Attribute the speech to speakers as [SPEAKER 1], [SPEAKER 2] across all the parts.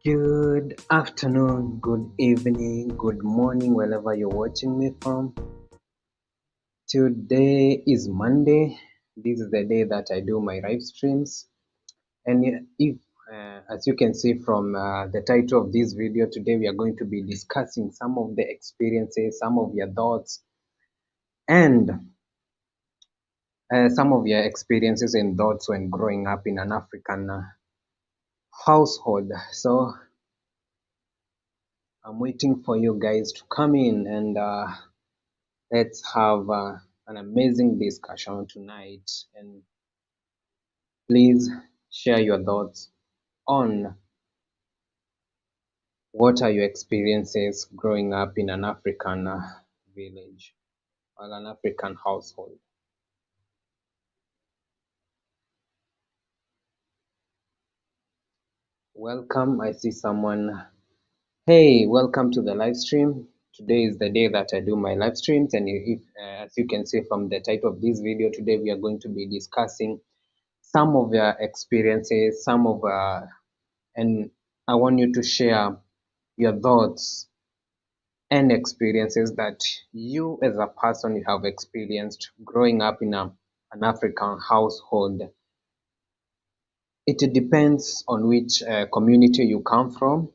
[SPEAKER 1] Good afternoon, good evening, good morning, wherever you're watching me from. Today is Monday. This is the day that I do my live streams. And if, as you can see from the title of this video, today we are going to be discussing some of the experiences, some of your thoughts, and some of your experiences and thoughts when growing up in an African household. So I'm waiting for you guys to come in and let's have an amazing discussion tonight. And please share your thoughts on what are your experiences growing up in an African village or an African household. Welcome. I see someone. Hey, welcome to the live stream. Today is the day that I do my live streams, and if, as you can see from the title of this video, today we are going to be discussing some of your experiences, and I want you to share your thoughts and experiences that you as a person you have experienced growing up in an African household. It depends on which community you come from,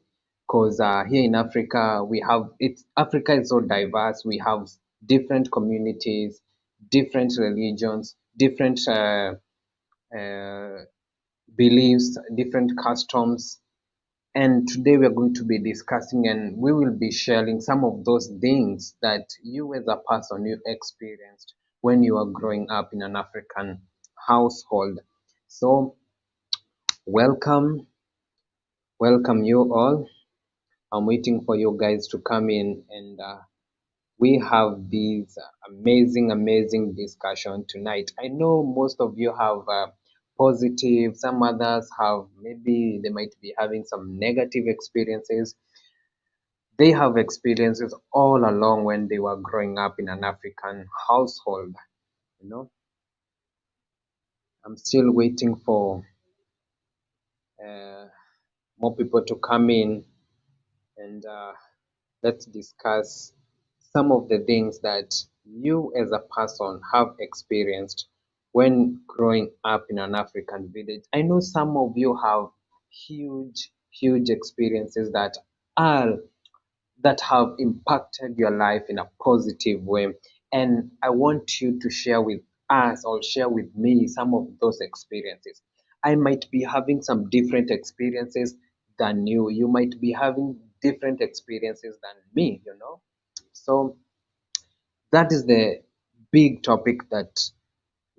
[SPEAKER 1] because here in Africa we have it. Africa is so diverse. We have different communities, different religions, different uh, beliefs, different customs. And today we are going to be discussing and we will be sharing some of those things that you as a person you experienced when you are growing up in an African household. So welcome, welcome you all. I'm waiting for you guys to come in and we have this amazing discussion tonight. I know most of you have positive, some others have maybe they might be having some negative experiences. They have experiences all along when they were growing up in an African household. You know, I'm still waiting for uh, more people to come in and let's discuss some of the things that you as a person have experienced when growing up in an African village. I know some of you have huge experiences are that have impacted your life in a positive way. And I want you to share with us or share with me some of those experiences. I might be having some different experiences than you. You might be having different experiences than me, you know. So that is the big topic that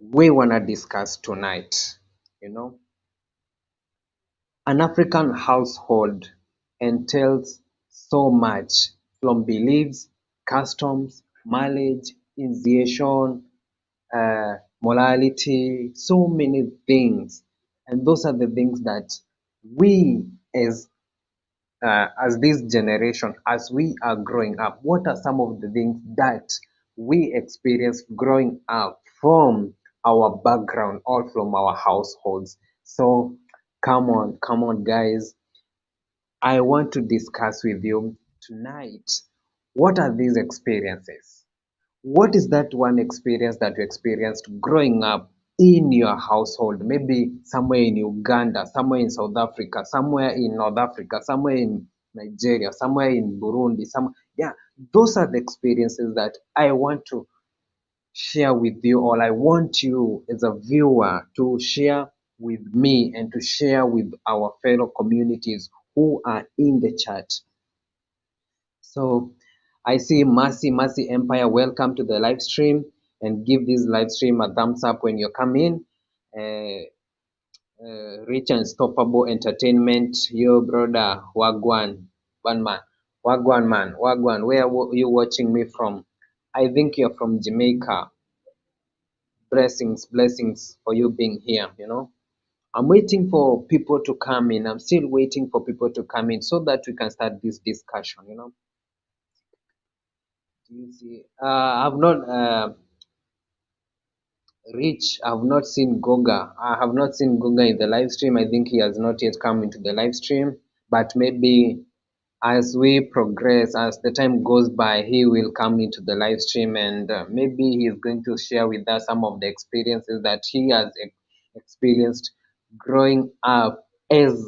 [SPEAKER 1] we want to discuss tonight, you know. An African household entails so much from beliefs, customs, marriage, initiation, morality, so many things. And those are the things that we as this generation, as we are growing up, what are some of the things that we experience growing up from our background or from our households? So come on, guys. I want to discuss with you tonight what are these experiences? What is that one experience that you experienced growing up in your household? Maybe somewhere in Uganda, somewhere in South Africa, somewhere in North Africa, somewhere in Nigeria, somewhere in Burundi. Yeah, those are the experiences that I want to share with you, or I want you as a viewer to share with me and to share with our fellow communities who are in the chat. So I see Mercy Empire, welcome to the live stream, and give this live stream a thumbs up when you come in. Uh, Rich and Stoppable Entertainment, yo brother, Wagwan, one man, Wagwan man, Wagwan, where are you watching me from? I think you're from Jamaica. Blessings for you being here, you know. I'm waiting for people to come in. I'm still waiting for people to come in so that we can start this discussion, you know. Do you see? I've not Rich. I've not seen Goga. I have not seen Goga in the live stream. I think he has not yet come into the live stream. But maybe as we progress, as the time goes by, he will come into the live stream, and maybe he is going to share with us some of the experiences that he has experienced growing up as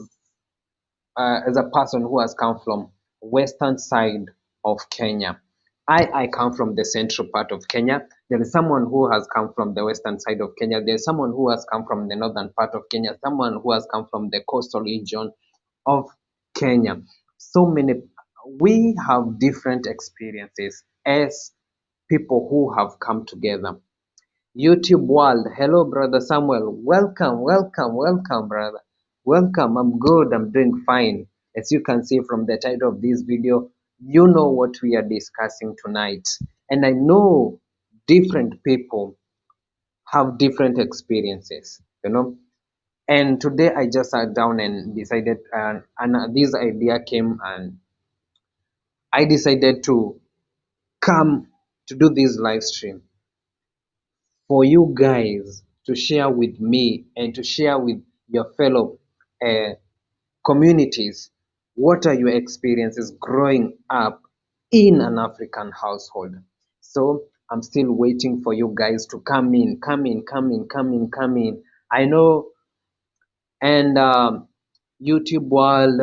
[SPEAKER 1] a person who has come from western side of Kenya. I come from the central part of Kenya. There is someone who has come from the western side of Kenya. There's someone who has come from the northern part of Kenya. Someone who has come from the coastal region of Kenya. So many, we have different experiences as people who have come together. YouTube world. Hello, brother Samuel. Welcome, welcome, welcome, brother. Welcome. I'm good. I'm doing fine. As you can see from the title of this video, you know what we are discussing tonight. And I know different people have different experiences, you know. And today I just sat down and decided, and this idea came, and I decided to come to do this live stream for you guys to share with me and to share with your fellow uh, communities. What are your experiences growing up in an African household? So I'm still waiting for you guys to come in, come in, come in, come in, come in. I know, and YouTube world,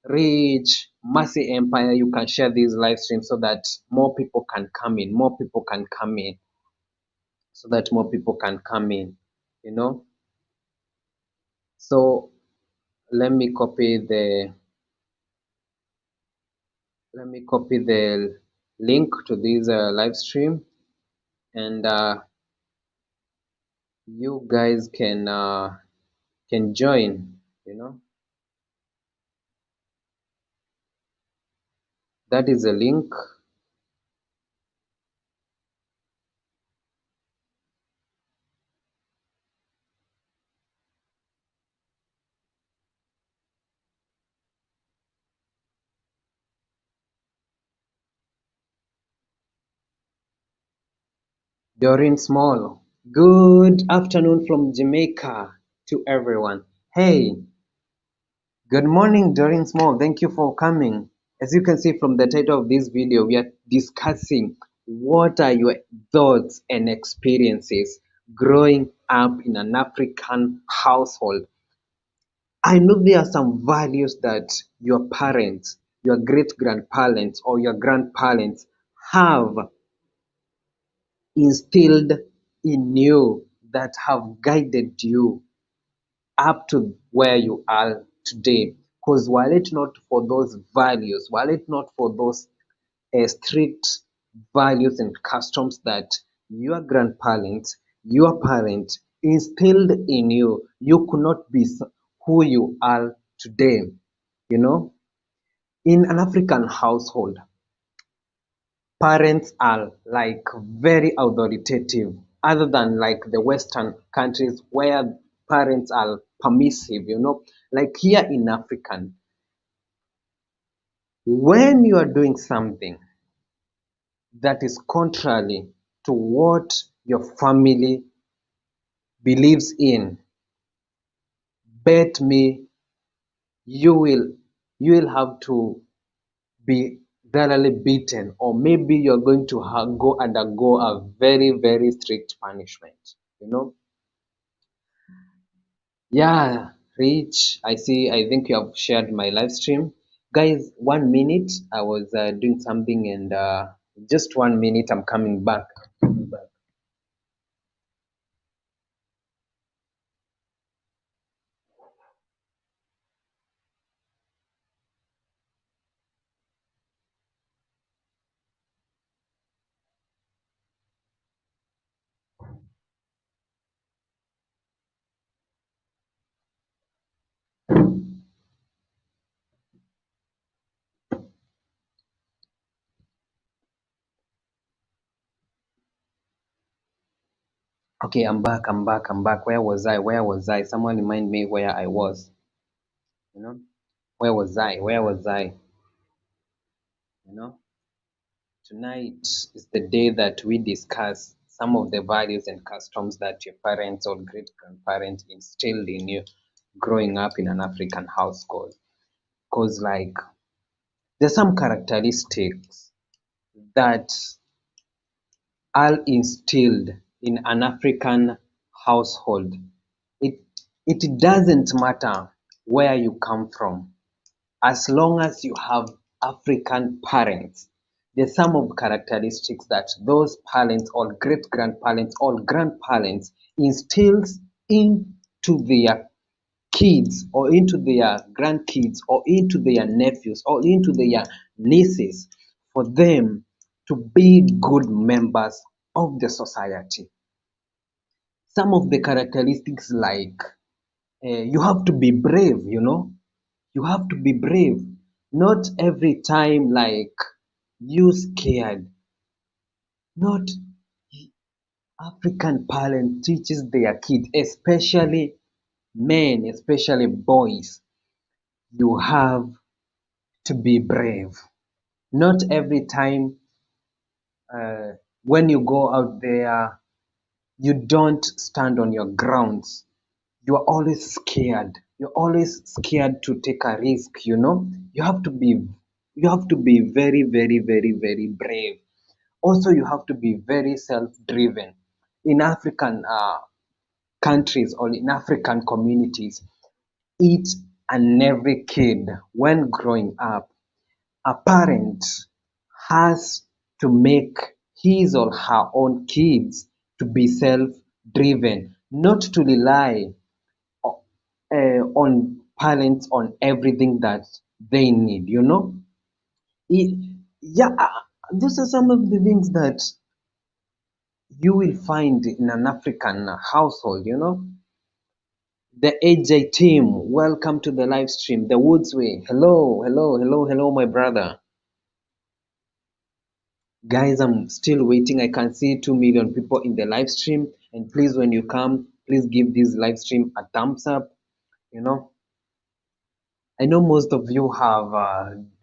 [SPEAKER 1] Reach, Mercy Empire, you can share these live streams so that more people can come in, more people can come in, so that more people can come in, you know. So let me copy the link to this live stream, and you guys can join, you know. That is a link. Doreen Small, good afternoon from Jamaica to everyone. Hey, good morning, Doreen Small. Thank you for coming. As you can see from the title of this video, we are discussing what are your thoughts and experiences growing up in an African household. I know there are some values that your parents, your great grandparents, or your grandparents have instilled in you that have guided you up to where you are today. Because were it not for those values, were it not for those strict values and customs that your grandparents, your parents instilled in you, you could not be who you are today. You know, in an African household, parents are like very authoritative, other than like the Western countries where parents are permissive, you know. Like here in African, when you are doing something that is contrary to what your family believes in, bet me you will you will have to be thoroughly beaten, or maybe you're going to go undergo a very very strict punishment, you know. Yeah, Rich, I see. I think you have shared my live stream. Guys, 1 minute. I was doing something, and just 1 minute, I'm coming back. Okay, I'm back. I'm back. I'm back. Where was I? Where was I? Someone remind me where I was. You know, where was I? Where was I? You know, tonight is the day that we discuss some of the values and customs that your parents or great grandparents instilled in you growing up in an African household. because like there's some characteristics that are instilled in an African household. It it doesn't matter where you come from, as long as you have African parents. There's some of characteristics that those parents or great grandparents or grandparents instills into their kids or into their grandkids or into their nephews or into their nieces for them to be good members of the society. Some of the characteristics like you have to be brave, you have to be brave. Not every time like you scared. Not African parent teaches their kids, especially men, especially boys, you have to be brave. Not every time uh, when you go out there, you don't stand on your grounds. You are always scared. You're always scared to take a risk, you have to be very, very, very, very brave. Also, you have to be very self-driven. In African countries or in African communities, each and every kid, when growing up, a parent has to make his or her own kids to be self-driven, not to rely on parents on everything that they need. It, yeah, those are some of the things that you will find in an African household. The AJ team, welcome to the live stream. The Woods Way, hello, hello, hello, hello, my brother. Guys, I'm still waiting. I can see 2 million people in the live stream. And please, when you come, please give this live stream a thumbs up. You know, I know most of you have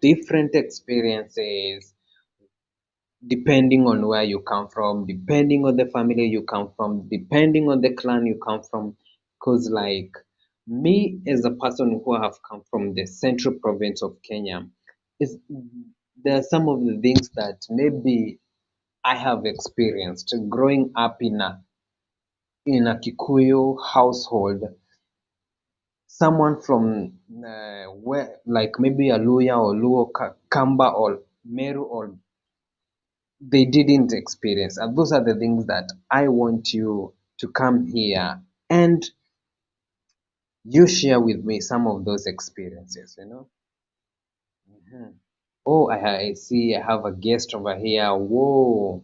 [SPEAKER 1] different experiences depending on where you come from, depending on the family you come from, depending on the clan you come from. Because, like me, as a person who have come from the central province of Kenya, is there are some of the things that maybe I have experienced growing up in a Kikuyu household. Someone from where, like maybe a Luya or Luo, Kamba or Meru, or they didn't experience. And those are the things that I want you to come here and you share with me some of those experiences. Mhm. Oh, I see. I have a guest over here. Whoa.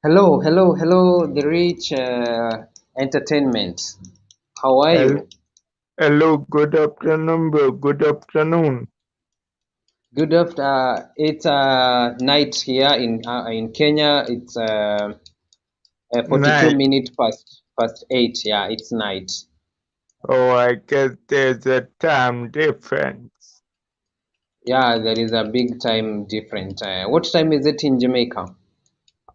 [SPEAKER 1] Hello, hello, hello, the Rich Entertainment. How are
[SPEAKER 2] Hel-
[SPEAKER 1] you?
[SPEAKER 2] Hello, good afternoon, bro. Good afternoon.
[SPEAKER 1] Good after. It's night here in Kenya. It's 42
[SPEAKER 2] Night.
[SPEAKER 1] minutes past 8. Yeah, it's night.
[SPEAKER 2] Oh, I guess there's a time difference.
[SPEAKER 1] Yeah, there is a big time difference. What time is it in Jamaica?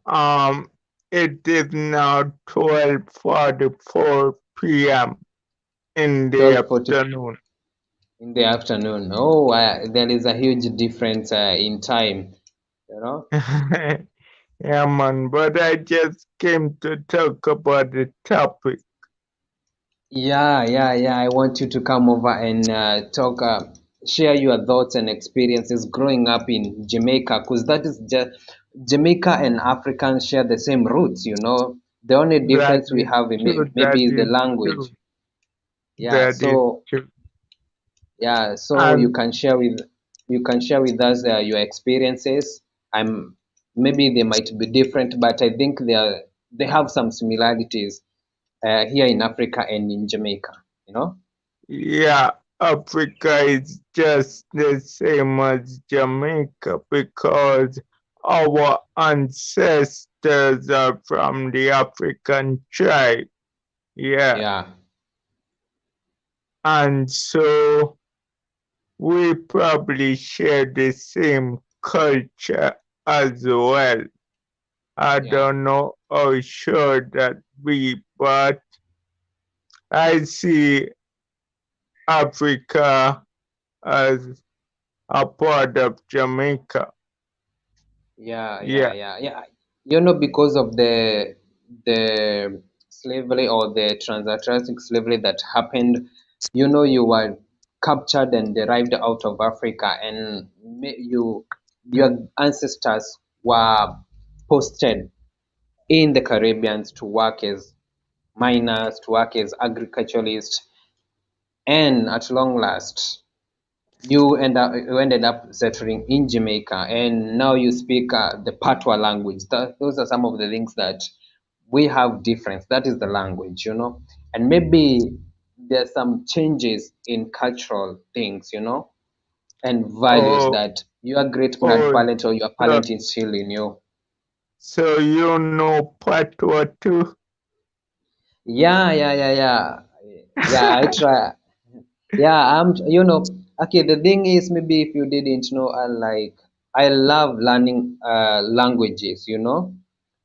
[SPEAKER 2] Um, it is now 12:44 p.m. in the
[SPEAKER 1] 12:40
[SPEAKER 2] afternoon.
[SPEAKER 1] in the afternoon. Oh, there is a huge difference in time. You know.
[SPEAKER 2] Yeah, man, but I just came to talk about the topic.
[SPEAKER 1] Yeah, yeah, yeah. I want you to come over and share your thoughts and experiences growing up in Jamaica, because that is just Jamaica and Africans share the same roots. The only
[SPEAKER 2] That
[SPEAKER 1] difference we
[SPEAKER 2] is
[SPEAKER 1] have
[SPEAKER 2] true,
[SPEAKER 1] maybe
[SPEAKER 2] that
[SPEAKER 1] is the
[SPEAKER 2] is true,
[SPEAKER 1] language. Yeah,
[SPEAKER 2] that is
[SPEAKER 1] so
[SPEAKER 2] true.
[SPEAKER 1] yeah, so you
[SPEAKER 2] And
[SPEAKER 1] can share with us your experiences. I'm Maybe they might be different, but I think they have some similarities here in Africa and in Jamaica.
[SPEAKER 2] yeah, Africa is just the same as Jamaica because our ancestors are from the African tribe. Yeah,
[SPEAKER 1] Yeah,
[SPEAKER 2] and so we probably share the same culture as well. I
[SPEAKER 1] yeah,
[SPEAKER 2] don't know how sure that we, but I see Africa as a part of Jamaica.
[SPEAKER 1] Yeah, yeah,
[SPEAKER 2] Yeah.
[SPEAKER 1] yeah, yeah. Because of the slavery or the transatlantic slavery that happened, you were captured and derived out of Africa, and your ancestors were posted in the Caribbean to work as miners, to work as agriculturalists, and at long last, you ended up settling in Jamaica, and now you speak the Patois language. Those are some of the things that we have difference. That is the language. And maybe there's some changes in cultural things, and values
[SPEAKER 2] Oh,
[SPEAKER 1] that your great
[SPEAKER 2] oh,
[SPEAKER 1] grandparent or your
[SPEAKER 2] so,
[SPEAKER 1] parent instill in you.
[SPEAKER 2] so you know Patois too?
[SPEAKER 1] Yeah, yeah, yeah, yeah. Yeah, I try. Yeah, okay, the thing is, maybe if you didn't know, I love learning languages.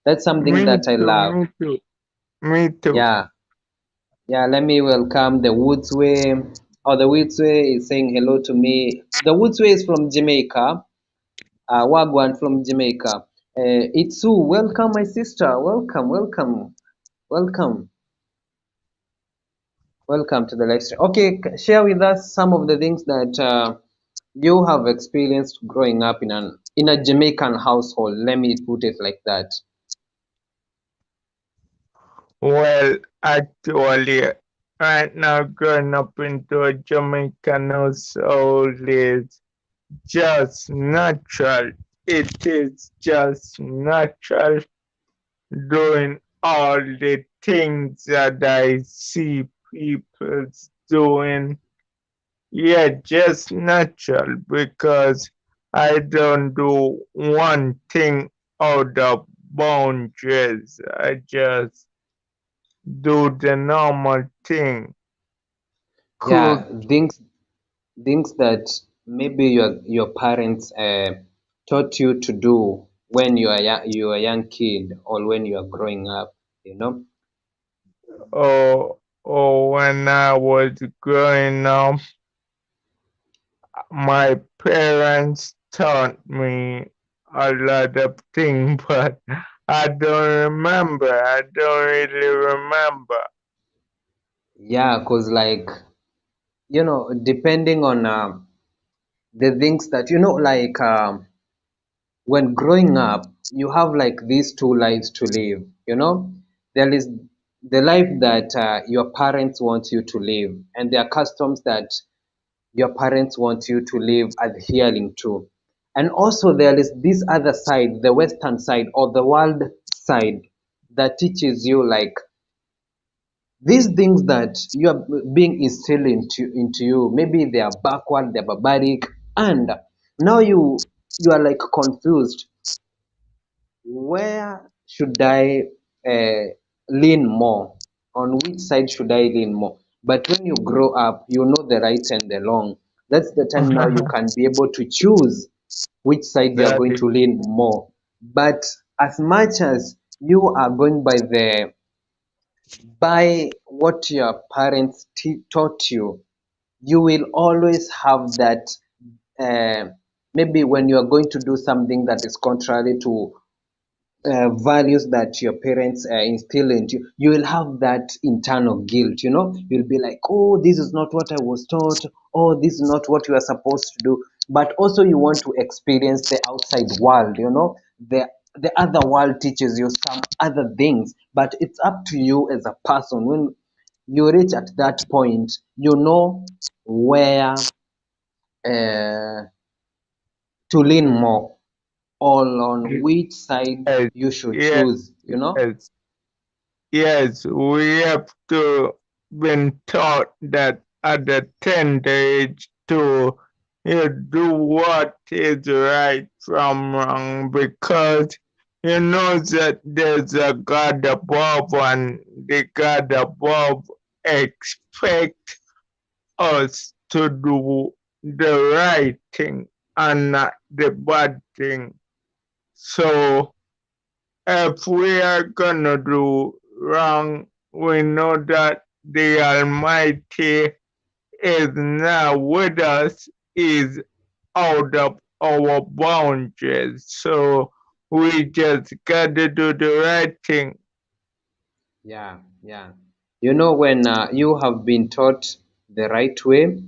[SPEAKER 1] That's
[SPEAKER 2] Me
[SPEAKER 1] something that I
[SPEAKER 2] too,
[SPEAKER 1] love.
[SPEAKER 2] me too, me too.
[SPEAKER 1] Yeah, yeah, let me welcome the Woodsway. Oh, the Woodsway is saying hello to me. The Woodsway is from Jamaica. Wagwan from Jamaica. Itsu, welcome, my sister. Welcome, welcome, welcome. Welcome to the live stream. Okay, share with us some of the things that you have experienced growing up in a Jamaican household. Let me put it like that.
[SPEAKER 2] Well, actually, right now growing up into a Jamaican household is just natural. It is just natural doing all the things that I see people doing. Yeah, just natural because I don't do one thing out of boundaries. I just do the normal thing.
[SPEAKER 1] Yeah,
[SPEAKER 2] Cook.
[SPEAKER 1] things that maybe your parents taught you to do when you are a young kid or when you are growing up.
[SPEAKER 2] When I was growing up, my parents taught me a lot of things, but I don't remember. I don't really remember.
[SPEAKER 1] Yeah, cause depending on the things that when growing up, you have like these two lives to live. There is the life that your parents want you to live, and there are customs that your parents want you to live adhering to. And also, there is this other side, the Western side or the world side, that teaches you like these things that you are being instilled into you. Maybe they are backward, they're barbaric, and now you are like confused. Where should I lean more? On which side should I lean more? But when you grow up, you know the right and the wrong. That's the time now you can be able to choose which side you are
[SPEAKER 2] That
[SPEAKER 1] going
[SPEAKER 2] is,
[SPEAKER 1] to lean more. But as much as you are going by what your parents taught you, you will always have that. Uh, Maybe when you are going to do something that is contrary to values that your parents instill into you, you will have that internal guilt. You'll be like, oh, this is not what I was taught, oh, this is not what you are supposed to do. But also you want to experience the outside world. The other world teaches you some other things, but it's up to you as a person. When you reach at that point, you know where uh, to lean more, or on which side
[SPEAKER 2] yes,
[SPEAKER 1] you should
[SPEAKER 2] yes,
[SPEAKER 1] choose.
[SPEAKER 2] yes, yes. We have to been taught that at a tender age to do what is right from wrong because you know that there's a God above and the God above expect us to do the right thing and not the bad thing. So if we are gonna do wrong, we know that the Almighty is now with us, is out of our boundaries. So we just gotta do the right thing.
[SPEAKER 1] Yeah, yeah. You know, when you have been taught the right way,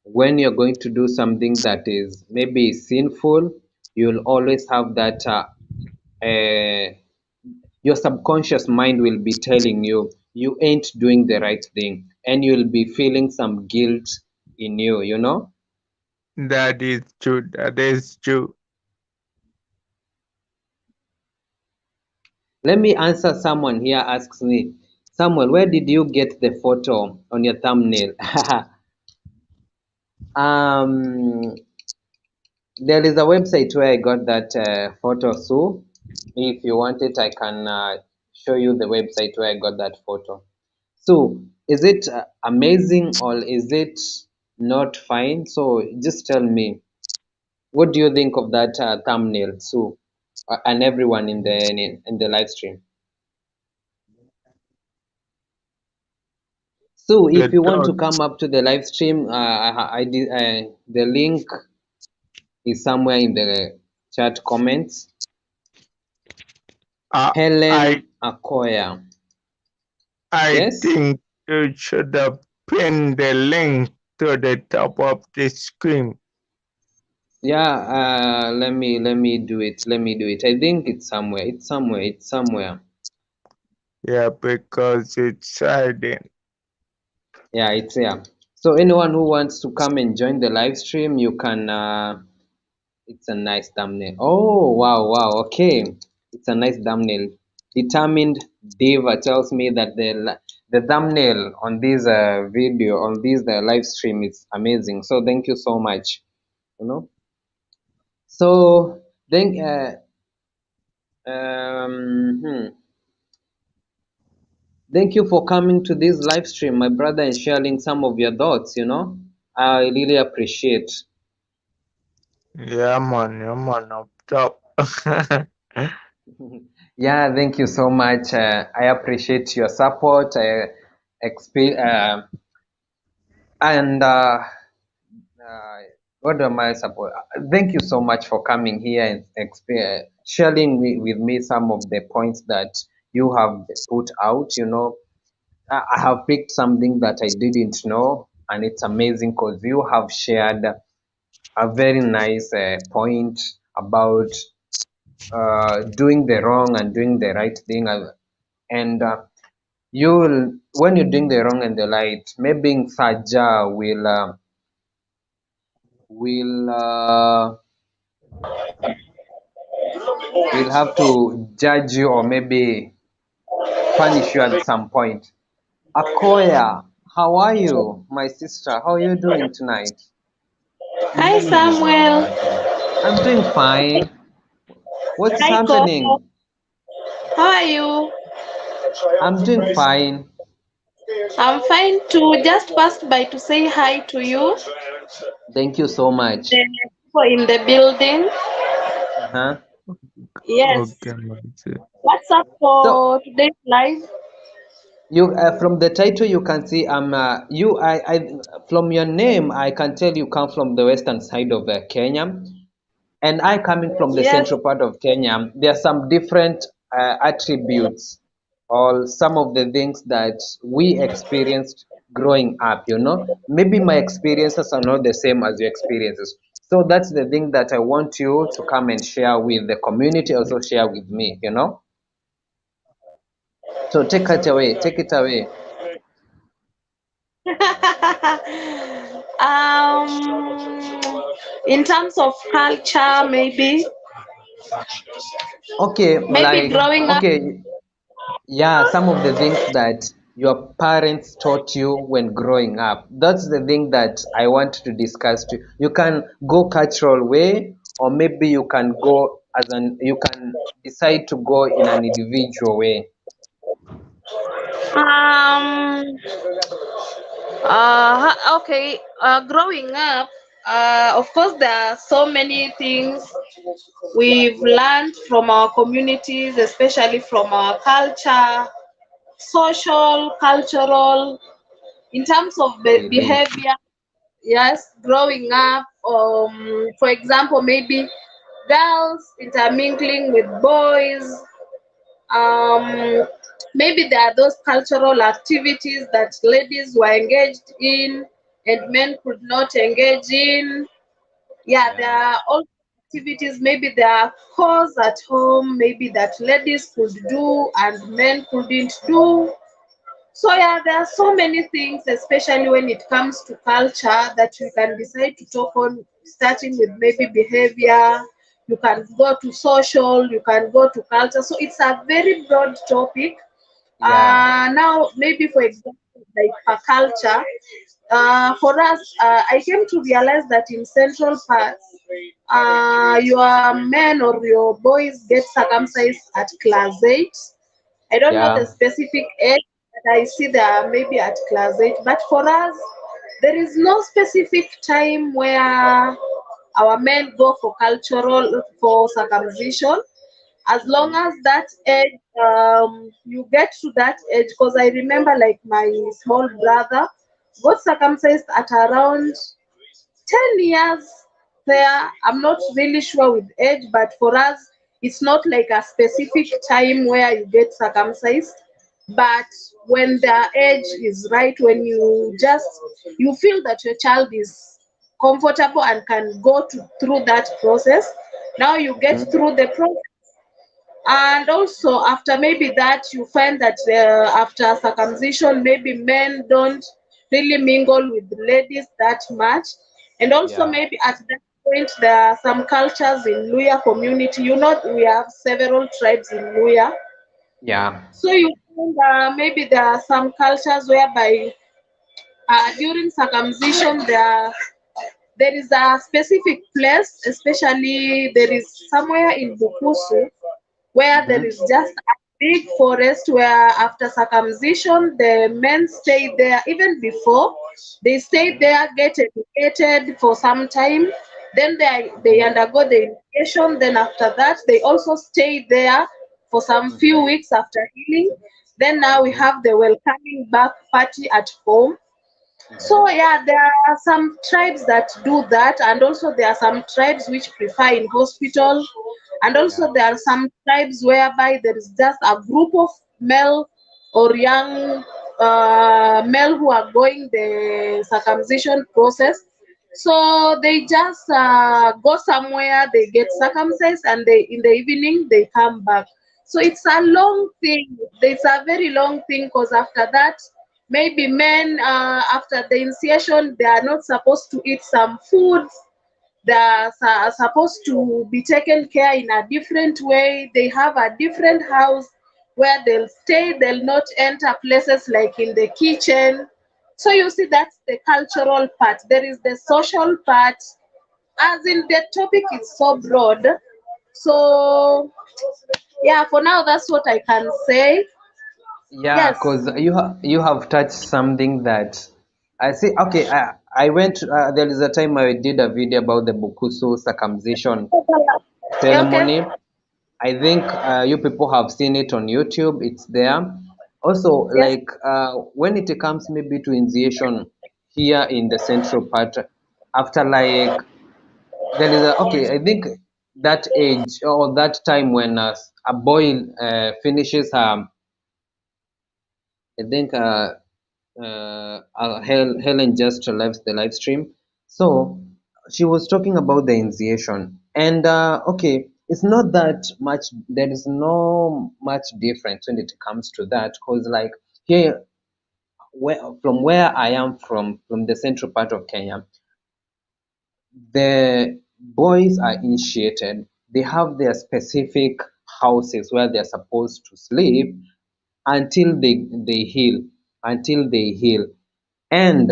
[SPEAKER 1] when you're going to do something that is maybe sinful, you'll always have that your subconscious mind will be telling you you ain't doing the right thing, and you'll be feeling some guilt in you, you know.
[SPEAKER 2] That is true. That is true.
[SPEAKER 1] Let me answer. Someone here asks me, Samuel, where did you get the photo on your thumbnail? um there is a website where I got that photo. So if you want it, I can show you the website where I got that photo. So is it amazing or is it not fine? So just tell me, what do you think of that thumbnail? So and everyone in the live stream. So
[SPEAKER 2] The
[SPEAKER 1] if you want to
[SPEAKER 2] thought,
[SPEAKER 1] come up to the live stream, the link is somewhere in the chat comments.
[SPEAKER 2] I,
[SPEAKER 1] Helen
[SPEAKER 2] I,
[SPEAKER 1] Akoya.
[SPEAKER 2] I
[SPEAKER 1] Yes?
[SPEAKER 2] think you should have pinned the link to the top of the screen.
[SPEAKER 1] Yeah, let me do it. Let me do it. I think it's somewhere. It's somewhere. It's somewhere.
[SPEAKER 2] Yeah, because it's hiding.
[SPEAKER 1] Yeah, it's here. So anyone who wants to come and join the live stream, you can it's a nice thumbnail. Oh, wow, wow. Okay. It's a nice thumbnail. Determined Diva tells me that the thumbnail on this video, on this live stream is amazing. So thank you so much. You know. So then thank you for coming to this live stream, my brother, and sharing some of your thoughts, you know. I really appreciate.
[SPEAKER 2] Yeah, man, up top.
[SPEAKER 1] Yeah, thank you so much. I appreciate your support. And uh, what am I support? Thank you so much for coming here and sharing with me some of the points that you have put out. You know, I have picked something that I didn't know, and it's amazing because you have shared a very nice point about doing the wrong and doing the right thing. And you'll when you're doing the wrong and the right, maybe Saja will have to judge you or maybe punish you at some point. Akoya, how are you, my sister? How are you doing tonight?
[SPEAKER 3] Hi Samuel.
[SPEAKER 1] I'm doing fine. What's
[SPEAKER 3] Hi Coco.
[SPEAKER 1] happening?
[SPEAKER 3] How are you?
[SPEAKER 1] I'm doing fine.
[SPEAKER 3] I'm fine too. Just passed by to say hi to you.
[SPEAKER 1] Thank you so much.
[SPEAKER 3] The people in the building.
[SPEAKER 1] Uh-huh.
[SPEAKER 3] Yes.
[SPEAKER 2] Okay, man.
[SPEAKER 3] What's up
[SPEAKER 1] So
[SPEAKER 3] for today's live?
[SPEAKER 1] you from the title you can see I from your name I can tell you come from the western side of Kenya, and I coming from the
[SPEAKER 3] Yes.
[SPEAKER 1] central part of Kenya. There are some different attributes or some of the things that we experienced growing up. You know, maybe my experiences are not the same as your experiences. So that's the thing that I want you to come and share with the community, also share with me. You know, so take it away. Take it away.
[SPEAKER 3] In terms of culture,
[SPEAKER 1] Okay,
[SPEAKER 3] maybe
[SPEAKER 1] like
[SPEAKER 3] growing up.
[SPEAKER 1] okay, yeah, some of the things that your parents taught you when growing up. That's the thing that I want to discuss to you. You can go cultural way, or maybe you can go you can decide to go in an individual way.
[SPEAKER 3] Um. Okay. Growing up, of course, there are so many things we've learned from our communities, especially from our culture. social, cultural, in terms of
[SPEAKER 1] Belief.
[SPEAKER 3] behavior. Yes, growing up. For example, maybe girls intermingling with boys. Um, Maybe there are those cultural activities that ladies were engaged in and men could not engage in. Yeah, there
[SPEAKER 1] Yeah.
[SPEAKER 3] are also activities, maybe there are chores at home, maybe that ladies could do and men couldn't do. So yeah, there are so many things, especially when it comes to culture, that you can decide to talk on, starting with maybe behavior. You can go to social, you can go to culture. So it's a very broad topic.
[SPEAKER 1] Yeah.
[SPEAKER 3] Now, maybe for example, like for culture, for us, I came to realize that in central parts, your men or your boys get circumcised at class 8. I don't know the
[SPEAKER 1] Yeah.
[SPEAKER 3] specific age, but I see they are maybe at class 8. But for us, there is no specific time where our men go for cultural, for circumcision. As long
[SPEAKER 1] Hmm.
[SPEAKER 3] as that age, you get to that age, because I remember like my small brother got circumcised at around 10 years there. I'm not really sure with age, but for us, it's not like a specific time where you get circumcised. But when the age is right, when you feel that your child is comfortable and can go through that process, now you get
[SPEAKER 1] Hmm.
[SPEAKER 3] through the process. And also, after maybe that, you find that after circumcision, maybe men don't really mingle with ladies that much. And also,
[SPEAKER 1] Yeah.
[SPEAKER 3] maybe at that point, there are some cultures in Luya community. You know, we have several tribes in Luya.
[SPEAKER 1] Yeah.
[SPEAKER 3] So you find maybe there are some cultures whereby during circumcision, there is a specific place, especially there is somewhere in Bukusu where there
[SPEAKER 1] Hmm.
[SPEAKER 3] is just a big forest where after circumcision the men stay there even before. They stay
[SPEAKER 1] Hmm.
[SPEAKER 3] there, get educated for some time, then they
[SPEAKER 1] Hmm.
[SPEAKER 3] undergo the initiation, then after that they also stay there for some few
[SPEAKER 1] Hmm.
[SPEAKER 3] weeks after healing. Then now we
[SPEAKER 1] Hmm.
[SPEAKER 3] have the welcoming back party at home.
[SPEAKER 1] Hmm.
[SPEAKER 3] So yeah, there are some tribes that do that, and also there are some tribes which prefer in hospital, and
[SPEAKER 1] Yeah.
[SPEAKER 3] also there are some tribes whereby there is just a group of male or young male who are going the circumcision process. So they just go somewhere, they get circumcised, and they in the evening they come back. So it's a long thing. It's a very long thing because after that, maybe men after the initiation they are not supposed to eat some foods. They are supposed to be taken care in a different way. They have a different house where they'll stay. They'll not enter places like in the kitchen. So you see, that's the cultural part. There is the social part. As in, the topic is so broad. So yeah, for now that's what I can say.
[SPEAKER 1] Yeah,
[SPEAKER 3] Yes.
[SPEAKER 1] because you have touched something that I see. Okay, I went. There is a time I did a video about the Bukusu circumcision
[SPEAKER 3] Yeah, okay.
[SPEAKER 1] ceremony. I think you people have seen it on YouTube. It's there. Also,
[SPEAKER 3] Yes.
[SPEAKER 1] like when it comes maybe to initiation here in the central part, after like there is a okay. I think that age or that time when a boy finishes her I think Helen just left the live stream. So she was talking about the initiation, and okay, it's not that much. There is no much difference when it comes to that, because like here, from where I am from the central part of Kenya, the boys are initiated. They have their specific houses where they're supposed to sleep until they heal, until they heal. And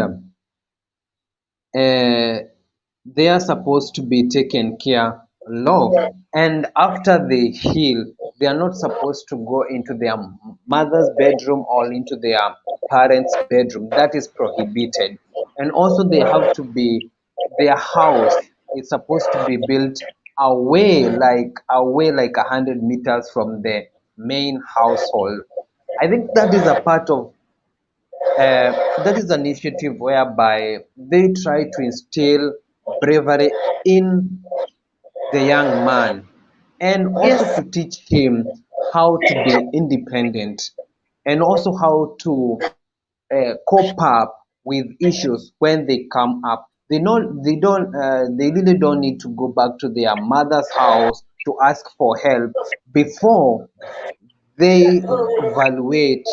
[SPEAKER 1] uh, they are supposed to be taken care of. And after they heal, they are not supposed to go into their mother's bedroom or into their parents' bedroom. That is prohibited. And also, they have to be, their house is supposed to be built away like 100 meters from the main household. I think that is a part of that is an initiative whereby they try to instill bravery in the young man and also
[SPEAKER 3] Yes.
[SPEAKER 1] to teach him how to be independent and also how to cope up with issues when they come up. They really don't need to go back to their mother's house to ask for help before they evaluate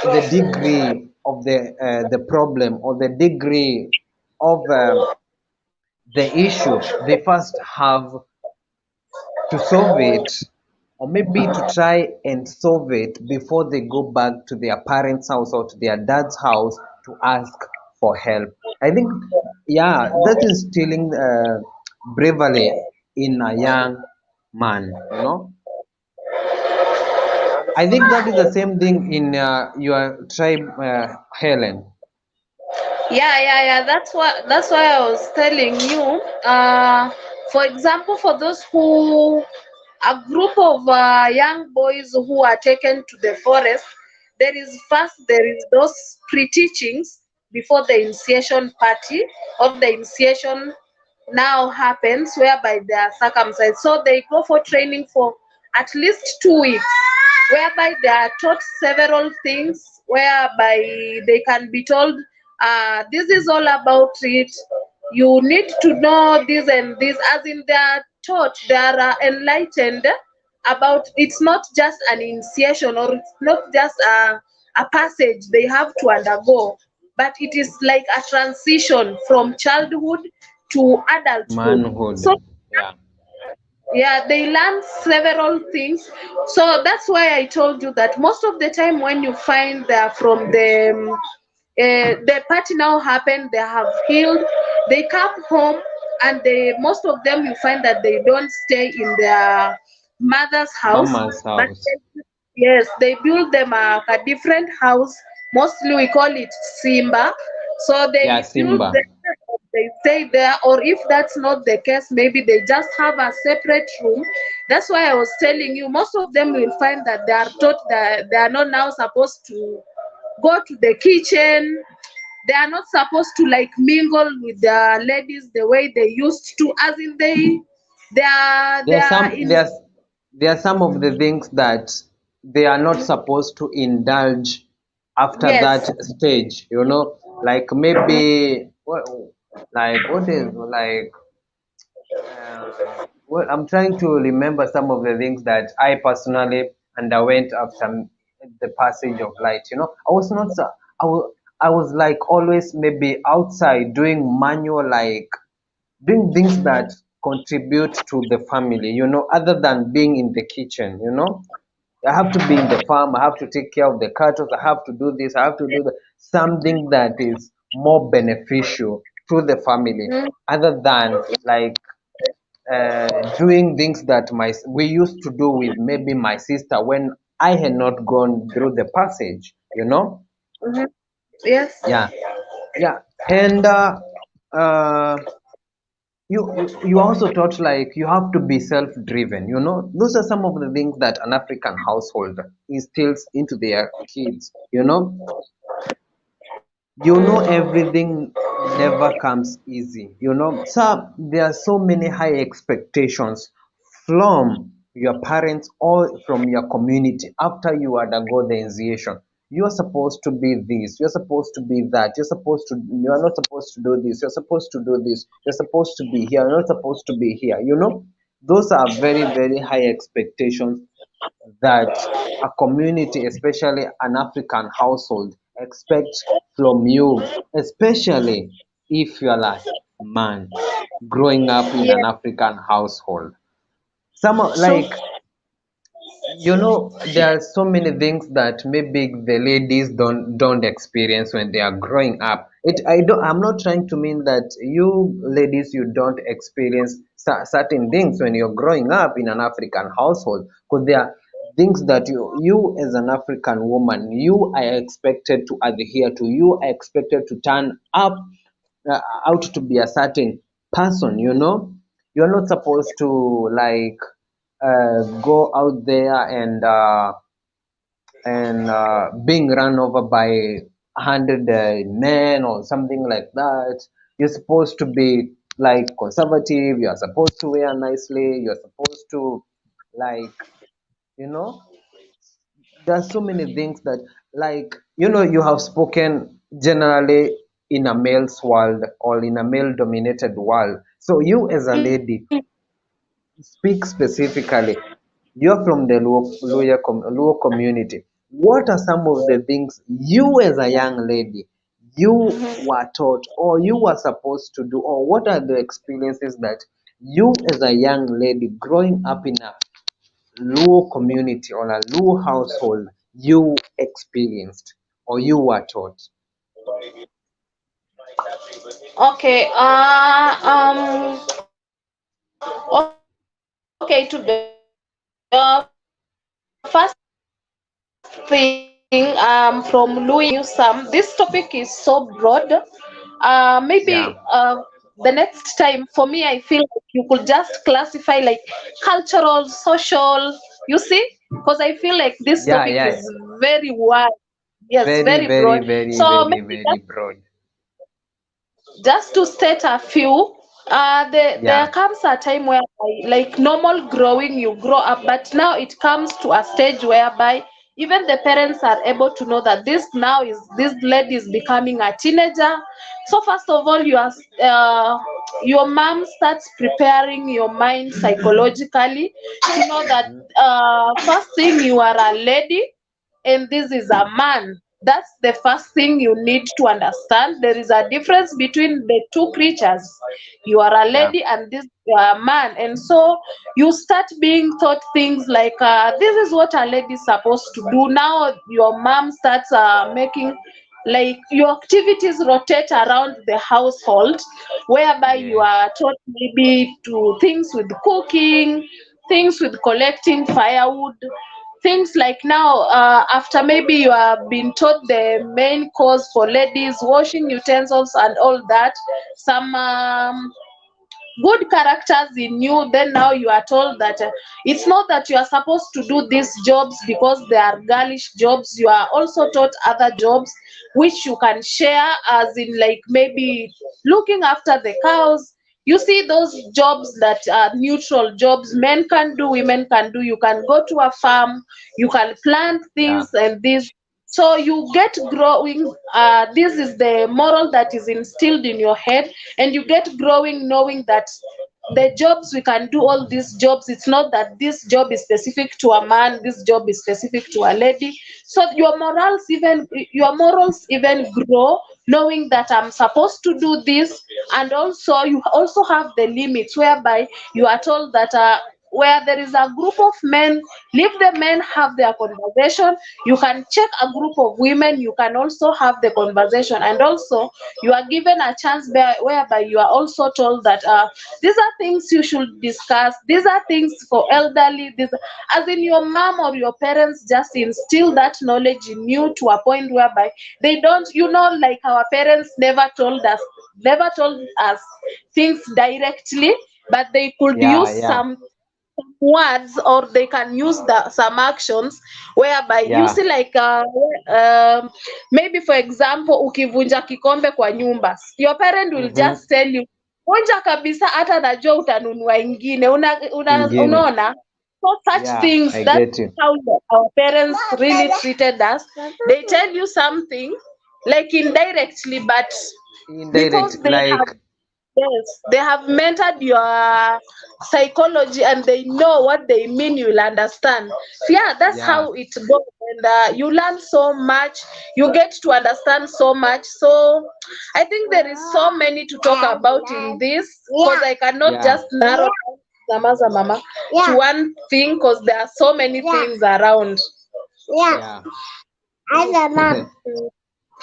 [SPEAKER 1] the degree of the problem or the degree of the issue. They first have to solve it, or maybe to try and solve it before they go back to their parents' house or to their dad's house to ask for help. I think, yeah, that is instilling bravery in a young man, you know. I think that is the same thing in your tribe, Helen.
[SPEAKER 3] Yeah. That's why I was telling you. For example, for those who a group of young boys who are taken to the forest, there is those pre-teachings before the initiation party or the initiation now happens, whereby they are circumcised. So they go for training for at least 2 weeks, whereby they are taught several things, whereby they can be told, this is all about it. You need to know this and this, as in they are taught, they are enlightened about it's not just an initiation, or it's not just a passage they have to undergo, but it is like a transition from childhood to adulthood.
[SPEAKER 1] Manhood.
[SPEAKER 3] So
[SPEAKER 1] Yeah.
[SPEAKER 3] yeah, they learn several things. So that's why I told you that most of the time when you find they are from the party now happened, they have healed, they come home, and they most of them you find that they don't stay in their mother's house,
[SPEAKER 1] Mama's
[SPEAKER 3] but
[SPEAKER 1] house.
[SPEAKER 3] yes, they build them a different house. Mostly we call it Simba. So
[SPEAKER 1] Yeah,
[SPEAKER 3] they build
[SPEAKER 1] Simba.
[SPEAKER 3] them, they stay there, or if that's not the case, maybe they just have a separate room. That's why I was telling you, most of them will find that they are taught that they are not now supposed to go to the kitchen. They are not supposed to like mingle with the ladies the way they used to, as in they
[SPEAKER 1] There are
[SPEAKER 3] are
[SPEAKER 1] some
[SPEAKER 3] in.
[SPEAKER 1] there's there are some of the things that they are not supposed to indulge after that
[SPEAKER 3] Yes.
[SPEAKER 1] stage, you know, like maybe what is like well, I'm trying to remember some of the things that I personally underwent after the passage of light. You know, I was not so- I was like always maybe outside doing manual, like doing things that contribute to the family, you know, other than being in the kitchen, you know. I have to be in the farm, I have to take care of the cattle, I have to do this, I have to do that. Something that is more beneficial to the family,
[SPEAKER 3] Mm,
[SPEAKER 1] other than like doing things that my we used to do with maybe my sister when I had not gone through the passage, you know.
[SPEAKER 3] mhm. Yes.
[SPEAKER 1] Yeah, yeah, and uh, you also taught like you have to be self-driven, you know. Those are some of the things that an African household instills into their kids, you know. You know, everything never comes easy, you know. So there are so many high expectations from your parents or from your community after you undergo the initiation. You're supposed to be this, you're supposed to be that, you're not supposed to do this, you're supposed to do this, you're supposed to be here, you're not supposed to be here, you know. Those are very, very high expectations that a community, especially an African household, expects from you, especially if you're a man growing up in an
[SPEAKER 3] Yes.
[SPEAKER 1] African household.
[SPEAKER 3] So
[SPEAKER 1] Like, you know, there are so many things that maybe the ladies don't experience when they are growing up. I'm not trying to mean that you ladies, you don't experience certain things when you're growing up in an African household, because there are things that you as an African woman, you are expected to adhere to, you are expected to turn up out to be a certain person, you know. You're not supposed to like go out there and and being run over by 100 men or something like that. You're supposed to be like conservative, you're supposed to wear nicely, you're supposed to like, you know, there's so many things that, like, you have spoken generally in a male's world or in a male dominated world. So you as a lady, speak specifically. You're from the Luo community. What are some of the things you, as a young lady, you were taught or you were supposed to do, or what are the experiences that you, as a young lady, growing up in a Luo community or a Luo household, you experienced or you were taught?
[SPEAKER 3] Okay. Okay. To the first thing, from Louis, some. This topic is so broad.
[SPEAKER 1] Yeah,
[SPEAKER 3] Maybe the next time, for me, I feel like you could just classify like cultural, social. You see, because I feel like this
[SPEAKER 1] yeah,
[SPEAKER 3] topic is
[SPEAKER 1] yeah.
[SPEAKER 3] very wide. Yes,
[SPEAKER 1] Very,
[SPEAKER 3] very
[SPEAKER 1] very,
[SPEAKER 3] broad.
[SPEAKER 1] very,
[SPEAKER 3] So
[SPEAKER 1] very,
[SPEAKER 3] maybe
[SPEAKER 1] very broad.
[SPEAKER 3] just to state a few, there
[SPEAKER 1] Yeah,
[SPEAKER 3] comes a time whereby, like normal growing, you grow up, but now it comes to a stage whereby even the parents are able to know that this lady is becoming a teenager. So first of all, your mom starts preparing your mind psychologically to know that
[SPEAKER 1] mhm,
[SPEAKER 3] first thing, you are a lady and this is a man. That's the first thing you need to understand. There is a difference between the two creatures. You are a
[SPEAKER 1] yeah,
[SPEAKER 3] lady and this man. And so you start being taught things like, this is what a lady is supposed to do. Now your mom starts making like your activities rotate around the household, whereby you
[SPEAKER 1] yes,
[SPEAKER 3] are taught maybe to things with cooking, things with collecting firewood, things like now, after maybe you have been taught the main course for ladies, washing utensils and all that, some good characters in you, then now you are told that it's not that you are supposed to do these jobs because they are girlish jobs. You are also taught other jobs which you can share, as in like maybe looking after the cows. You see those jobs that are neutral jobs, men can do, women can do. You can go to a farm, you can plant
[SPEAKER 1] yeah,
[SPEAKER 3] things and this. So you get growing, this is the moral that is instilled in your head, and you get growing knowing that the jobs we can do, all these jobs, it's not that this job is specific to a man, this job is specific to a lady. So your morals even grow, knowing that I'm supposed to do this. And also you also have the limits, whereby you are told that where there is a group of men, leave the men have their conversation. You can check a group of women, you can also have the conversation. And also you are given a chance there, whereby you are also told that these are things you should discuss, these are things for elderly, this, as in your mom or your parents just instill that knowledge in you to a point whereby they don't, like our parents never told us things directly, but they could
[SPEAKER 1] yeah,
[SPEAKER 3] use
[SPEAKER 1] yeah,
[SPEAKER 3] some words, or they can use some actions, whereby you
[SPEAKER 1] yeah,
[SPEAKER 3] see like maybe for example, ukivunja kikombe kwa nyumba, your parent will
[SPEAKER 1] mm-hmm.
[SPEAKER 3] just tell you, vunja kabisa, hata najua utanunua ingine.
[SPEAKER 1] Ingine.
[SPEAKER 3] Unaona, so such
[SPEAKER 1] Yeah,
[SPEAKER 3] things,
[SPEAKER 1] I
[SPEAKER 3] that's
[SPEAKER 1] get you.
[SPEAKER 3] how our parents really treated us. They tell you something like indirectly, but
[SPEAKER 1] Indirect,
[SPEAKER 3] because they have,
[SPEAKER 1] like,
[SPEAKER 3] yes, they have mentored your psychology and they know what they mean, you'll understand. So yeah, that's
[SPEAKER 1] yeah,
[SPEAKER 3] how it goes. And you learn so much, you get to understand so much. So I think there is so many to talk about in this, because I cannot
[SPEAKER 1] yeah,
[SPEAKER 3] just narrow down Zamaza Mama to one thing, because there are so many things around.
[SPEAKER 1] yeah.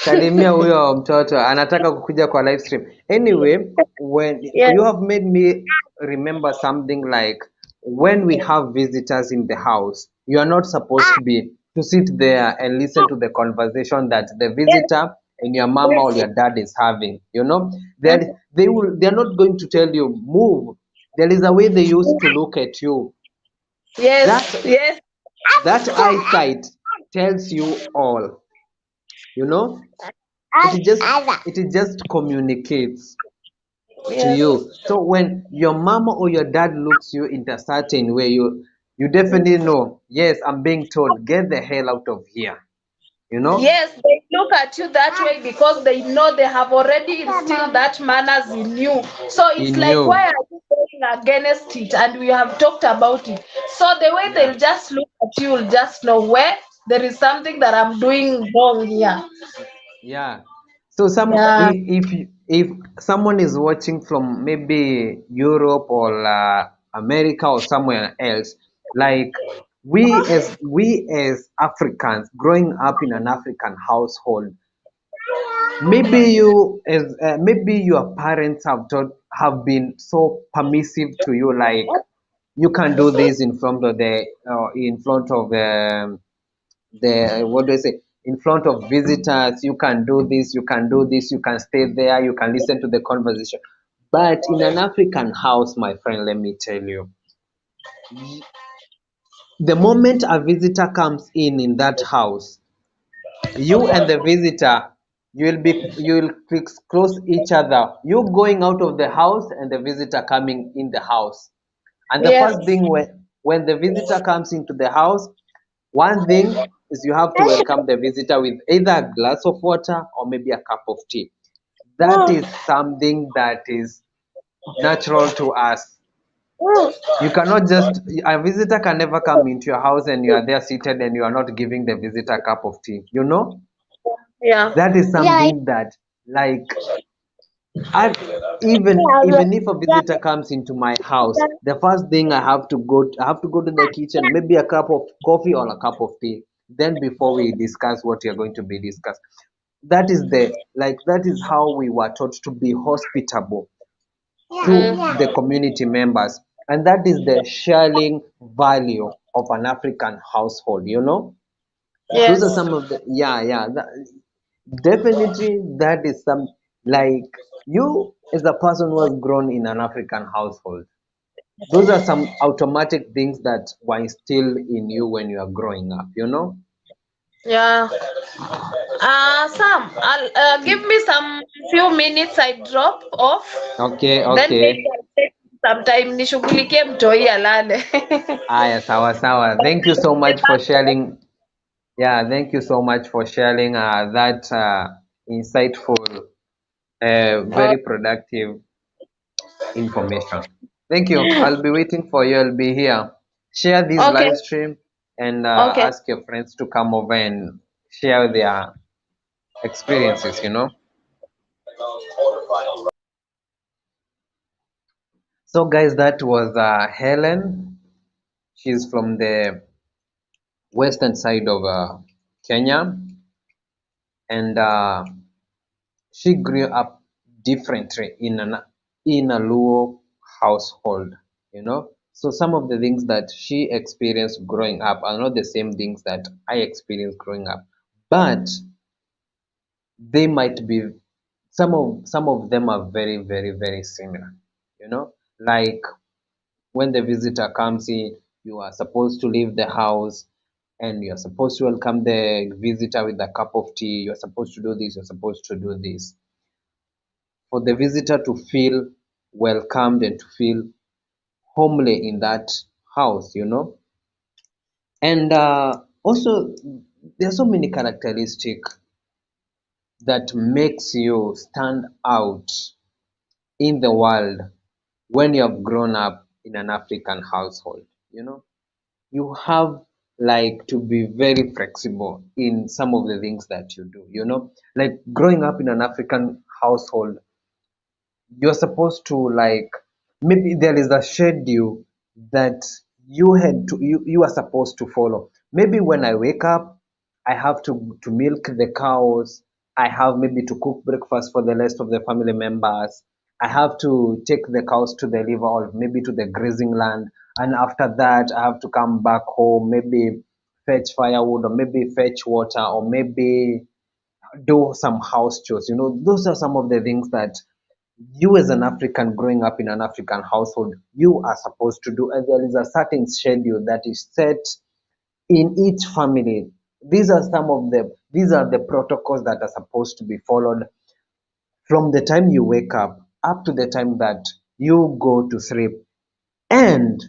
[SPEAKER 1] Salimia huyo mtoto anataka kukuja kwa live stream. Anyway, when
[SPEAKER 3] Yes,
[SPEAKER 1] you have made me remember something, like when we have visitors in the house, you are not supposed to sit there and listen to the conversation that the
[SPEAKER 3] yes,
[SPEAKER 1] visitor and your mama or
[SPEAKER 3] yes.
[SPEAKER 1] your dad is having. You know, that
[SPEAKER 3] Mhm.
[SPEAKER 1] they're not going to tell you move. There is a way they used to look at you.
[SPEAKER 3] Yes,
[SPEAKER 1] That
[SPEAKER 3] yes.
[SPEAKER 1] that eyesight. tells you all, you know. It just communicates to
[SPEAKER 3] Yes.
[SPEAKER 1] you. So when your mama or your dad looks you in a certain way, you definitely know, yes, I'm being told, get the hell out of here, you know.
[SPEAKER 3] Yes, they look at you that way because they know they have already instilled that manners in you. So it's
[SPEAKER 1] In
[SPEAKER 3] like, why
[SPEAKER 1] you.
[SPEAKER 3] are you going against it? And we have talked about it. So the way
[SPEAKER 1] Yeah.
[SPEAKER 3] they'll just look at you, will just know where there is something that I'm doing wrong here.
[SPEAKER 1] Yeah. So some
[SPEAKER 3] Yeah.
[SPEAKER 1] if someone is watching from maybe Europe or America or somewhere else, like we as Africans growing up in an African household, maybe maybe your parents have been so permissive to you, like you can do this in front of the what do I say, in front of visitors, you can do this, you can do this, you can stay there, you can listen to the conversation. But in an African house, my friend, let me tell you, y- the moment a visitor comes in that house, you and the visitor, you will fix close each other, you going out of the house and the visitor coming in the house. And the
[SPEAKER 3] Yes.
[SPEAKER 1] first thing, when the visitor comes into the house, one thing is you have to welcome the visitor with either a glass of water or maybe a cup of tea. That is something that is natural to us. You cannot just, a visitor can never come into your house and you are there seated and you are not giving the visitor a cup of tea. You know,
[SPEAKER 3] Yeah.
[SPEAKER 1] that is something that, like, I, even if a visitor comes into my house, the first thing I have to go to the kitchen, maybe a cup of coffee or a cup of tea. Then before we discuss what you're going to be discussed, that is how we were taught to be hospitable to
[SPEAKER 3] Mm.
[SPEAKER 1] the community members, and that is the sharing value of an African household. You know, those are
[SPEAKER 3] Yes.
[SPEAKER 1] some of the, yeah, definitely, that is some, like, you as a person who has grown in an African household. Those are some automatic things that were instilled in you when you are growing up, you know?
[SPEAKER 3] Yeah. Sam, give me some few minutes. I drop off,
[SPEAKER 1] Okay,
[SPEAKER 3] then maybe
[SPEAKER 1] okay.
[SPEAKER 3] I'll take some time nishughulikie mtoi alale.
[SPEAKER 1] Aya, sawa sawa. Thank you so much for sharing. Yeah, thank you so much for sharing that insightful,
[SPEAKER 3] Oh,
[SPEAKER 1] very productive information. Thank you. I'll be waiting for you. I'll be here. Share this
[SPEAKER 3] okay,
[SPEAKER 1] live stream and
[SPEAKER 3] okay,
[SPEAKER 1] ask your friends to come over and share their experiences, you know. So, guys, that was Helen. She's from the western side of Kenya, and she grew up differently in a Luo household, you know. So some of the things that she experienced growing up are not the same things that I experienced growing up, but they might be, some of them are very, very, very similar, you know. Like, when the visitor comes in, you are supposed to leave the house and you're supposed to welcome the visitor with a cup of tea. You're supposed to do this, you're supposed to do this, for the visitor to feel welcomed and to feel homely in that house, you know. And also, there are so many characteristics that makes you stand out in the world when you have grown up in an African household, you know. You have, like, to be very flexible in some of the things that you do, you know. Like, growing up in an African household, you're supposed to, like, maybe there is a schedule that you are supposed to follow. Maybe when I wake up, I have to milk the cows. I have maybe to cook breakfast for the rest of the family members. I have to take the cows to the river or maybe to the grazing land, and after that I have to come back home, maybe fetch firewood or maybe fetch water or maybe do some house chores. You know, those are some of the things that you, as an African growing up in an African household, you are supposed to do. And there is a certain schedule that is set in each family. These are the protocols that are supposed to be followed from the time you wake up to the time that you go to sleep. And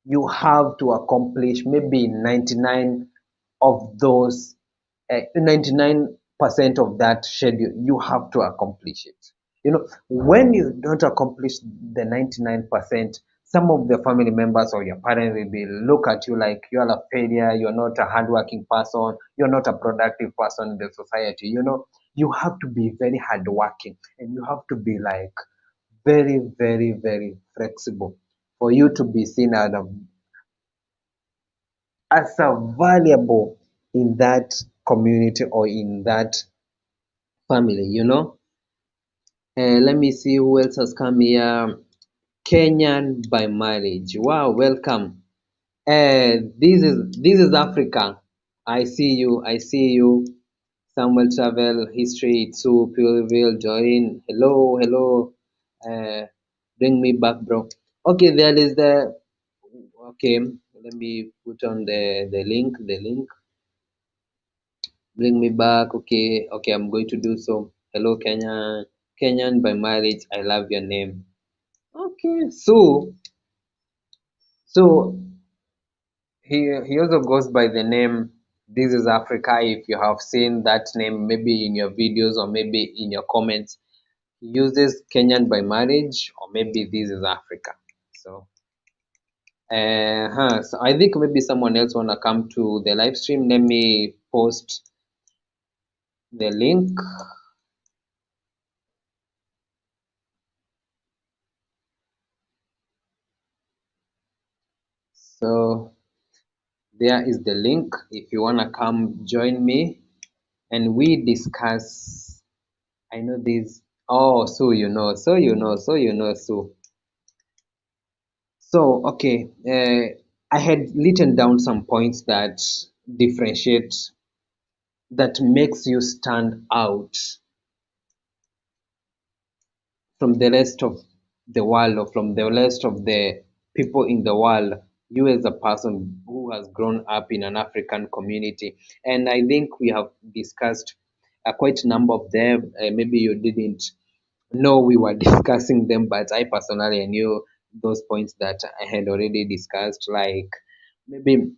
[SPEAKER 1] you have to accomplish maybe 99 of those 99% of that schedule. You have to accomplish it. When you don't accomplish the 99%, some of the family members or your parents will look at you like you're a failure, you're not a hardworking person, you're not a productive person in the society. You have to be very hardworking, and you have to be like very, very, very flexible for you to be seen as a valuable in that community or in that family. Let me see who else has come here. Kenyan by marriage. Wow, welcome. This is Africa. I see you. I see you. Samuel Travel History. Itsu Pureville Join. Hello, hello. Uh, bring me back, bro. Okay, there is the. Okay, let me put on the link. The link. Bring me back. Okay, okay, I'm going to do so. Hello, Kenya. Kenyan by marriage. I love your name. Okay, so he also goes by the name This is Africa. If you have seen that name, maybe in your videos or maybe in your comments, he uses Kenyan by marriage or maybe This is Africa. So I think maybe someone else wanna come to the live stream. Let me post the link. So there is the link if you wanna come join me and we discuss. I know this. Oh, so. So, okay, I had written down some points that differentiate, that makes you stand out from the rest of the world or from the rest of the people in the world. You as a person who has grown up in an African community, and I think we have discussed quite a number of them. Maybe you didn't know we were discussing them, but I personally knew those points that I had already discussed, like maybe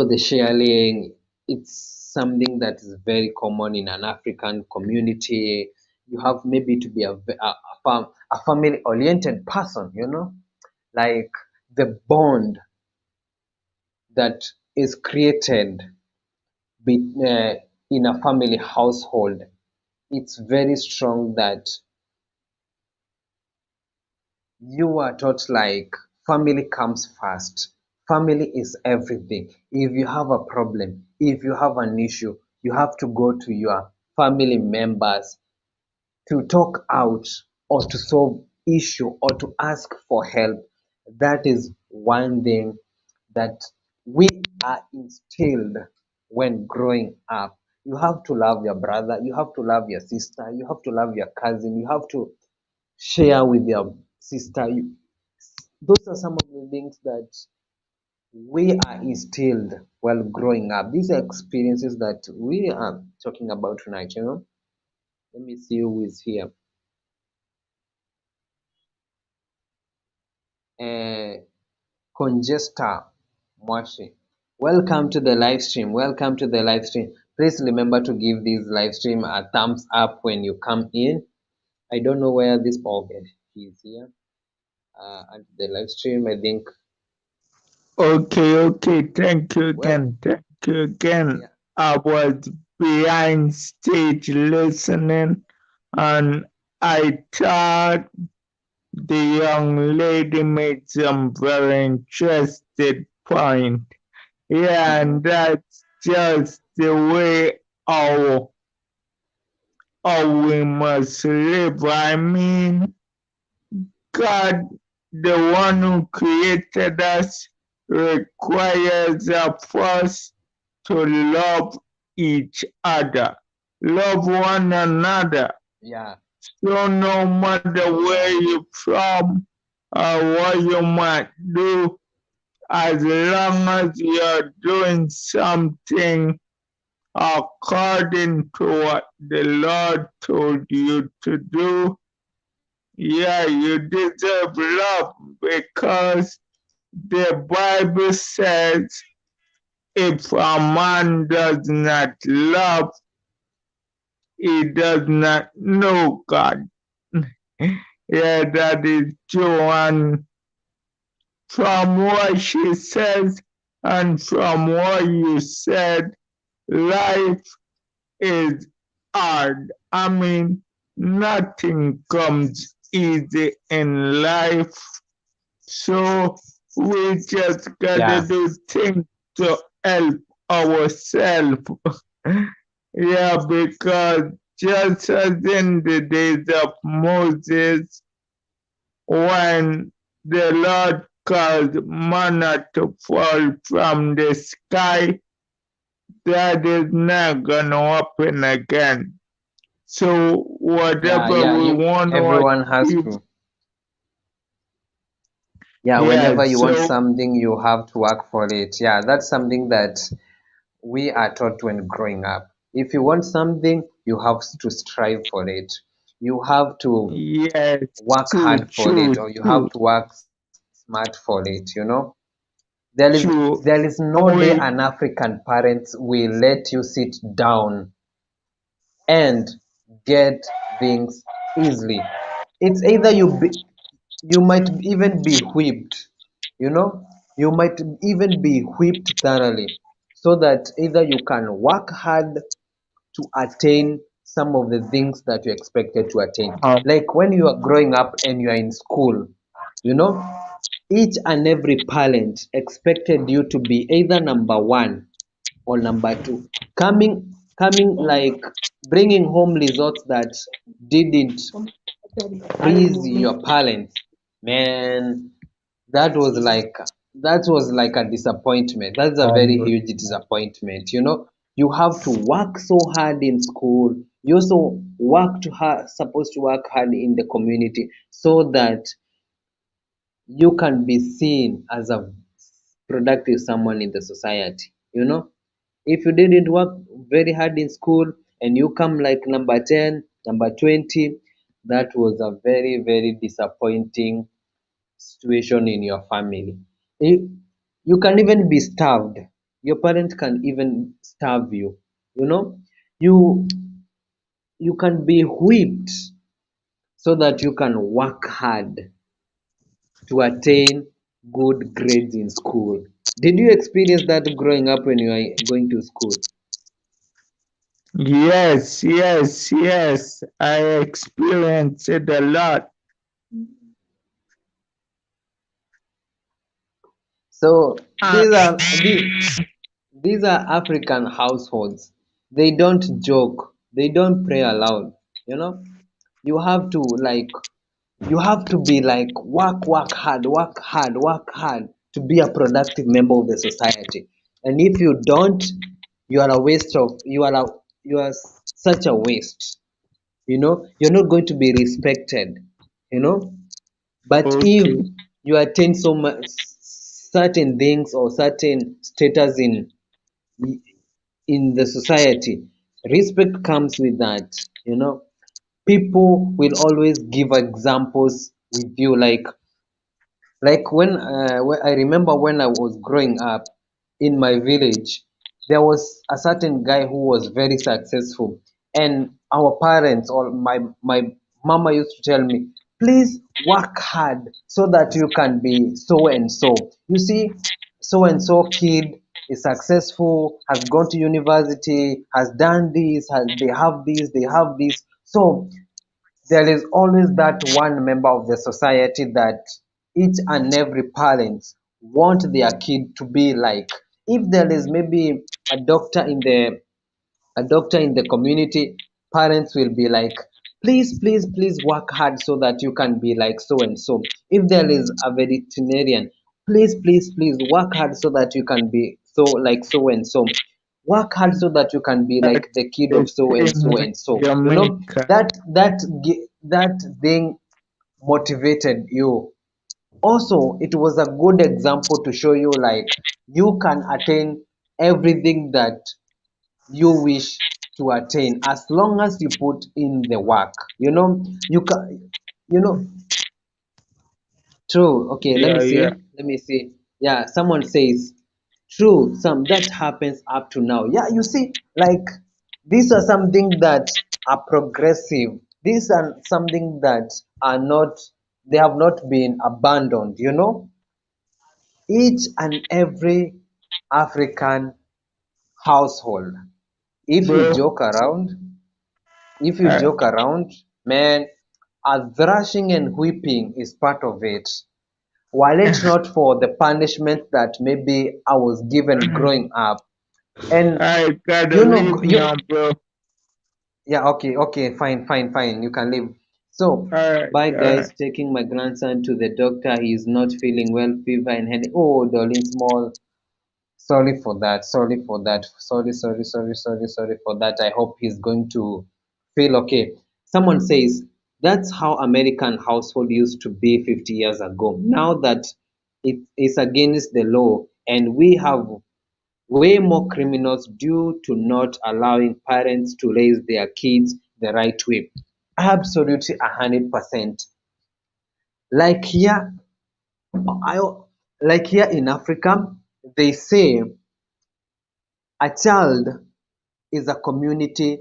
[SPEAKER 1] the sharing. It's something that is very common in an African community. You have maybe to be a family oriented person, like the bond that is created be, uh, in a family household. It's very strong that you are taught like family comes first. Family is everything. If you have a problem, if you have an issue, you have to go to your family members to talk out or to solve issue or to ask for help. That is one thing that we are instilled when growing up. You have to love your brother, you have to love your sister, you have to love your cousin, you have to share with your sister. Those are some of the things that we are instilled while growing up. These are experiences that we are talking about tonight. Let me see who is here. Uh, Congesta Mwashi. Welcome to the live stream. Welcome to the live stream. Please remember to give this live stream a thumbs up when you come in. I don't know where this okay, he's here. At the live stream, I think.
[SPEAKER 2] Okay, okay. Thank you
[SPEAKER 1] Well,
[SPEAKER 2] again. Thank you again.
[SPEAKER 1] yeah.
[SPEAKER 2] I was behind stage listening, and I thought the young lady made some very interesting point. Yeah,
[SPEAKER 1] Mm-hmm.
[SPEAKER 2] and that's just the way how we must live. I mean, God, the one who created us, requires of us to love each other, love one another.
[SPEAKER 1] Yeah.
[SPEAKER 2] So no matter where
[SPEAKER 1] Yeah.
[SPEAKER 2] you're from or what you might do, as long as you're doing something according to what the Lord told you to do, yeah, you deserve love because the Bible says if a man does not love, he does not know God. Yeah, that is true. And from what she says and from what you said, life is hard. I mean, nothing comes easy in life. So we just gotta
[SPEAKER 1] Yeah,
[SPEAKER 2] do things to help ourselves. Yeah, because just as in the days of Moses, when the Lord caused manna to fall from the sky, that is not gonna happen again. So
[SPEAKER 1] yeah,
[SPEAKER 2] whatever
[SPEAKER 1] yeah.
[SPEAKER 2] we
[SPEAKER 1] You
[SPEAKER 2] want to
[SPEAKER 1] everyone has
[SPEAKER 2] achieve,
[SPEAKER 1] to. Yeah,
[SPEAKER 2] yeah,
[SPEAKER 1] whenever you want
[SPEAKER 2] so
[SPEAKER 1] something, you have to work for it. Yeah, that's something that we are taught when growing up. If you want something, you have to strive for it. You have to
[SPEAKER 2] yes,
[SPEAKER 1] work
[SPEAKER 2] true,
[SPEAKER 1] hard for it,
[SPEAKER 2] true,
[SPEAKER 1] or you have
[SPEAKER 2] true,
[SPEAKER 1] to work smart for it, you know.
[SPEAKER 2] true.
[SPEAKER 1] There is no day
[SPEAKER 2] We,
[SPEAKER 1] an African parent will let you sit down and get things easily. It's either you might even be whipped, you know, you might even be whipped thoroughly, so that either you can work hard to attain some of the things that you're expected to attain.
[SPEAKER 2] um,
[SPEAKER 1] Like when you are growing up and you are in school, you know, each and every parent expected you to be either number one or number two. Coming like bringing home results that didn't please your parents, man, that was like that was like a disappointment. That's a very
[SPEAKER 2] um,
[SPEAKER 1] huge disappointment, you know. You have to work so hard in school. You also supposed to work hard in the community so that you can be seen as a productive someone in the society, you know. If you didn't work very hard in school and you come like number 10, number 20, that was a very, very disappointing situation in your family. If you can even be starved, your parent can even starve you, you know. You you can be whipped so that you can work hard to attain good grades in school. Did you experience that growing up when you are going to school?
[SPEAKER 2] yes, yes, yes. I experienced it a lot.
[SPEAKER 1] So
[SPEAKER 2] Uh,
[SPEAKER 1] these are African households. They don't joke. They don't pray aloud. You know, you have to like you have to be like work hard to be a productive member of the society. And if you don't, you are a waste of you are such a waste. You know, you're not going to be respected. You know, but if
[SPEAKER 2] okay.
[SPEAKER 1] you attain so much certain things or certain status in the society, respect comes with that. You know, people will always give examples with you, like when I remember when I was growing up in my village, there was a certain guy who was very successful, and our parents or my mama used to tell me, please work hard so that you can be so and so. You see, so and so kid is successful, has gone to university, has done this, they have this. So there is always that one member of the society that each and every parent want their kid to be like. If there is maybe a doctor in the community, parents will be like, please work hard so that you can be like so and so. If there is a veterinarian, please work hard so that you can be so like so and so. Work hard so that you can be
[SPEAKER 2] That's
[SPEAKER 1] like the kid
[SPEAKER 2] the
[SPEAKER 1] of so and
[SPEAKER 2] same
[SPEAKER 1] so
[SPEAKER 2] with
[SPEAKER 1] and so. You know,
[SPEAKER 2] Jamaica.
[SPEAKER 1] that thing motivated you. Also, it was a good example to show you like you can attain everything that you wish to attain as long as you put in the work. You can, you know, true. Okay, let me
[SPEAKER 2] Yeah, yeah.
[SPEAKER 1] see. Let me see. Yeah, someone says, true, some that happens up to now. Yeah, you see, like these are something that are progressive. These are something that are not, they have not been abandoned. Each and every African household. If you
[SPEAKER 2] Bro,
[SPEAKER 1] joke around, if you
[SPEAKER 2] I,
[SPEAKER 1] joke around, man, a thrashing and whipping is part of it. Were it not for the punishment that maybe I was given growing up, and
[SPEAKER 2] I gotta
[SPEAKER 1] you know,
[SPEAKER 2] leave now,
[SPEAKER 1] you
[SPEAKER 2] bro.
[SPEAKER 1] yeah, okay, okay, fine, fine, fine, you can leave. So,
[SPEAKER 2] Alright,
[SPEAKER 1] bye,
[SPEAKER 2] alright.
[SPEAKER 1] guys. Taking my grandson to the doctor. He is not feeling well, fever and headache. Oh, darling, small. Sorry for that. Sorry for that. Sorry, sorry, sorry, sorry, sorry for that. I hope he's going to feel okay. Someone says that's how American household used to be 50 years ago. Now that it is against the law, and we have way more criminals due to not allowing parents to raise their kids the right way. Absolutely 100%. Like here, I like here in Africa, they say a child is a community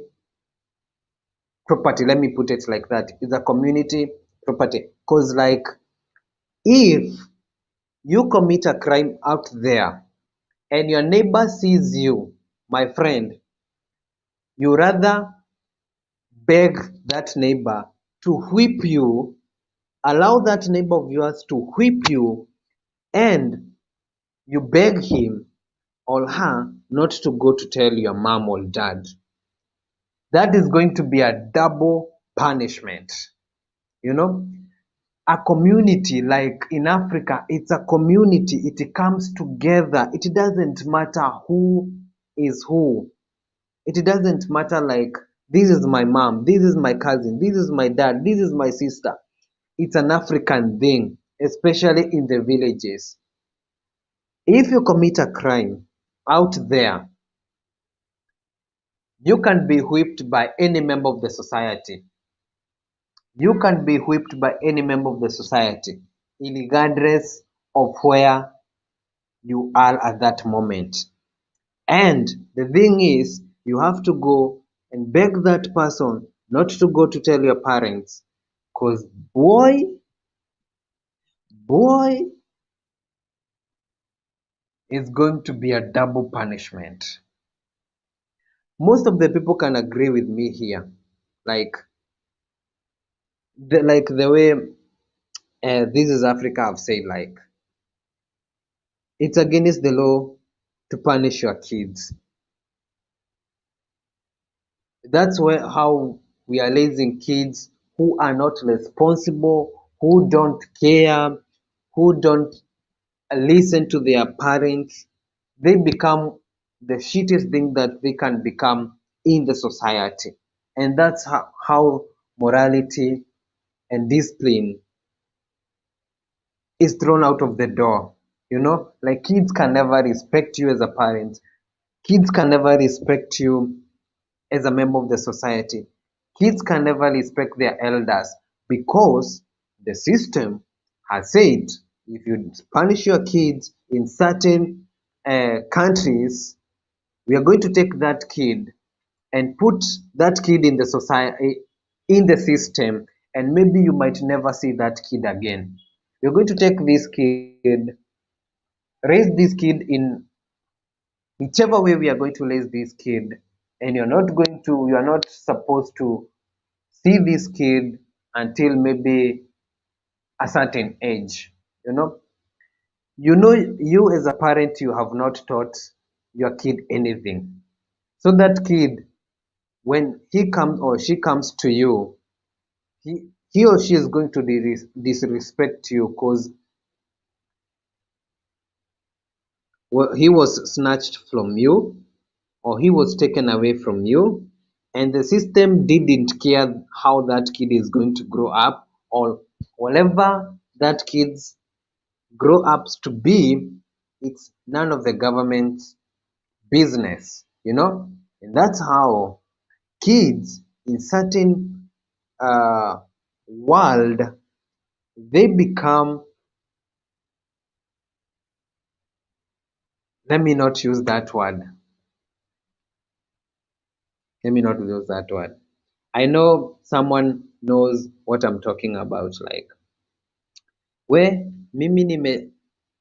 [SPEAKER 1] property. Let me put it like that. It's a community property. Because, like, if you commit a crime out there and your neighbor sees you, my friend, you rather beg that neighbor to whip you, allow that neighbor of yours to whip you, and you beg him or her not to go to tell your mom or dad. That is going to be a double punishment. You know, a community like in Africa, it's a community. It comes together. It doesn't matter who is who. It doesn't matter like this is my mom, this is my cousin, this is my dad, this is my sister. It's an African thing, especially in the villages. If you commit a crime out there, you can be whipped by any member of the society. You can be whipped by any member of the society, regardless of where you are at that moment. And the thing is, you have to go and beg that person not to go to tell your parents. Because, boy, is going to be a double punishment. Most of the people can agree with me here. Like the way this is Africa, I've said, like, it's against the law to punish your kids. That's where how we are raising kids who are not responsible, who don't care, who don't listen to their parents. They become the shittiest thing that they can become in the society. And that's how morality and discipline is thrown out of the door. Like kids can never respect you as a parent. Kids can never respect you as a member of the society. Kids can never respect their elders because the system has said if you punish your kids in certain countries, we are going to take that kid and put that kid in the society, in the system, and maybe you might never see that kid again. We're going to take this kid, raise this kid in whichever way we are going to raise this kid, and you are not supposed to see this kid until maybe a certain age. you know you as a parent, you have not taught your kid anything, so that kid, when he comes or she comes to you, he or she is going to disrespect you because he was snatched from you, or he was taken away from you, and the system didn't care how that kid is going to grow up, or whatever that kid's grow ups to be, it's none of the government's business, and that's how kids in certain world, they become, let me not use that word let me not use that word. I know someone knows what I'm talking about, like we mimi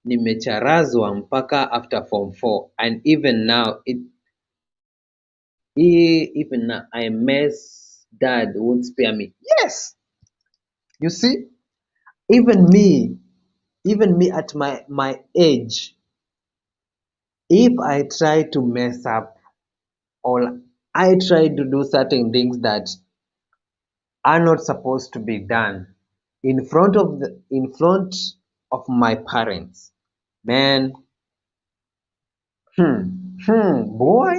[SPEAKER 1] nimecharazwa mpaka after form 4, and even now even now I mess dad won't spare me. Yes, you see, even me even me at my age, if I try to mess up, or I try to do certain things that are not supposed to be done in front of my parents, man, boy,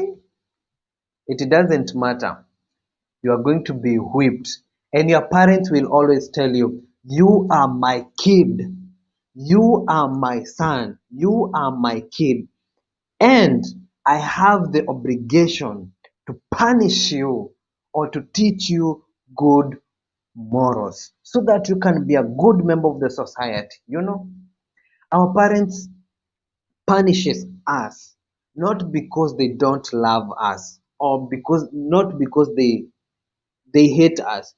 [SPEAKER 1] it doesn't matter. You are going to be whipped, and your parents will always tell you, you are my kid, you are my son, you are my kid, and I have the obligation to punish you or to teach you good morals so that you can be a good member of the society. Our parents punishes us not because they don't love us, or not because they hate us.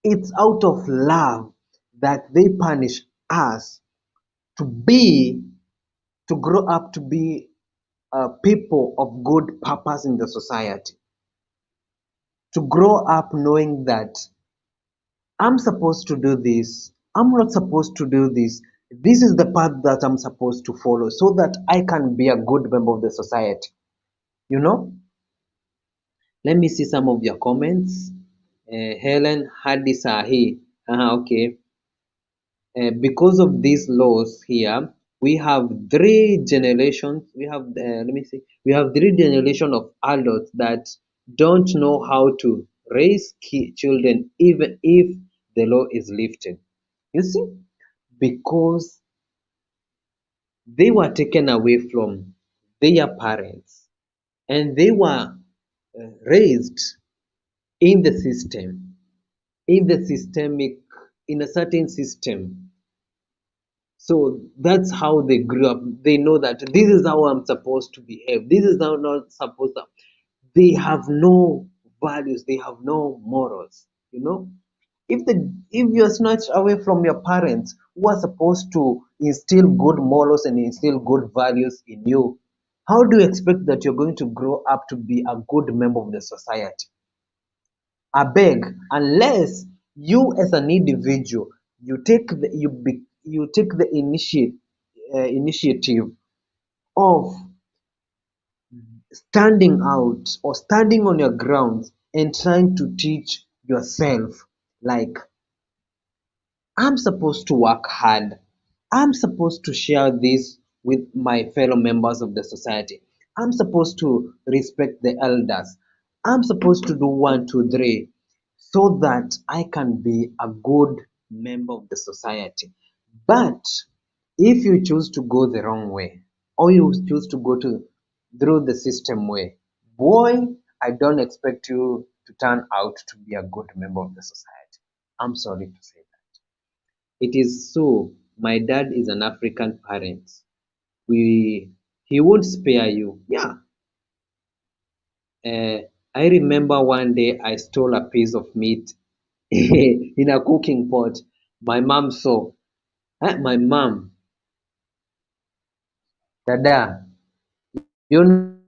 [SPEAKER 1] It's out of love that they punish us to be to grow up to be people of good purpose in the society, to grow up knowing that I'm supposed to do this, I'm not supposed to do this. This is the path that I'm supposed to follow so that I can be a good member of the society. You know, let me see some of your comments. Helen hadi sahi. Okay. Because of these laws here, we have three generations. We have three generations of adults that don't know how to raise children, even if the law is lifted. You see, because they were taken away from their parents, and they were raised in the system, in the systemic, in a certain system. So that's how they grew up. They know that this is how I'm supposed to behave. This is how I'm not supposed to. They have no values. They have no morals. If you're snatched away from your parents who are supposed to instill good morals and instill good values in you, how do you expect that you're going to grow up to be a good member of the society? Abeg, unless you as an individual, you take the initiative of standing out or standing on your grounds and trying to teach yourself, like, I'm supposed to work hard. I'm supposed to share this with my fellow members of the society. I'm supposed to respect the elders. I'm supposed to do one, two, three, so that I can be a good member of the society. But if you choose to go the wrong way, or you choose to go through the system way, boy, I don't expect you to turn out to be a good member of the society. I'm sorry to say that. It is so. My dad is an African parent. He won't spare you. Yeah. Uh, I remember one day I stole a piece of meat in a cooking pot. My mom saw. My mom, Dada, you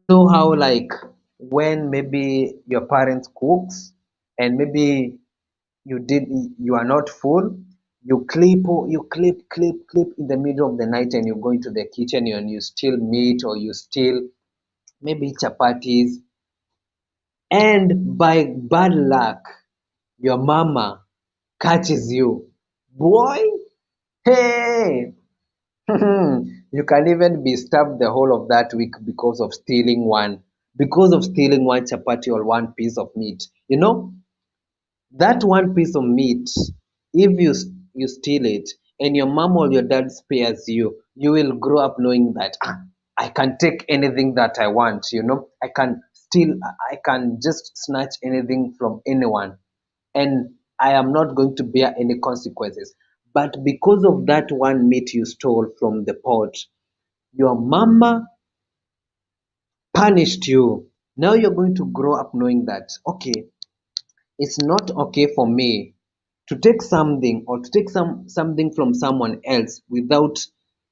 [SPEAKER 1] know how, like, when maybe your parents cooks and maybe you did you are not full, you clip in the middle of the night, and you go into the kitchen and you steal meat, or you steal maybe chapatis, and by bad luck your mama catches you, boy, hey. You can even be stabbed the whole of that week because of stealing one chapati or one piece of meat. That one piece of meat, if you steal it, and your mom or your dad spares you, you will grow up knowing that I can take anything that I want, I can steal, I can just snatch anything from anyone, and I am not going to bear any consequences. But because of that one meat you stole from the pot, your mama punished you. Now you're going to grow up knowing that, okay, it's not okay for me to take something or to take something from someone else without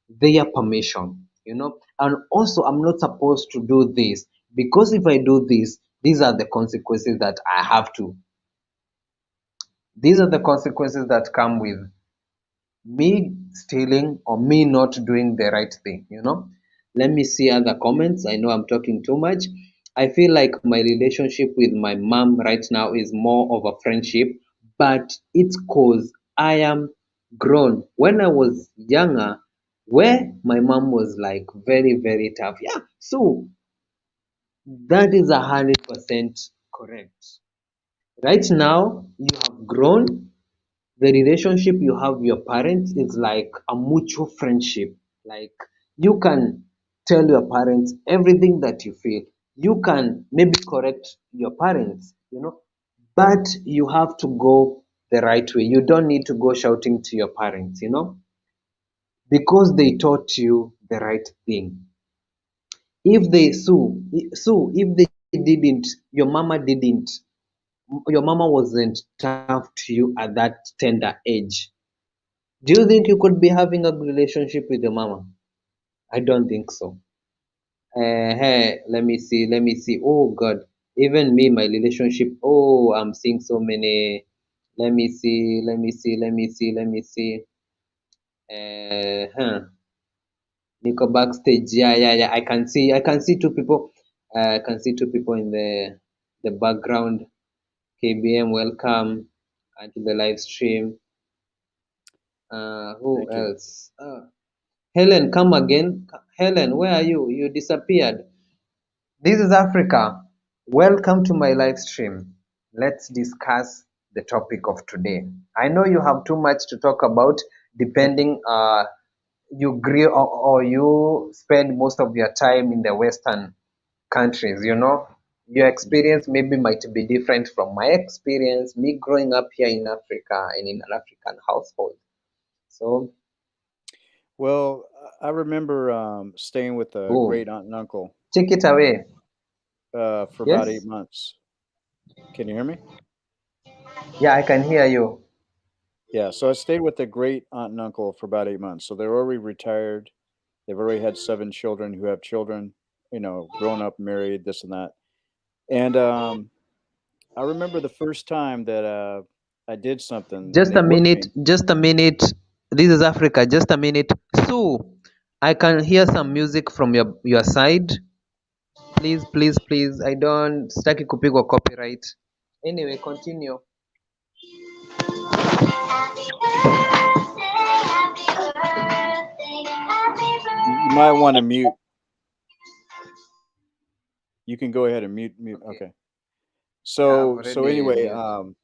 [SPEAKER 1] their permission, and also I'm not supposed to do this, because if I do this, these are the consequences that I have to. These are the consequences that come with me stealing or me not doing the right thing. Let me see other comments. I know I'm talking too much. I feel like my relationship with my mom right now is more of a friendship, but it's cause I am grown. When I was younger, where my mom was like very, very tough. Yeah, so that is 100% correct. Right now, you have grown. The relationship you have with your parents is like a mutual friendship. Like, you can tell your parents everything that you feel. You can maybe correct your parents, but you have to go the right way. You don't need to go shouting to your parents, because they taught you the right thing. If they if they didn't, your mama wasn't tough to you at that tender age, do you think you could be having a good relationship with your mama? I don't think so. Hey, let me see. Oh God, even me, my relationship. Oh, I'm seeing so many. Let me see, let me see, let me see, let me see. Huh. Nico backstage. Yeah, yeah, yeah. I can see two people. I can see two people in the background. KBM, welcome to the live stream. Who
[SPEAKER 4] Thank you.
[SPEAKER 1] else? Helen, come again. Helen, where are you? You disappeared. This is Africa. Welcome to my live stream. Let's discuss the topic of today. I know you have too much to talk about, depending you grew or you spend most of your time in the Western countries. Your experience maybe might be different from my experience, me growing up here in Africa and in an African household. So,
[SPEAKER 4] Well, I remember staying with a
[SPEAKER 1] oh,
[SPEAKER 4] great aunt and uncle
[SPEAKER 1] take it away.
[SPEAKER 4] for about eight
[SPEAKER 1] Yes?
[SPEAKER 4] months. Can you hear me?
[SPEAKER 1] Yeah, I can hear you.
[SPEAKER 4] Yeah. So I stayed with a great aunt and uncle for about 8 months. So they're already retired. They've already had 7 children who have children, grown up, married, this and that. And I remember the first time that I did something and
[SPEAKER 1] Just
[SPEAKER 4] they
[SPEAKER 1] a
[SPEAKER 4] whooped
[SPEAKER 1] minute,
[SPEAKER 4] me.
[SPEAKER 1] just a minute. This is Africa. Just a minute. Sue, I can hear some music from your side. Please, please, please. I don't sitaki kupigwa copyright. Anyway, continue.
[SPEAKER 4] You might want to mute. You can go ahead and mute.
[SPEAKER 1] Okay.
[SPEAKER 4] Okay.
[SPEAKER 1] Yeah, I've
[SPEAKER 4] So
[SPEAKER 1] already
[SPEAKER 4] anyway,
[SPEAKER 1] mute.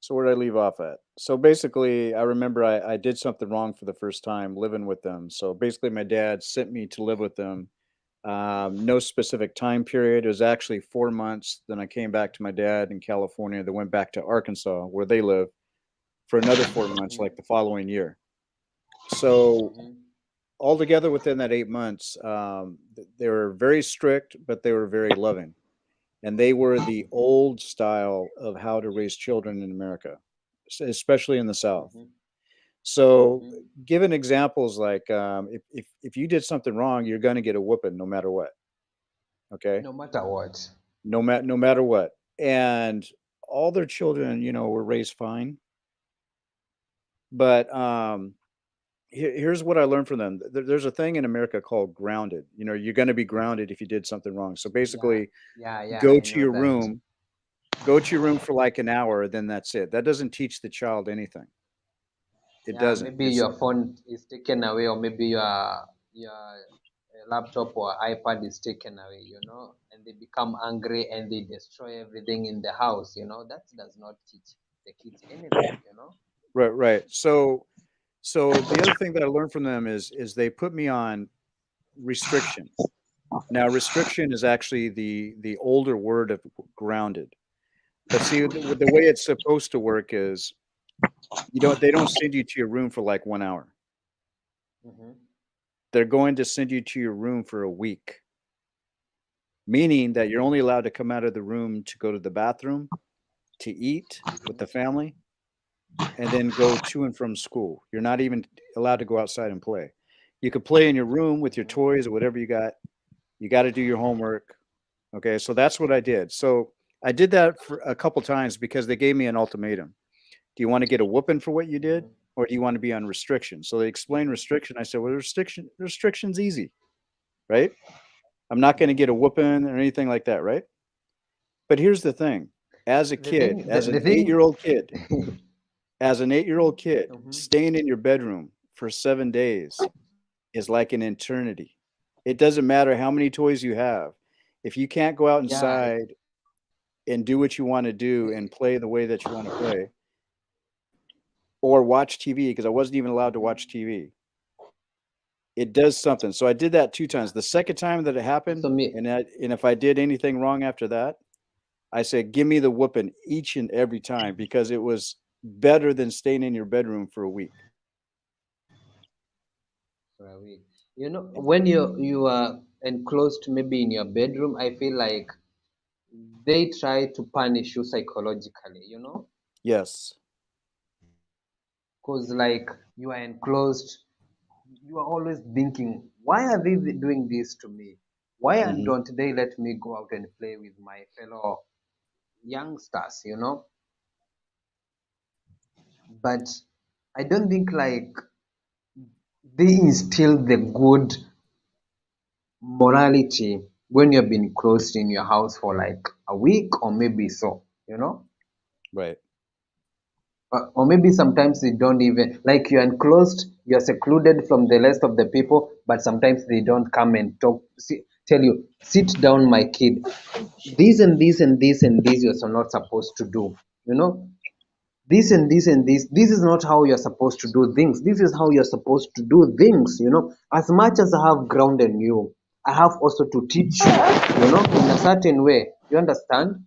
[SPEAKER 4] so where did I leave off at? So basically, I remember I did something wrong for the first time living with them. So basically, my dad sent me to live with them. No specific time period. It was actually 4 months. Then I came back to my dad in California. Then went back to Arkansas, where they live, for another 4 months,
[SPEAKER 1] Mhm,
[SPEAKER 4] like the following year. So
[SPEAKER 1] mhm,
[SPEAKER 4] altogether, within that 8 months, they were very strict, but they were very loving, and they were the
[SPEAKER 1] mhm,
[SPEAKER 4] old style of how to raise children in America, especially in the South.
[SPEAKER 1] mhm,
[SPEAKER 4] So,
[SPEAKER 1] mhm.
[SPEAKER 4] given examples like if you did something wrong, you're going to get a whooping no matter what. Okay,
[SPEAKER 1] No matter what.
[SPEAKER 4] no matter what, and all their children, were raised fine. But here's what I learned from them. There's a thing in America called grounded. You're going to be grounded if you did something wrong. So
[SPEAKER 1] Yeah,
[SPEAKER 4] basically,
[SPEAKER 1] yeah, yeah.
[SPEAKER 4] go
[SPEAKER 1] I
[SPEAKER 4] to
[SPEAKER 1] know
[SPEAKER 4] your
[SPEAKER 1] that.
[SPEAKER 4] room, go to your room for like an hour, then that's it. That doesn't teach the child anything. It
[SPEAKER 1] Yeah,
[SPEAKER 4] doesn't.
[SPEAKER 1] maybe
[SPEAKER 4] It's
[SPEAKER 1] your phone is taken away, or maybe your laptop or iPad is taken away, and they become angry and they destroy everything in the house. That does not teach the kids anything.
[SPEAKER 4] Right, right. So the other thing that I learned from them is they put me on restriction. Now, restriction is actually the older word of grounded. But see, the way it's supposed to work is they don't send you to your room for like 1 hour.
[SPEAKER 1] Mm-hmm.
[SPEAKER 4] They're going to send you to your room for a week, meaning that you're only allowed to come out of the room to go to the bathroom, to eat with the family, and then go to and from school. You're not even allowed to go outside and play. You could play in your room with your
[SPEAKER 1] Mm-hmm.
[SPEAKER 4] toys or whatever you got. You got to do your homework. Okay, so that's what I did. So I did that for a couple times because they gave me an ultimatum. Do you want to get a whooping for what you did,
[SPEAKER 1] Mm-hmm.
[SPEAKER 4] or do you want to be on restriction? So they explained restriction. I said, well, restriction's easy, right? I'm not going to get a whooping or anything like that, right? But here's the thing: as a
[SPEAKER 1] The
[SPEAKER 4] kid,
[SPEAKER 1] thing,
[SPEAKER 4] as
[SPEAKER 1] the
[SPEAKER 4] an
[SPEAKER 1] thing.
[SPEAKER 4] 8-year-old kid, as an 8-year-old kid,
[SPEAKER 1] Mm-hmm.
[SPEAKER 4] staying in your bedroom for 7 days is like an eternity. It doesn't matter how many toys you have. If you can't go out
[SPEAKER 1] Yeah,
[SPEAKER 4] inside and do what you want to do and play the way that you want to play or watch TV, because I wasn't even allowed to
[SPEAKER 1] mm-hmm.
[SPEAKER 4] watch TV, it does something. So I did that 2 times. The second time that it happened,
[SPEAKER 1] So me,
[SPEAKER 4] and if I did anything wrong after that, I said, give me the whooping each and every time because it was better than staying in your bedroom for a week.
[SPEAKER 1] for a week. You know, when you are enclosed maybe in your bedroom, I feel like they try to punish you psychologically, you know,
[SPEAKER 4] Yes.
[SPEAKER 1] because like you are enclosed, you are always thinking, why are they doing this to me? Why
[SPEAKER 4] Hmm.
[SPEAKER 1] don't they let me go out and play with my fellow youngsters, you know? But I don't think like they instill the good morality when you've been closed in your house for like a week or maybe so, you know?
[SPEAKER 4] Right.
[SPEAKER 1] Or maybe sometimes they don't even like you're enclosed, you're secluded from the rest of the people, but sometimes they don't come and tell you, sit down, my kid. This and this and this and this you're not supposed to do. You know, this and this and this. This is not how you're supposed to do things. This is how you're supposed to do things. You know, as much as I have grounded you, I have also to teach you. You know, in a certain way. You understand?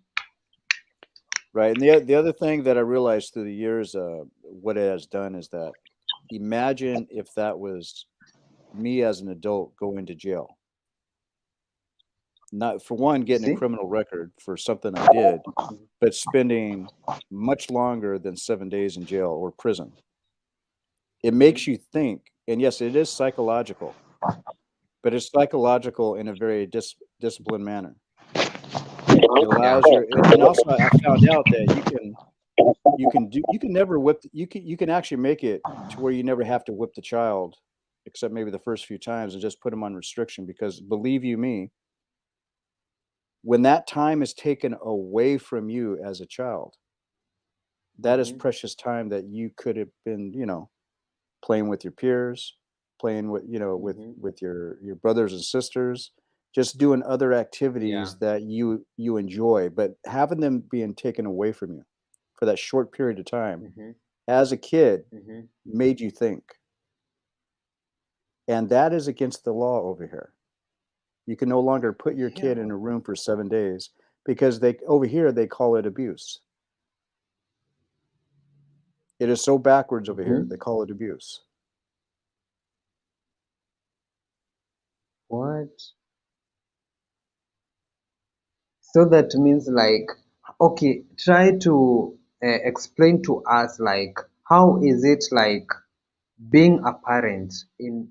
[SPEAKER 4] Right. And the other thing that I realized through the years, what it has done is that imagine if that was me as an adult going to jail. Not for one,
[SPEAKER 1] You
[SPEAKER 4] getting a
[SPEAKER 1] see?
[SPEAKER 4] criminal record for something I did, but spending much longer than 7 days in jail or prison. It
[SPEAKER 1] Mm-hmm.
[SPEAKER 4] makes you think. And yes, it is psychological, but it's psychological in a very disciplined manner. It
[SPEAKER 1] Yeah.
[SPEAKER 4] allows your, and also I found out that you can never whip, you can actually make it to where you never have to whip the child, except maybe the first few times and just put them on restriction because believe you me, when that time is taken away from you as a child, that is
[SPEAKER 1] Mm-hmm.
[SPEAKER 4] precious time that you could have been, playing with your peers, playing with,
[SPEAKER 1] Mm-hmm.
[SPEAKER 4] with your brothers and sisters, just doing other
[SPEAKER 1] Yeah.
[SPEAKER 4] activities that you enjoy, but having them being taken away from you for that short period of time
[SPEAKER 1] Mm-hmm.
[SPEAKER 4] as a kid
[SPEAKER 1] Mm-hmm.
[SPEAKER 4] made you think. And that is against the law over here. You can no longer put your
[SPEAKER 1] Yeah.
[SPEAKER 4] kid in a room for 7 days because they over here they call it abuse. It is so backwards over here. They
[SPEAKER 1] Mm-hmm.
[SPEAKER 4] call it abuse.
[SPEAKER 1] What? So that means like, okay, try to explain to us like how is it like being a parent in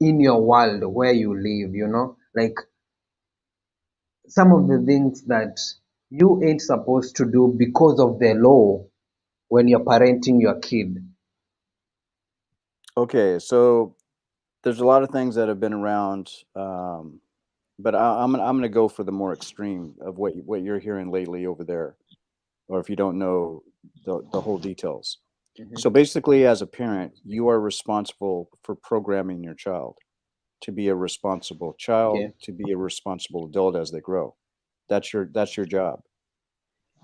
[SPEAKER 1] your world where you live, you know? Like some of the things that you ain't supposed to do because of the law when you're parenting your kid.
[SPEAKER 4] Okay, so there's a lot of things that have been around, but I'm gonna go for the more extreme of what you're hearing lately over there, or if you don't know the whole details.
[SPEAKER 1] Hmm.
[SPEAKER 4] So basically, as a parent, you are responsible for programming your child to be a responsible child,
[SPEAKER 1] Okay.
[SPEAKER 4] to be a responsible adult as they grow. That's your job.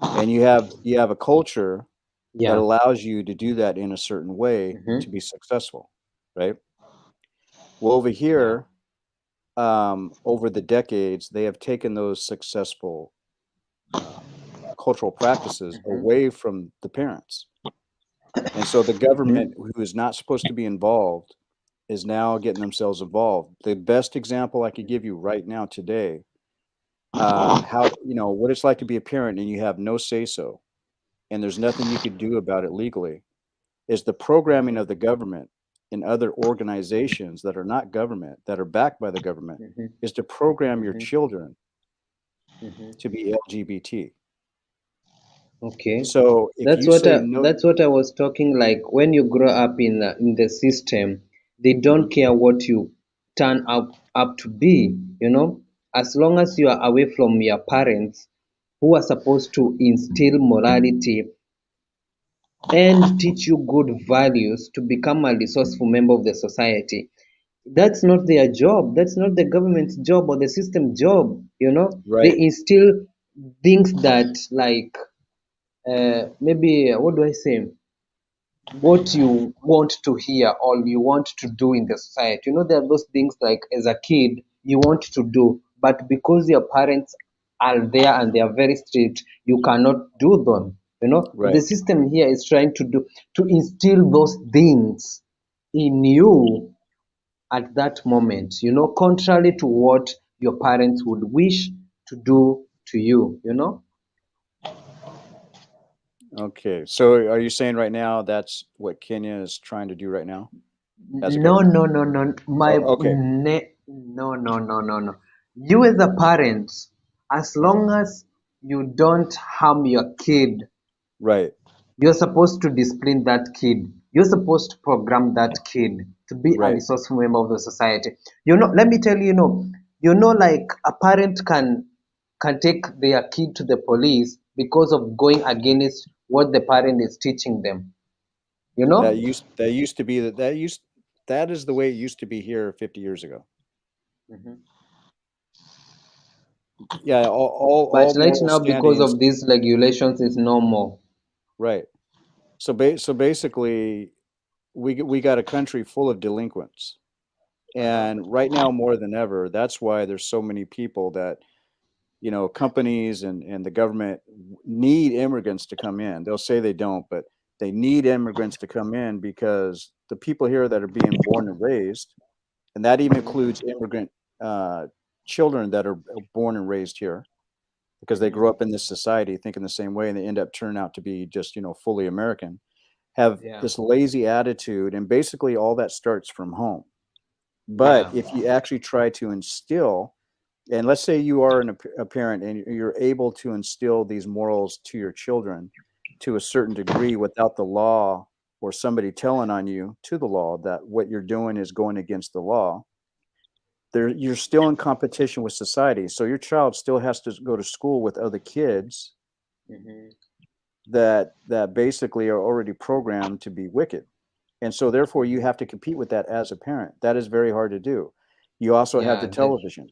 [SPEAKER 4] And you have a culture. that
[SPEAKER 1] Yeah.
[SPEAKER 4] allows you to do that in a certain way to
[SPEAKER 1] Mm-hmm.
[SPEAKER 4] be successful, right? Well, over
[SPEAKER 1] Yeah.
[SPEAKER 4] here, over the decades, they have taken those successful cultural practices
[SPEAKER 1] Mm-hmm.
[SPEAKER 4] away from the parents. And so the government,
[SPEAKER 1] Mm-hmm.
[SPEAKER 4] who is not supposed to be involved, is now getting themselves involved. The best example I could give you right now today, how, what it's like to be a parent and you have no say so, and there's nothing you could do about it legally, is the programming of the
[SPEAKER 1] Mm-hmm.
[SPEAKER 4] government and other organizations that are not government, that are backed by the government,
[SPEAKER 1] Mm-hmm.
[SPEAKER 4] is to program your
[SPEAKER 1] Mm-hmm.
[SPEAKER 4] children
[SPEAKER 1] Mm-hmm.
[SPEAKER 4] to be LGBT.
[SPEAKER 1] Okay.
[SPEAKER 4] So if
[SPEAKER 1] That's
[SPEAKER 4] you
[SPEAKER 1] what
[SPEAKER 4] say
[SPEAKER 1] I,
[SPEAKER 4] no,
[SPEAKER 1] that's what I was talking, like when you grow up in the system, they
[SPEAKER 4] mhm,
[SPEAKER 1] don't care what you turn up to be, as long as you are away from your parents who are supposed to instill morality and teach you good values to become a resourceful member of the society. That's not their job. That's not the government's job or the system job. They
[SPEAKER 4] right,
[SPEAKER 1] instill things that, like, maybe, what do I say? What you want to hear or you want to do in the society. There are those things, like, as a kid, you want to do, but because your parents are there and they are very strict, you cannot do them. The
[SPEAKER 4] right.
[SPEAKER 1] system here is trying to instill those things in you at that moment, contrary to what your parents would wish to do to you.
[SPEAKER 4] Okay. So are you saying right now that's what Kenya is trying to do right now as a
[SPEAKER 1] No,
[SPEAKER 4] government?
[SPEAKER 1] no, no, no.
[SPEAKER 4] Okay.
[SPEAKER 1] No, no, no, no, no. You as a parent, as long as you don't harm your kid,
[SPEAKER 4] Right.
[SPEAKER 1] you're supposed to discipline that kid. You're supposed to program that kid to be a
[SPEAKER 4] Right.
[SPEAKER 1] resourceful member of the society. Let me tell you, like, a parent can take their kid to the police because of going against what the parent is teaching them. You know?
[SPEAKER 4] That used to be that is the way it used to be here 50 years ago.
[SPEAKER 1] Mhm.
[SPEAKER 4] Yeah, all
[SPEAKER 1] But right
[SPEAKER 4] moral
[SPEAKER 1] now, because
[SPEAKER 4] standings,
[SPEAKER 1] of these regulations, is no more.
[SPEAKER 4] right. So basically we got a country full of delinquents.
[SPEAKER 1] Uh-huh.
[SPEAKER 4] And right now more than ever, that's why there's so many people that, companies and the government need immigrants to come in. They'll say they don't, but they need immigrants to come in because the people here that are being born and raised, and that even includes immigrant uh, children that are born and raised here because they
[SPEAKER 1] Hmm.
[SPEAKER 4] grew up in this society thinking the same way and they end up turning out to be just, fully American, have
[SPEAKER 1] Yeah,
[SPEAKER 4] this lazy attitude. And basically all that starts from home. But
[SPEAKER 1] yeah.
[SPEAKER 4] if you actually try to instill, and let's say you are a parent and you're able to instill these morals to your children to a certain degree without the law or somebody telling on you to the law that what you're doing is going against the law, there you're still in competition with society. So your child still has to go to school with other kids
[SPEAKER 1] Hmm.
[SPEAKER 4] that basically are already programmed to be wicked. And so therefore you
[SPEAKER 1] Hmm.
[SPEAKER 4] have to compete with that as a parent. That is very hard to do. You also have the
[SPEAKER 1] Yeah, that,
[SPEAKER 4] television.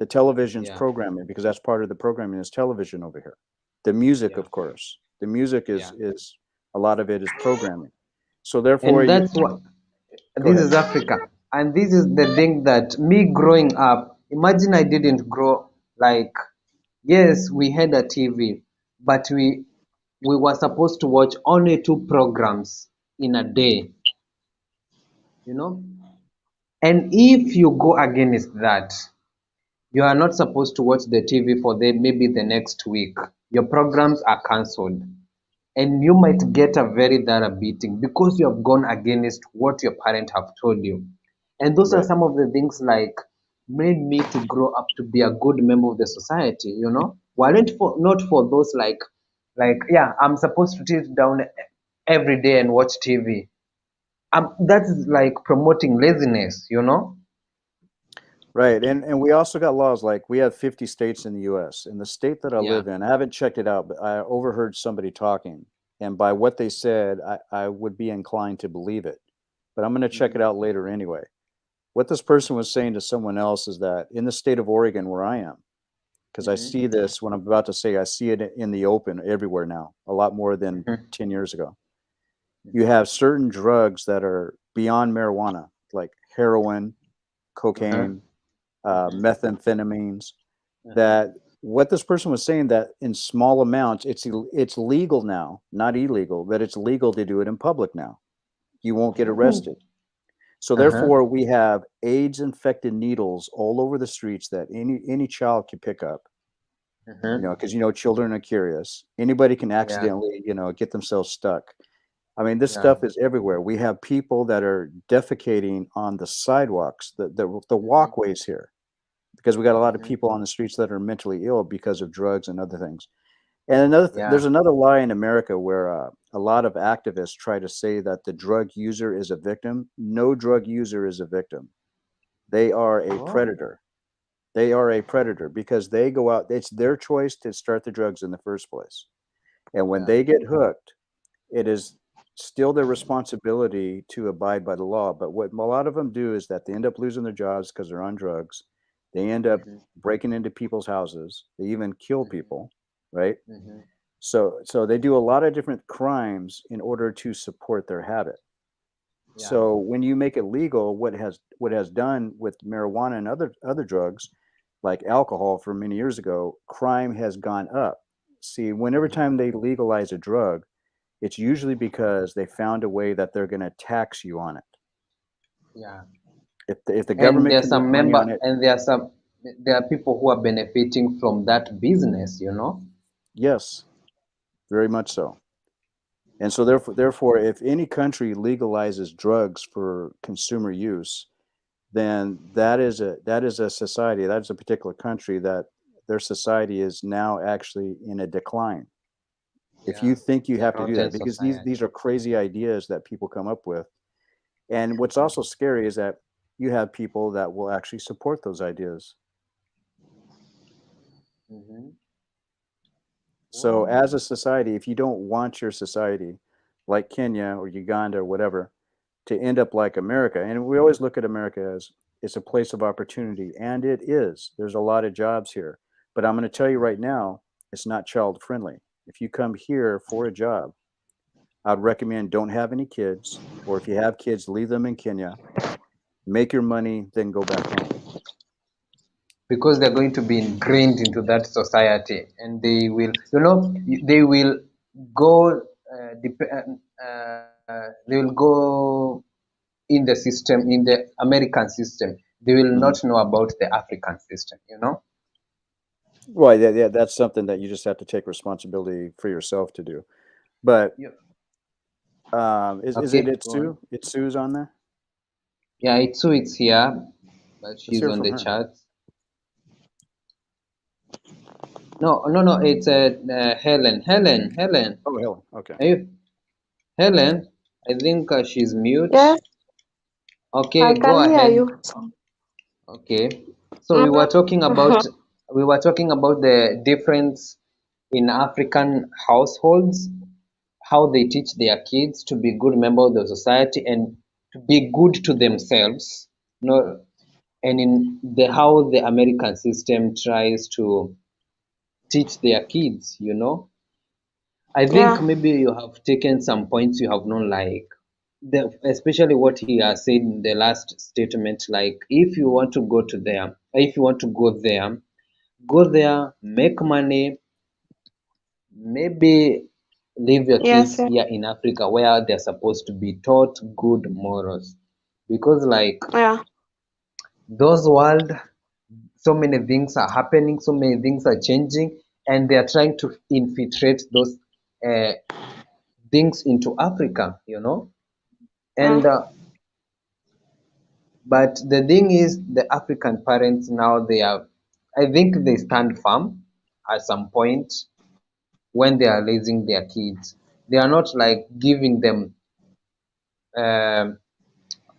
[SPEAKER 4] The television's
[SPEAKER 1] yeah,
[SPEAKER 4] programming because that's part of the programming is television over here. The music,
[SPEAKER 1] yeah,
[SPEAKER 4] of course. The music
[SPEAKER 1] yeah.
[SPEAKER 4] is a lot of it is programming. So therefore
[SPEAKER 1] And
[SPEAKER 4] you
[SPEAKER 1] that's what,
[SPEAKER 4] go
[SPEAKER 1] this
[SPEAKER 4] ahead.
[SPEAKER 1] is Africa. And this is the thing, that me growing up, imagine I didn't grow, like, yes, we had a TV, but we were supposed to watch only two programs in a day, you know? And if you go against that, you are not supposed to watch the TV for maybe the next week. Your programs are cancelled. And you might get a very thorough beating because you have gone against what your parents have told you. And those are
[SPEAKER 4] Right.
[SPEAKER 1] some of the things, like, made me to grow up to be a good member of the society. Weren't for not for those, like, yeah, I'm supposed to sit down every day and watch TV. That's like promoting laziness.
[SPEAKER 4] Right. And we also got laws like we have 50 states in the US. In the state that I
[SPEAKER 1] Yeah.
[SPEAKER 4] live in, I haven't checked it out, but I overheard somebody talking. And by what they said, I would be inclined to believe it. But I'm going to check it
[SPEAKER 1] Hmm.
[SPEAKER 4] out later anyway. What this person was saying to someone else is that in the state of Oregon, where I am, because I see
[SPEAKER 1] Hmm.
[SPEAKER 4] this, when I'm about to say, I see it in the open everywhere now, a lot more than
[SPEAKER 1] Hmm.
[SPEAKER 4] 10 years ago. You have certain drugs that are beyond marijuana, like heroin,
[SPEAKER 1] Uh-huh.
[SPEAKER 4] cocaine,
[SPEAKER 1] Uh-huh.
[SPEAKER 4] methamphetamines.
[SPEAKER 1] Uh-huh.
[SPEAKER 4] That what this person was saying, that in small amounts, it's legal now, not illegal, but it's legal to do it in public now. You won't get
[SPEAKER 1] Oh.
[SPEAKER 4] arrested. So
[SPEAKER 1] Uh-huh.
[SPEAKER 4] therefore, we have AIDS infected needles all over the streets that any child can pick up.
[SPEAKER 1] Uh-huh.
[SPEAKER 4] Because children are curious. Anybody can
[SPEAKER 1] Yeah.
[SPEAKER 4] accidentally get themselves stuck. I mean, this
[SPEAKER 1] Yeah.
[SPEAKER 4] stuff is everywhere. We have people that are defecating on the sidewalks, the
[SPEAKER 1] Mm-hmm.
[SPEAKER 4] walkways here, because we got a lot of
[SPEAKER 1] Mm-hmm.
[SPEAKER 4] people on the streets that are mentally ill because of drugs and other things. And there's
[SPEAKER 1] Yeah.
[SPEAKER 4] another lie in America where a lot of activists try to say that the drug user is a victim. No drug user is a victim. They are a
[SPEAKER 1] Oh.
[SPEAKER 4] predator. They are a predator because they go out. It's their choice to start the drugs in the first place. And when
[SPEAKER 1] Yeah.
[SPEAKER 4] they get hooked, it is still their responsibility to abide by the law. But what a lot of them do is that they end up losing their jobs because they're on drugs. They end up
[SPEAKER 1] Mm-hmm.
[SPEAKER 4] breaking into people's houses. They even kill
[SPEAKER 1] Mm-hmm.
[SPEAKER 4] people, right?
[SPEAKER 1] Mm-hmm.
[SPEAKER 4] So they do a lot of different crimes in order to support their habit.
[SPEAKER 1] Yeah.
[SPEAKER 4] So when you make it legal, what has done with marijuana and other drugs like alcohol from many years ago, crime has gone up. See, whenever
[SPEAKER 1] Mm-hmm.
[SPEAKER 4] time they legalize a drug, it's usually because they found a way that they're going to tax you on it.
[SPEAKER 1] Yeah.
[SPEAKER 4] If the
[SPEAKER 1] And
[SPEAKER 4] government
[SPEAKER 1] there's
[SPEAKER 4] can make
[SPEAKER 1] some
[SPEAKER 4] money
[SPEAKER 1] member
[SPEAKER 4] on it,
[SPEAKER 1] and there are people who are benefiting from that business, you know?
[SPEAKER 4] yes, very much so. And so therefore, if any country legalizes drugs for consumer use, then that is a society, that is a particular country that their society is now actually in a decline. If you
[SPEAKER 1] Yeah.
[SPEAKER 4] think you
[SPEAKER 1] It's a
[SPEAKER 4] have to do
[SPEAKER 1] rotten
[SPEAKER 4] that, because these
[SPEAKER 1] society.
[SPEAKER 4] are crazy ideas that people come up with. And what's also scary is that you have people that will actually support those ideas.
[SPEAKER 1] Mm-hmm.
[SPEAKER 4] So
[SPEAKER 1] Wow.
[SPEAKER 4] as a society, if you don't want your society, like Kenya or Uganda or whatever, to end up like America, and we always look at America as it's a place of opportunity, and it is. There's a lot of jobs here. But I'm going to tell you right now, it's not child friendly. If you come here for a job, I'd recommend don't have any kids, or if you have kids, leave them in Kenya, make your money, then go back home.
[SPEAKER 1] Because they're going to be ingrained into that society, and they will, they will go, they will go in the system, in the American system. They will
[SPEAKER 4] Mhm.
[SPEAKER 1] not know about the African system, you know?
[SPEAKER 4] Well, yeah, that's something that you just have to take responsibility for yourself to do. But
[SPEAKER 1] Yeah.
[SPEAKER 4] is it
[SPEAKER 1] Okay,
[SPEAKER 4] it's
[SPEAKER 1] go on.
[SPEAKER 4] Sue? It's Sue's on there.
[SPEAKER 1] Yeah, it's here, but
[SPEAKER 4] Let's
[SPEAKER 1] she's
[SPEAKER 4] hear
[SPEAKER 1] on
[SPEAKER 4] from
[SPEAKER 1] the
[SPEAKER 4] her.
[SPEAKER 1] chat. No, no, no, it's Helen. Helen.
[SPEAKER 4] Oh, Helen. Okay.
[SPEAKER 1] Are you Helen? I think she's mute.
[SPEAKER 3] Yes, I
[SPEAKER 1] Okay, go
[SPEAKER 3] can hear
[SPEAKER 1] ahead.
[SPEAKER 3] you.
[SPEAKER 1] Okay. So
[SPEAKER 3] Mm.
[SPEAKER 1] we were talking about the difference in African households, how they teach their kids to be good members of the society and to be good to themselves. No, and in the how the American system tries to teach their kids, you know. I think
[SPEAKER 3] Yeah,
[SPEAKER 1] maybe you have taken some points you have not like especially what he has said in the last statement. Like if you want to go to there, if you want to go there, make money, maybe leave your
[SPEAKER 3] yes,
[SPEAKER 1] kids
[SPEAKER 3] yeah,
[SPEAKER 1] here in Africa where they're supposed to be taught good morals. Because like
[SPEAKER 3] yeah,
[SPEAKER 1] those world, so many things are happening, so many things are changing, and they are trying to infiltrate those uh, things into Africa, you know. And
[SPEAKER 3] mm,
[SPEAKER 1] but the thing is, the African parents now they are, I think they stand firm at some point when they are raising their kids. They are not like giving them um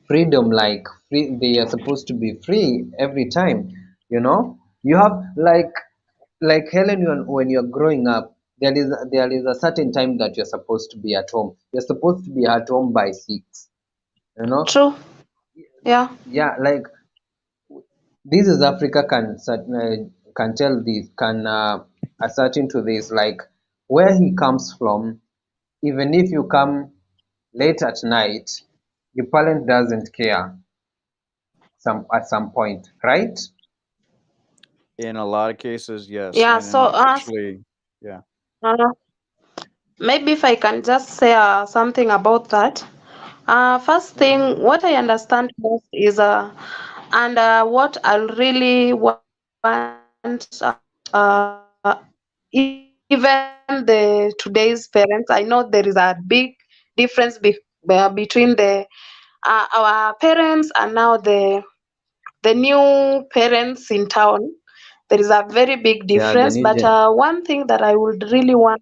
[SPEAKER 1] freedom, like free. They are supposed to be free every time. You know, you have like Helen, when you're growing up, there is a certain time that you're supposed to be at home. You're supposed to be at home by 6. You know,
[SPEAKER 3] true. Yeah,
[SPEAKER 1] yeah, like this is Africa can tell this, can ascertain to this, like where he comes from. Even if you come late at night, your parent doesn't care at some point, right?
[SPEAKER 4] In a lot of cases, yes.
[SPEAKER 3] Yeah,
[SPEAKER 4] And
[SPEAKER 3] so
[SPEAKER 4] actually, yeah.
[SPEAKER 3] uh, maybe if I can just say something about that. First
[SPEAKER 1] Mm-hmm.
[SPEAKER 3] thing, what I understand most is, and what I really want, even the today's parents, I know there is a big difference between the our parents and now the new parents in town. There is a very big
[SPEAKER 1] Yeah, the
[SPEAKER 3] difference,
[SPEAKER 1] new
[SPEAKER 3] but
[SPEAKER 1] gen.
[SPEAKER 3] one thing that I would really want,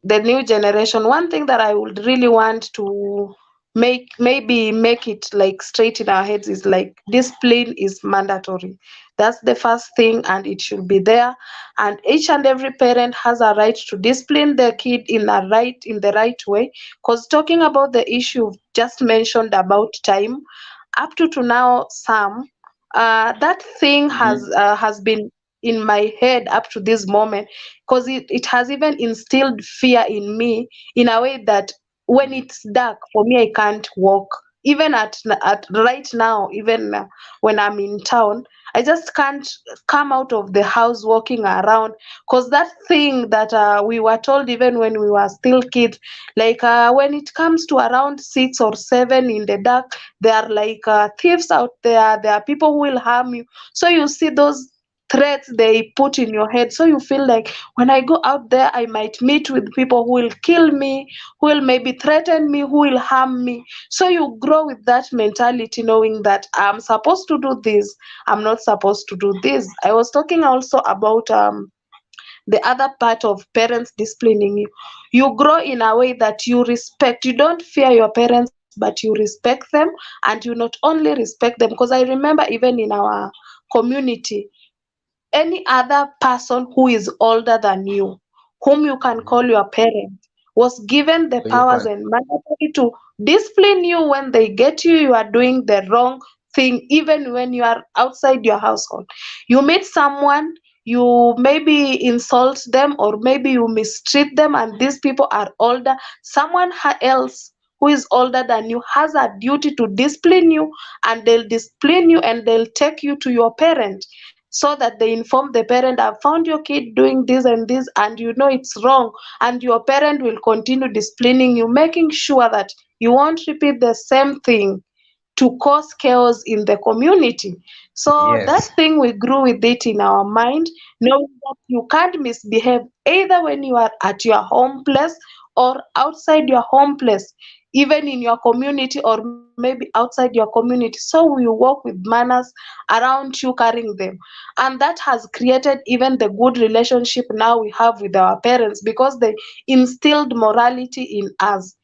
[SPEAKER 3] the new generation, one thing that I would really want to make it like straight in our heads is like discipline is mandatory. That's the first thing, and it should be there. And each and every parent has a right to discipline their kid in the right way. Because talking about the issue just mentioned about time, up to now, Sam, that thing
[SPEAKER 1] Mm-hmm.
[SPEAKER 3] has been in my head up to this moment, because it has even instilled fear in me in a way that when
[SPEAKER 1] Mm-hmm.
[SPEAKER 3] it's dark for me I can't walk. Even at right now, even when I'm in town, I just can't come out of the house walking around, because that thing that we were told even when we were still kids, like when it comes to around 6 or 7 in the dark, there are like thieves out there, there are people who will harm you. So you see those threats they put in your head, so you feel like when I go out there I might meet with people who will kill me, who will maybe threaten me, who will harm me. So you grow with that mentality, knowing that I'm supposed to do this, I'm not supposed to do this. I was talking also about the other part of parents disciplining you. You grow in a way that you respect, you don't fear your parents, but you respect them. And you not only respect them, because I remember even in our community, any other person who is older than you, whom you can
[SPEAKER 1] Mm-hmm.
[SPEAKER 3] call your parent, was given the
[SPEAKER 1] So you
[SPEAKER 3] powers
[SPEAKER 1] can.
[SPEAKER 3] and mandatory to discipline you when they get you. You are doing the wrong thing, even when you are outside your household. You meet someone, you maybe insult them, or maybe you mistreat them, and these people are older. Someone else who is older than you has a duty to discipline you, and they'll discipline you and they'll take you to your parent, so that they inform the parent, I've found your kid doing this and this, and you know it's wrong. And your parent will continue disciplining you, making sure that you won't repeat the same thing to cause chaos in the community. So that
[SPEAKER 1] Yes.
[SPEAKER 3] thing, we grew with it in our mind, knowing that you can't misbehave either when you are at your home place or outside your home place, even in your community or maybe outside your community. So we walk with manners around you, carrying them. And that has created even the good relationship now we have with our parents, because they instilled morality in us.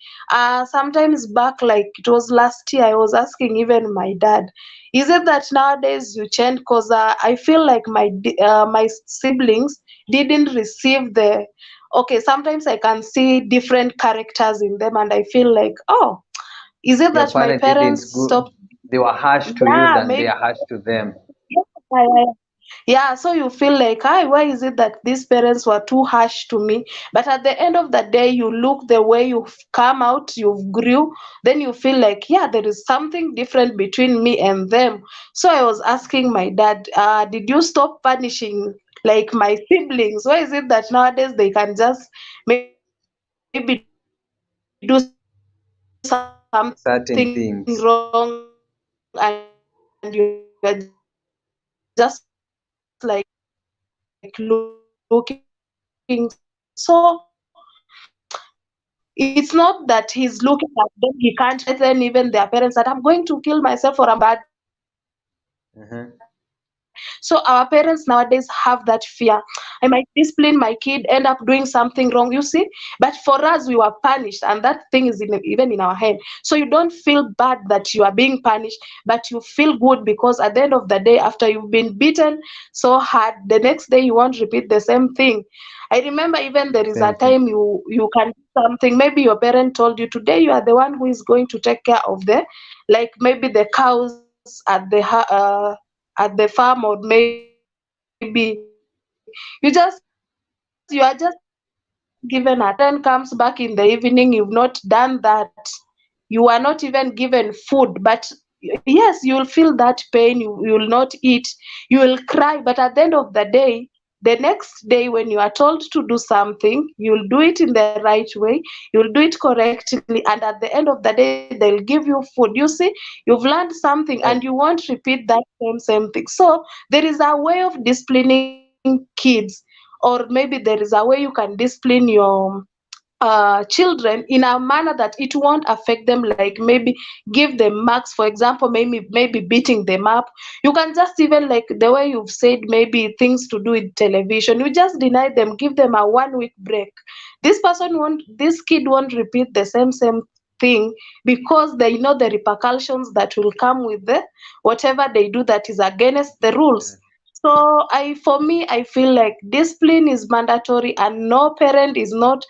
[SPEAKER 3] Sometimes back, like it was last year, I was asking even my dad, is it that nowadays you change? Because I feel like my siblings didn't receive the, okay, sometimes I can see different characters in them, and I feel like, oh, is it
[SPEAKER 1] Your
[SPEAKER 3] that my
[SPEAKER 1] parent didn't
[SPEAKER 3] parents
[SPEAKER 1] go.
[SPEAKER 3] stopped?
[SPEAKER 1] They were harsh to you
[SPEAKER 3] Yeah,
[SPEAKER 1] than they
[SPEAKER 3] maybe.
[SPEAKER 1] are harsh to them.
[SPEAKER 3] Yeah, yeah, so you feel like, hi, why is it that these parents were too harsh to me? But at the end of the day, you look the way you've come out, you've grew, then you feel like, yeah, there is something different between me and them. So I was asking my dad, did you stop punishing like my siblings? Why is it that nowadays they can just maybe do something wrong and you're just like
[SPEAKER 1] Certain
[SPEAKER 3] looking
[SPEAKER 1] things.
[SPEAKER 3] so it's not that he's looking at them, he can't threaten even their parents that I'm going to kill myself or I'm bad. So our parents nowadays have that fear. I might discipline my kid, end up doing something wrong, you see. But for us, we were punished, and that thing is even in our head. So you don't feel bad that you are being punished, but you feel good, because at the end of the day, after you've been beaten so hard, the next day you won't repeat the same thing. I remember even there is a
[SPEAKER 1] Same thing.
[SPEAKER 3] time you can do something. Maybe your parent told you today you are the one who is going to take care of the, like maybe the cows at the farm, or maybe you are just there, and you feel like, oh, given a comes back in the evening, you've not done that, you are not even given food, but yes, you will feel that pain, you will not eat, you will cry, but at the end of the day, the next day when you are told to do something, you'll do it in the right way, you'll do it correctly, and at the end of the day they'll give you food. You see, you've learned something and you
[SPEAKER 1] Yes.
[SPEAKER 3] won't repeat that same thing. So there is a way of disciplining kids, or maybe there is a way you can discipline your children in a manner that it won't affect them, like maybe give them marks, for example, maybe beating them up. You can just even, like the way you've said, maybe things to do with television, you just deny them, give them a 1 week break. This kid won't repeat the same thing, because they know the repercussions that will come with the whatever they do that is against the rules.
[SPEAKER 1] Yes.
[SPEAKER 3] So for me, I feel like discipline is mandatory, and no parent is not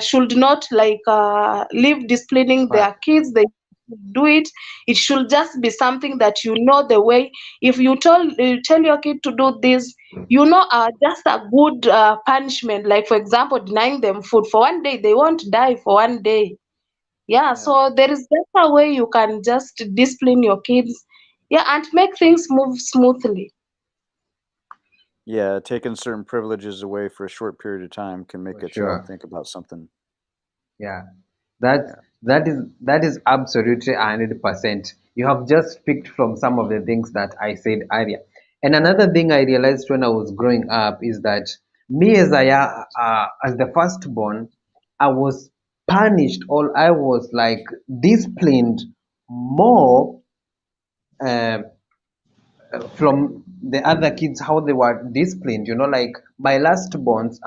[SPEAKER 3] should not like leave disciplining
[SPEAKER 1] But
[SPEAKER 3] their kids. They do it. It should just be something that you know the way. If you tell your kid to do this, just a good punishment. Like for example, denying them food for 1 day, they won't die for 1 day. Yeah,
[SPEAKER 1] yeah,
[SPEAKER 3] so there is just a way you can just discipline your kids, yeah, and make things move smoothly.
[SPEAKER 4] Yeah, taking certain privileges away for a short period of time can make
[SPEAKER 1] for
[SPEAKER 4] a child
[SPEAKER 1] sure.
[SPEAKER 4] think about something.
[SPEAKER 1] Yeah, that's
[SPEAKER 4] Yeah.
[SPEAKER 1] that is absolutely 100%. You have just picked from some of the things that I said earlier. And another thing I realized when I was growing up is that me as the firstborn, I was punished, or I was like disciplined more uh, from the other kids, how they were disciplined. Like my last borns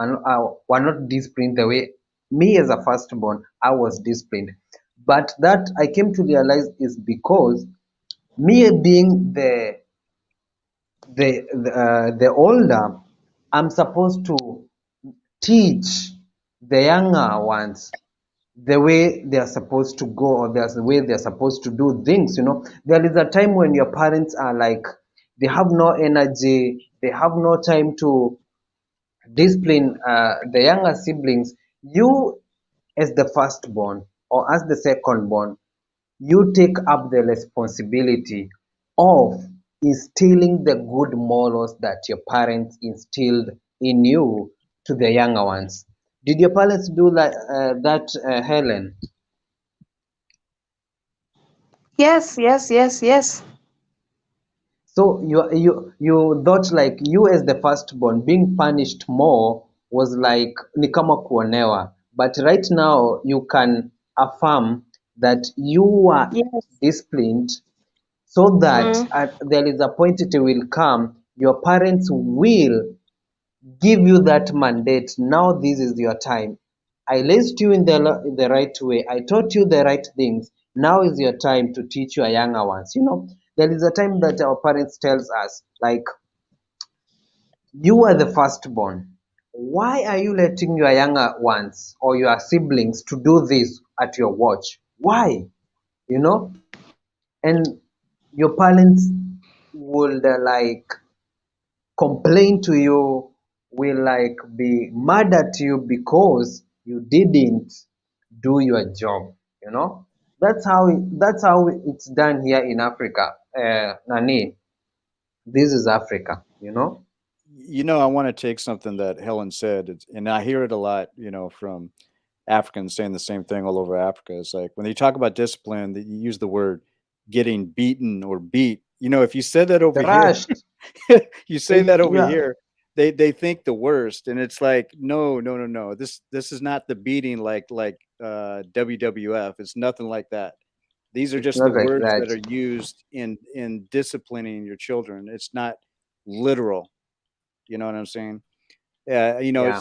[SPEAKER 1] were not disciplined the way me as a firstborn I was disciplined. But that I came to realize is because me being the older, I'm supposed to teach the younger ones the way they are supposed to go, or there's the way they're supposed to do things. There is a time when your parents are like, they have no energy, they have no time to discipline the younger siblings. You, as the firstborn or as the secondborn, you take up the responsibility of instilling the good morals that your parents instilled in you to the younger ones. Did your parents do that, Helen?
[SPEAKER 3] Yes, yes, yes, yes.
[SPEAKER 1] So you thought like you as the firstborn being punished more was like ni kama kuonewa, but right now you can affirm that you are
[SPEAKER 3] Yes.
[SPEAKER 1] disciplined, so that
[SPEAKER 3] Mm.
[SPEAKER 1] there is a point it will come, your parents will give you that mandate. Now this is your time. I raised you in the right way. I taught you the right things. Now is your time to teach your younger ones. There is a time that our parents tells us like, you are the firstborn. Why are you letting your younger ones or your siblings to do this at your watch? Why? You know, and your parents would like complain to you, will like be mad at you because you didn't do your job. That's how it's done here in Africa. Nani, this is Africa.
[SPEAKER 4] I want to take something that Helen said, and I hear it a lot, from Africans saying the same thing all over Africa. It's like when they talk about discipline, that you use the word getting beaten or beat. If you said that over here,
[SPEAKER 1] Thrashed.
[SPEAKER 4] you say that over
[SPEAKER 1] Yeah,
[SPEAKER 4] here, they think the worst, and it's like, no, no, no, no. This is not the beating like WWF. It's nothing like that. These are
[SPEAKER 1] it's
[SPEAKER 4] just the
[SPEAKER 1] not like
[SPEAKER 4] words
[SPEAKER 1] that.
[SPEAKER 4] that are used in disciplining your children. It's not literal. You know what I'm saying? Yeah,
[SPEAKER 1] Yeah,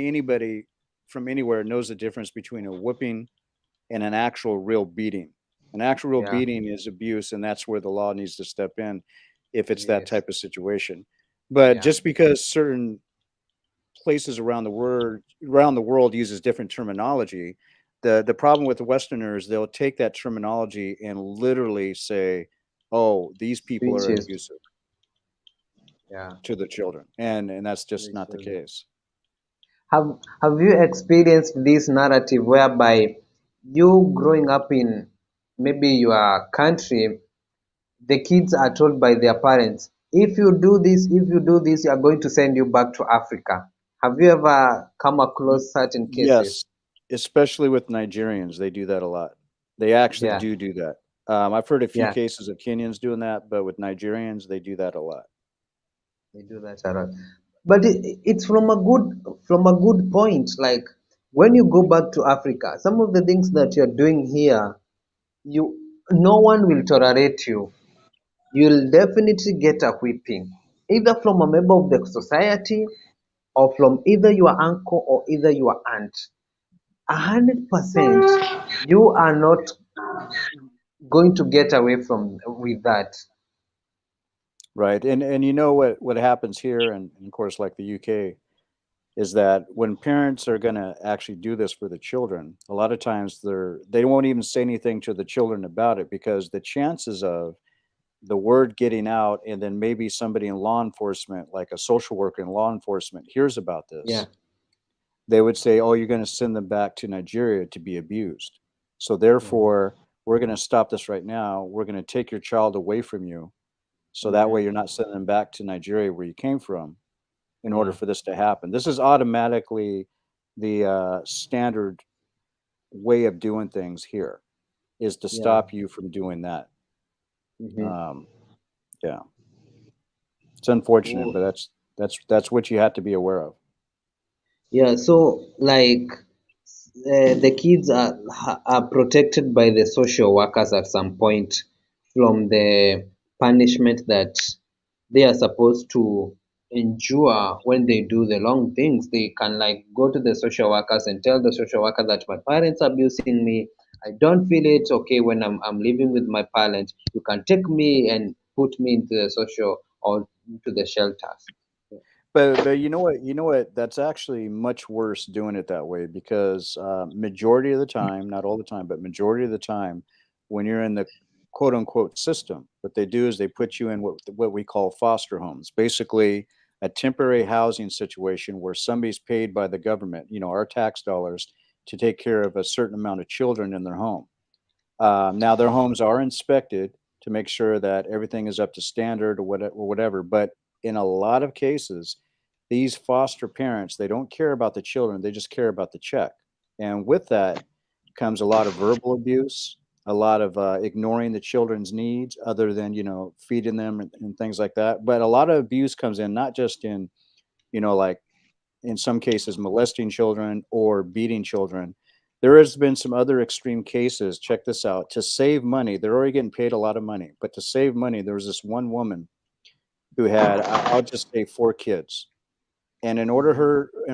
[SPEAKER 4] anybody from anywhere knows the difference between a whipping and an actual real beating. An actual real
[SPEAKER 1] yeah,
[SPEAKER 4] beating is abuse, and that's where the law needs to step in if it's that
[SPEAKER 1] yes,
[SPEAKER 4] type of situation. But
[SPEAKER 1] yeah,
[SPEAKER 4] just because certain places around the world uses different terminology, the problem with the Westerners, they'll take that terminology and literally say, "Oh, these people are
[SPEAKER 1] switches.
[SPEAKER 4] abusive."
[SPEAKER 1] Yeah.
[SPEAKER 4] to the children, and that's just
[SPEAKER 1] The
[SPEAKER 4] not the
[SPEAKER 1] children.
[SPEAKER 4] case.
[SPEAKER 1] Have you experienced this narrative whereby you growing up in maybe your country, the kids are told by their parents, if you do this, you are going to send you back to Africa. Have you ever come
[SPEAKER 4] Y-
[SPEAKER 1] across certain cases?
[SPEAKER 4] yes, especially with Nigerians, they do that a lot. They actually
[SPEAKER 1] Yeah,
[SPEAKER 4] do that. I've heard a few
[SPEAKER 1] yeah,
[SPEAKER 4] cases of Kenyans doing that, but with Nigerians, they do that a lot.
[SPEAKER 1] they do that a lot. But it's from a good point. Like when you go back to Africa, some of the things that you're doing here, you no one will tolerate you. You'll definitely get a whipping, either from a member of the society or from either your uncle or either your aunt. 100%, you are not going to get away from with that.
[SPEAKER 4] Right. And you know what happens here, and of course, like the UK, is that when parents are going to actually do this for the children, a lot of times they won't even say anything to the children about it, because the chances of the word getting out, and then maybe somebody in law enforcement, like a social worker in law enforcement, hears about
[SPEAKER 1] Yeah,
[SPEAKER 4] this, they would say, "Oh, you're going to send them back to Nigeria to be abused. So
[SPEAKER 1] mhm,
[SPEAKER 4] therefore, we're going to stop this right now. We're going to take your child away from you, so that way
[SPEAKER 1] mhm,
[SPEAKER 4] you're not sending them back to Nigeria where you came from, in order
[SPEAKER 1] yeah,
[SPEAKER 4] for this to happen." This is automatically the standard way of doing things here, is to
[SPEAKER 1] yeah.
[SPEAKER 4] stop you from doing that.
[SPEAKER 1] Mhm.
[SPEAKER 4] Um, yeah, it's unfortunate,
[SPEAKER 1] Oh,
[SPEAKER 4] but that's what you have to be aware of.
[SPEAKER 1] yeah, so like the kids are protected by the social workers at some point from the punishment that they are supposed to endure when they do the wrong things. They can like go to the social workers and tell the social worker that my parents are abusing me. I don't feel it okay when I'm living with my parents. You can take me and put me into the social or into the shelters.
[SPEAKER 4] But you know what, that's actually much worse doing it that way, because majority of the time, not all the time, but majority of the time, when you're in the quote unquote system, what they do is they put you in what we call foster homes, basically a temporary housing situation where somebody's paid by the government, our tax dollars, to take care of a certain amount of children in their home. Now their homes are inspected to make sure that everything is up to standard, or whatever. But in a lot of cases, these foster parents, they don't care about the children; they just care about the check. And with that comes a lot of verbal abuse, a lot of ignoring the children's needs, other than feeding them, and things like that. But a lot of abuse comes in not just in, like, in some cases molesting children or beating children. There has been some other extreme cases. Check this out. To save money, they're already getting paid a lot of money, but to save money, there was this one woman who had, I'll just say, 4 kids. And
[SPEAKER 1] Mhm.
[SPEAKER 4] in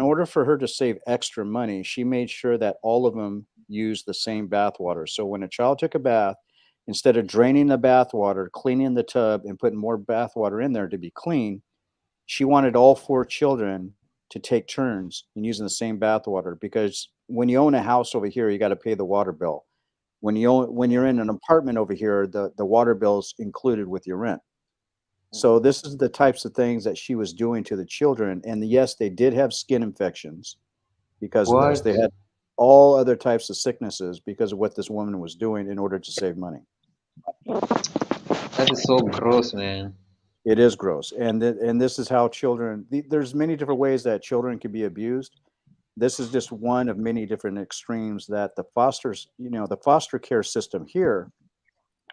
[SPEAKER 4] order for her to save extra money, she made sure that all of them used the same bath water. So when a child took a bath, instead of draining the bath water, cleaning the tub, and putting more bath water in there to be clean, she wanted all 4 children to take turns in using the same bathwater, because when you own a house over here, you got to pay the water bill. When
[SPEAKER 1] Yeah.
[SPEAKER 4] you're in an apartment over here, the water bill's included with your rent. So
[SPEAKER 1] Mhm.
[SPEAKER 4] this is the types of things that she was doing to the children. And yes, they did have skin infections because of this. They
[SPEAKER 1] What?
[SPEAKER 4] had all other types of sicknesses because of what this woman was doing in order to save money.
[SPEAKER 1] That is so gross, man.
[SPEAKER 4] It is gross, and this is how children. There's many different ways that children can be abused. This is just one of many different extremes that the foster care system here,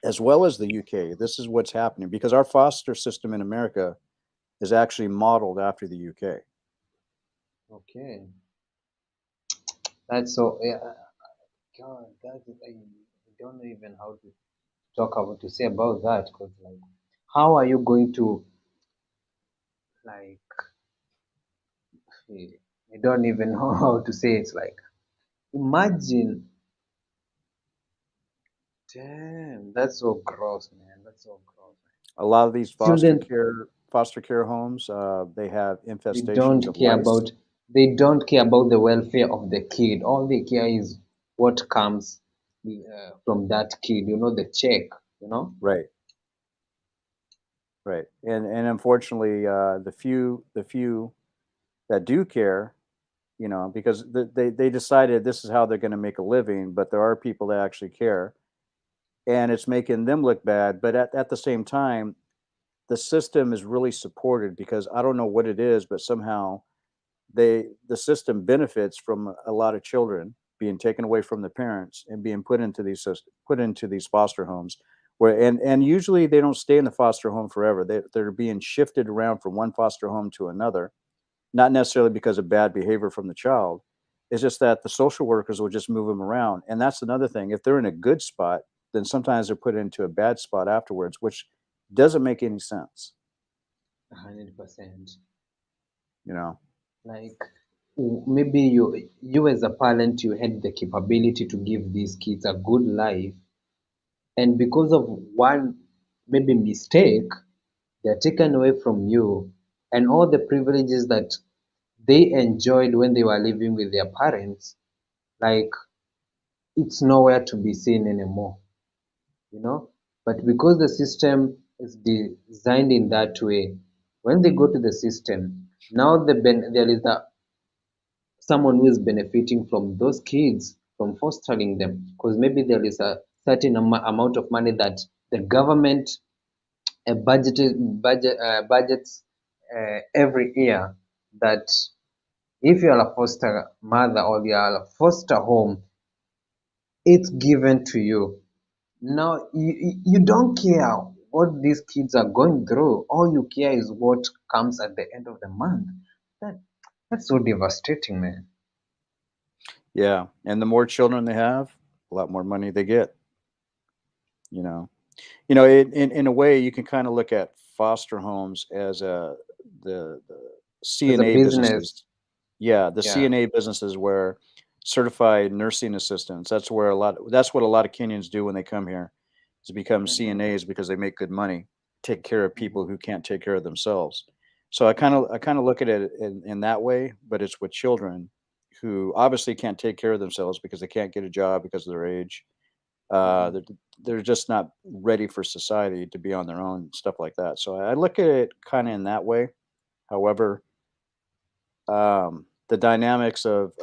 [SPEAKER 4] as well as the UK, this is what's happening, because our foster system in America is actually modeled after the UK.
[SPEAKER 1] Okay. That's so, yeah. God, that is, I don't know even how to talk about to say about that because like, how are you going to like? eh, I don't even know how to say it. Like, imagine, damn, that's so gross, man. That's so gross.
[SPEAKER 4] A lot of these
[SPEAKER 1] Children,
[SPEAKER 4] foster care homes, they have
[SPEAKER 1] they
[SPEAKER 4] infestations
[SPEAKER 1] don't
[SPEAKER 4] of
[SPEAKER 1] care
[SPEAKER 4] lice.
[SPEAKER 1] about they don't care about the welfare of the kid. All they care is what comes from that kid. You know, the check. You know.
[SPEAKER 4] Right. right. And unfortunately, the few that do care, because they decided this is how they're going to make a living, but there are people that actually care, and it's making them look bad. But at the same time, the system is really supported because I don't know what it is, but somehow the system benefits from a lot of children being taken away from the parents and being put into these foster homes where and usually they don't stay in the foster home forever. They're being shifted around from one foster home to another, not necessarily because of bad behavior from the child. It's just that the social workers will just move them around. And that's another thing. If they're in a good spot, then sometimes they're put into a bad spot afterwards, which doesn't make any sense,
[SPEAKER 1] 100%.
[SPEAKER 4] you know.
[SPEAKER 1] Like maybe you as a parent, you had the capability to give these kids a good life, and because of one maybe mistake, they're taken away from you, and all the privileges that they enjoyed when they were living with their parents, like it's nowhere to be seen anymore, you know. But because the system is designed in that way, when they go to the system, now there is someone who is benefiting from those kids from fostering them, because maybe there is a certain amount of money that the government budgets every year, that if you are a foster mother or you are a foster home, it's given to you. Now you don't care what these kids are going through. All you care is what comes at the end of the month. That that's so devastating, man.
[SPEAKER 4] Yeah. And the more children they have, a lot more money they get, you know. In a way, you can kind of look at foster homes as the
[SPEAKER 1] As a
[SPEAKER 4] CNA
[SPEAKER 1] business,
[SPEAKER 4] businesses. Yeah, the
[SPEAKER 1] yeah.
[SPEAKER 4] CNA businesses where certified nursing assistants. That's what a lot of Kenyans do when they come here, is become
[SPEAKER 1] Mhm,
[SPEAKER 4] CNAs because they make good money, take care of
[SPEAKER 1] mhm,
[SPEAKER 4] people who can't take care of themselves. So I kind of look at it in that way, but it's with children who obviously can't take care of themselves because they can't get a job because of their age. uh,
[SPEAKER 1] mhm.
[SPEAKER 4] they're, they're just not ready for society to be on their own, stuff like that. So I look at it kind of in that way. However, the dynamics of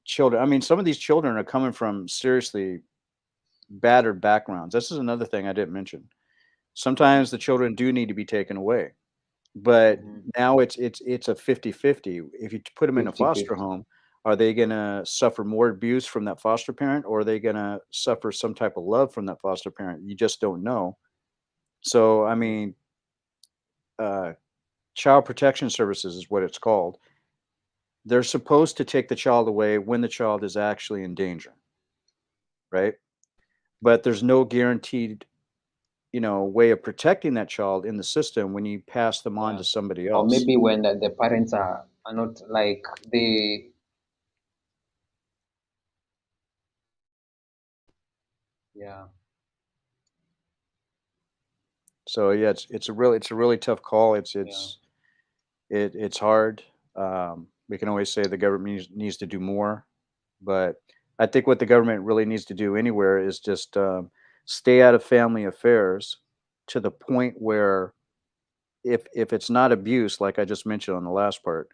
[SPEAKER 4] children. I mean, some of these children are coming from seriously battered backgrounds. This is another thing I didn't mention.
[SPEAKER 1] Mhm,
[SPEAKER 4] Sometimes the children do need to be taken away, but
[SPEAKER 1] mhm.
[SPEAKER 4] now it's a 50-50. If you put them in a foster
[SPEAKER 1] 50-50.
[SPEAKER 4] home, are they going to suffer more abuse from that foster parent, or are they going to suffer some type of love from that foster parent? You just don't know. So, I
[SPEAKER 1] Mhm.
[SPEAKER 4] mean, uh, child protection services is what it's called. They're supposed to take the child away when the child is actually in danger, right? But there's no guaranteed, way of protecting that child in the system when you pass them on
[SPEAKER 1] Yeah.
[SPEAKER 4] to somebody
[SPEAKER 1] Or
[SPEAKER 4] else.
[SPEAKER 1] maybe when the parents are not like they, yeah,
[SPEAKER 4] So yeah, it's a really tough call. It's
[SPEAKER 1] yeah.
[SPEAKER 4] it's it's hard. We can always say the government needs to do more, but I think what the government really needs to do anywhere is just stay out of family affairs to the point where if it's not abuse, like I just mentioned on the last part,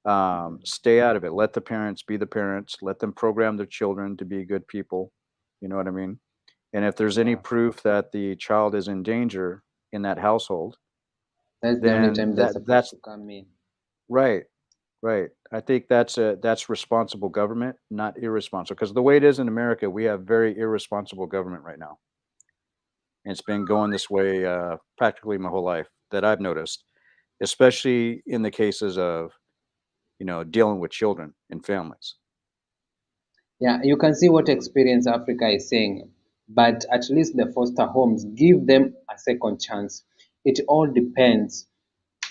[SPEAKER 1] Mhm.
[SPEAKER 4] stay out of it. Let the parents be the parents. Let them program their children to be good people. You know what I mean? And if there's any
[SPEAKER 1] Yeah.
[SPEAKER 4] proof that the child is in danger in that household,
[SPEAKER 1] That's the only
[SPEAKER 4] then
[SPEAKER 1] time they're supposed
[SPEAKER 4] that's
[SPEAKER 1] to come in.
[SPEAKER 4] right. Right. I think that's responsible government, not irresponsible. Because the way it is in America, we have very irresponsible government right now. And it's been going this way practically my whole life that I've noticed, especially in the cases of, dealing with children and families.
[SPEAKER 1] Yeah, you can see what experience Africa is saying, but at least the foster homes give them a second chance. It all depends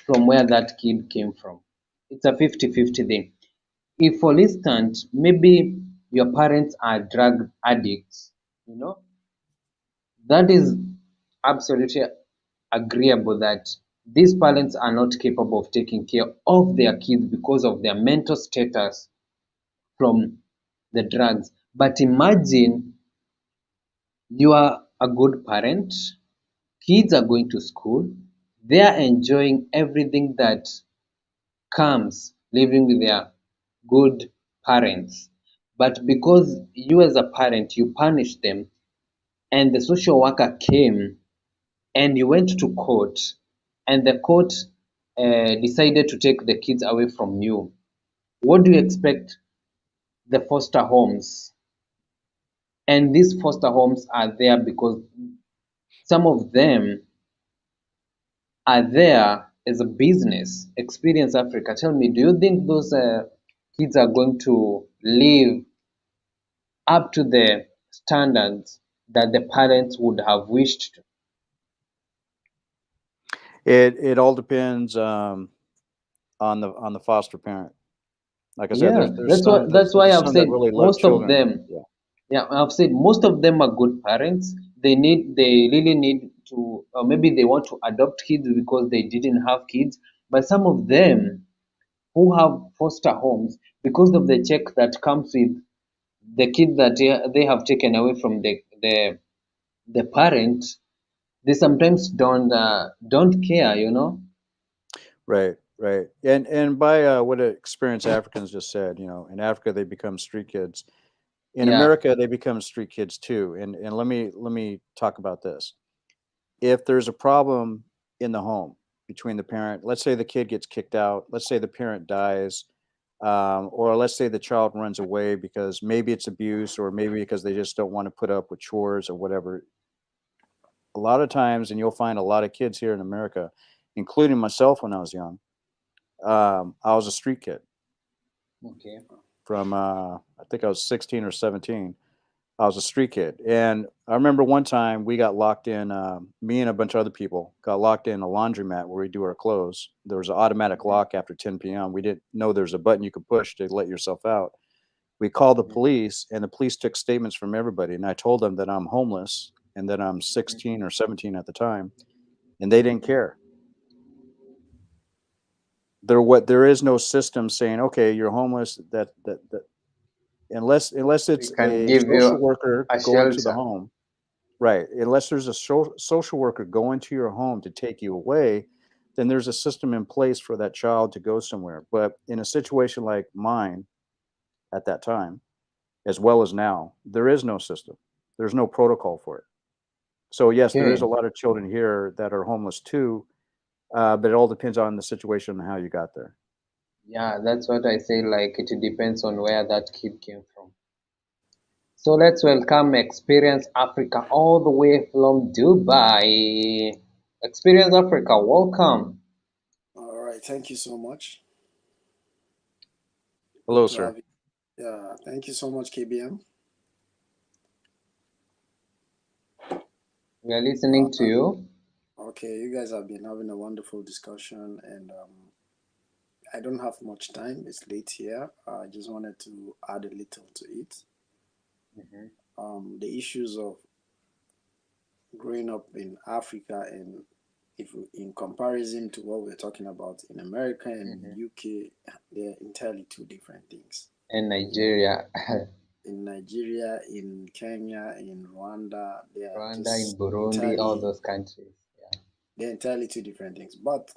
[SPEAKER 1] from where that kid came from. It's a 50-50 thing. If, for instance, maybe your parents are drug addicts, you know, that is absolutely agreeable that these parents are not capable of taking care of their kids because of their mental status from the drugs. But imagine you are a good parent, Kids are going to school. They are enjoying everything that comes living with their good parents. But because you as a parent, you punish them, and the social worker came and you went to court, and the court decided to take the kids away from you, what do you expect the foster homes? And these foster homes are there because some of them are there as a business. Experience Africa. Tell me, do you think those kids are going to live up to the standards that the parents would have wished to?
[SPEAKER 4] It all depends on the foster parent. Like I said,
[SPEAKER 1] Yeah,
[SPEAKER 4] there's some
[SPEAKER 1] that's why
[SPEAKER 4] there's
[SPEAKER 1] I've
[SPEAKER 4] some that
[SPEAKER 1] said
[SPEAKER 4] really love
[SPEAKER 1] most of
[SPEAKER 4] children.
[SPEAKER 1] them.
[SPEAKER 4] Yeah,
[SPEAKER 1] Yeah, I've said most of them are good parents. They really need to, or maybe they want to adopt kids because they didn't have kids. But some of them who have foster homes, because of the check that comes with the kid that they have taken away from the parent, they sometimes don't care, you know.
[SPEAKER 4] right, right. And by what Experience Africans just said, in Africa they become street kids. In
[SPEAKER 1] Yeah.
[SPEAKER 4] America they become street kids too. And let me talk about this. If there's a problem in the home between the parent, let's say the kid gets kicked out, let's say the parent dies, or let's say the child runs away because maybe it's abuse or maybe because they just don't want to put up with chores or whatever. A lot of times, and you'll find a lot of kids here in America, including myself when I was young, I was a street kid
[SPEAKER 1] Okay.
[SPEAKER 4] from, I think I was 16 or 17. I was a street kid. And I remember one time we got locked in, me and a bunch of other people got locked in a laundromat where we do our clothes. There was an automatic
[SPEAKER 1] Mhm,
[SPEAKER 4] lock after 10 p.m. We didn't know there's a button you could push to let yourself out. We called the
[SPEAKER 1] mhm,
[SPEAKER 4] police, and the police took statements from everybody. And I told them that I'm homeless and that I'm
[SPEAKER 1] mhm,
[SPEAKER 4] 16 or 17 at the time, and they didn't
[SPEAKER 1] mhm.
[SPEAKER 4] care. There is no system saying, okay, you're homeless. That unless
[SPEAKER 1] We
[SPEAKER 4] it's
[SPEAKER 1] can
[SPEAKER 4] a
[SPEAKER 1] give
[SPEAKER 4] social
[SPEAKER 1] you
[SPEAKER 4] worker
[SPEAKER 1] a
[SPEAKER 4] going to the
[SPEAKER 1] shelter.
[SPEAKER 4] home. Right. Unless there's a social worker going to your home to take you away, then there's a system in place for that child to go somewhere. But in a situation like mine at that time, as well as now, there is no system. There's no protocol for it. So yes, there is a
[SPEAKER 1] Okay.
[SPEAKER 4] lot of children here that are homeless too, but it all depends on the situation and how you got there.
[SPEAKER 1] Yeah, that's what I say. Like it depends on where that kid came from. So let's welcome Experience Africa all the way from Dubai. Experience Africa, welcome.
[SPEAKER 5] All right, thank you so much. Good
[SPEAKER 4] Hello,
[SPEAKER 5] to have
[SPEAKER 4] sir.
[SPEAKER 5] you. Yeah, thank you so much, KBM.
[SPEAKER 1] We are listening to you.
[SPEAKER 5] Okay, you guys have been having a wonderful discussion, and I don't have much time. It's late here. I just wanted to add a little to it.
[SPEAKER 1] Mhm,
[SPEAKER 5] The issues of growing up in Africa, and if in comparison to what we're talking about in America and
[SPEAKER 1] mhm.
[SPEAKER 5] UK, they're entirely two different things.
[SPEAKER 1] And
[SPEAKER 5] You know,
[SPEAKER 1] Nigeria,
[SPEAKER 5] in Nigeria, in Kenya, in Rwanda, they are
[SPEAKER 1] Rwanda, in
[SPEAKER 5] just
[SPEAKER 1] Burundi, all
[SPEAKER 5] entirely
[SPEAKER 1] those countries. Yeah.
[SPEAKER 5] they're entirely two different things. But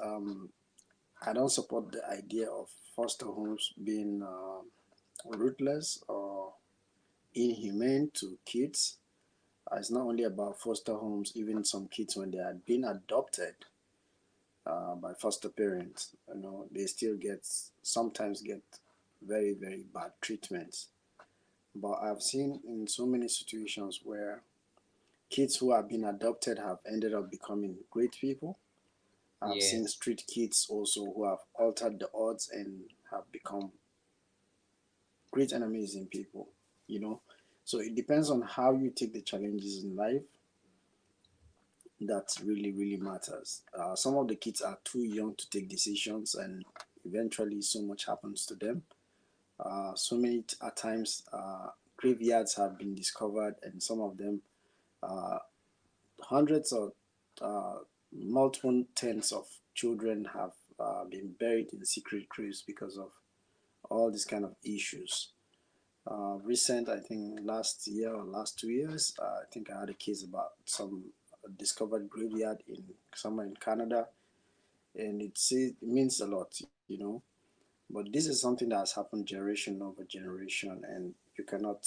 [SPEAKER 5] I don't support the idea of foster homes being ruthless or inhumane to kids. It's not only about foster homes, even some kids, when they are being adopted by foster parents, they still sometimes get very, very bad treatments. But I've seen in so many situations where kids who have been adopted have ended up becoming great people. I've seen
[SPEAKER 1] Yes.
[SPEAKER 5] street kids also who have altered the odds and have become great and amazing people, you know. So it depends on how you take the challenges in life that really, really matters. Some of the kids are too young to take decisions, and eventually, so much happens to them. So many at times, graveyards have been discovered, and some of them, uh, hundreds or uh, multiple tens of children have been buried in secret graves because of all these kind of issues. I think last year or last 2 years, I think I had a case about some discovered graveyard in somewhere in Canada, and it means a lot, But this is something that has happened generation over generation, and you cannot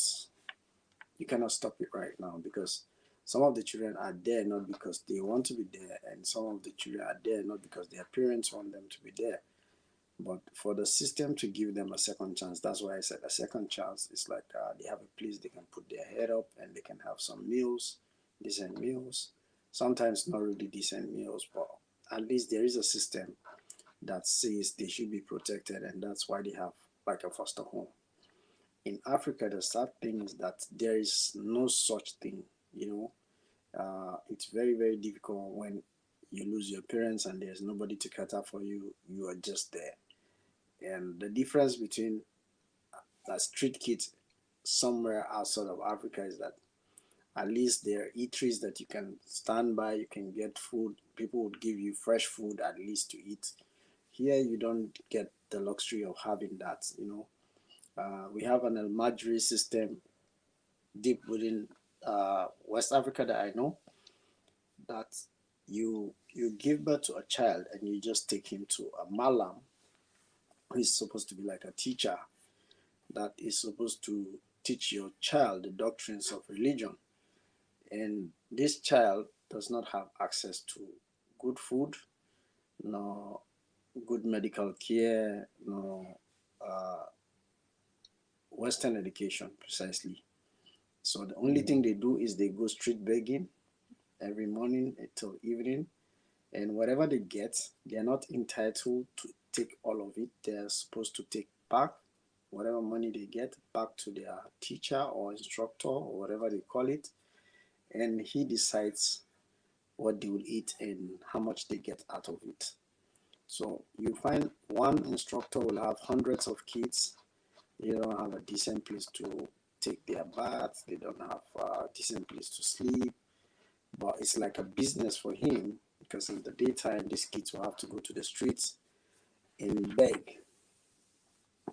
[SPEAKER 5] stop it right now, because some of the children are there not because they want to be there, and some of the children are there not because their parents want them to be there, but for the system to give them a second chance. That's why I said a second chance is like they have a place they can put their head up, and they can have some meals, decent meals, sometimes not really decent meals, but at least there is a system that says they should be protected, and that's why they have like a foster home. In Africa, the sad thing is that there is no such thing. You know, it's very very difficult when you lose your parents and there's nobody to cater for you. You are just there, and the difference between a street kid somewhere outside of Africa is that at least there are eateries that you can stand by. You can get food. People would give you fresh food at least to eat. Here, you don't get the luxury of having that. We have an Almajiri system deep within West Africa that I know, that you give birth to a child and you just take him to a malam who is supposed to be like a teacher that is supposed to teach your child the doctrines of religion. And this child does not have access to good food, no good medical care, no uh, Western education precisely. So the only thing they do is they go street begging every morning until evening, and whatever they get, they are not entitled to take all of it. They are supposed to take back whatever money they get back to their teacher or instructor or whatever they call it, and he decides what they will eat and how much they get out of it. So you find one instructor will have hundreds of kids. They don't have a decent place to take their bath. They don't have a decent place to sleep. But it's like a business for him, because in the daytime, these kids will have to go to the streets and beg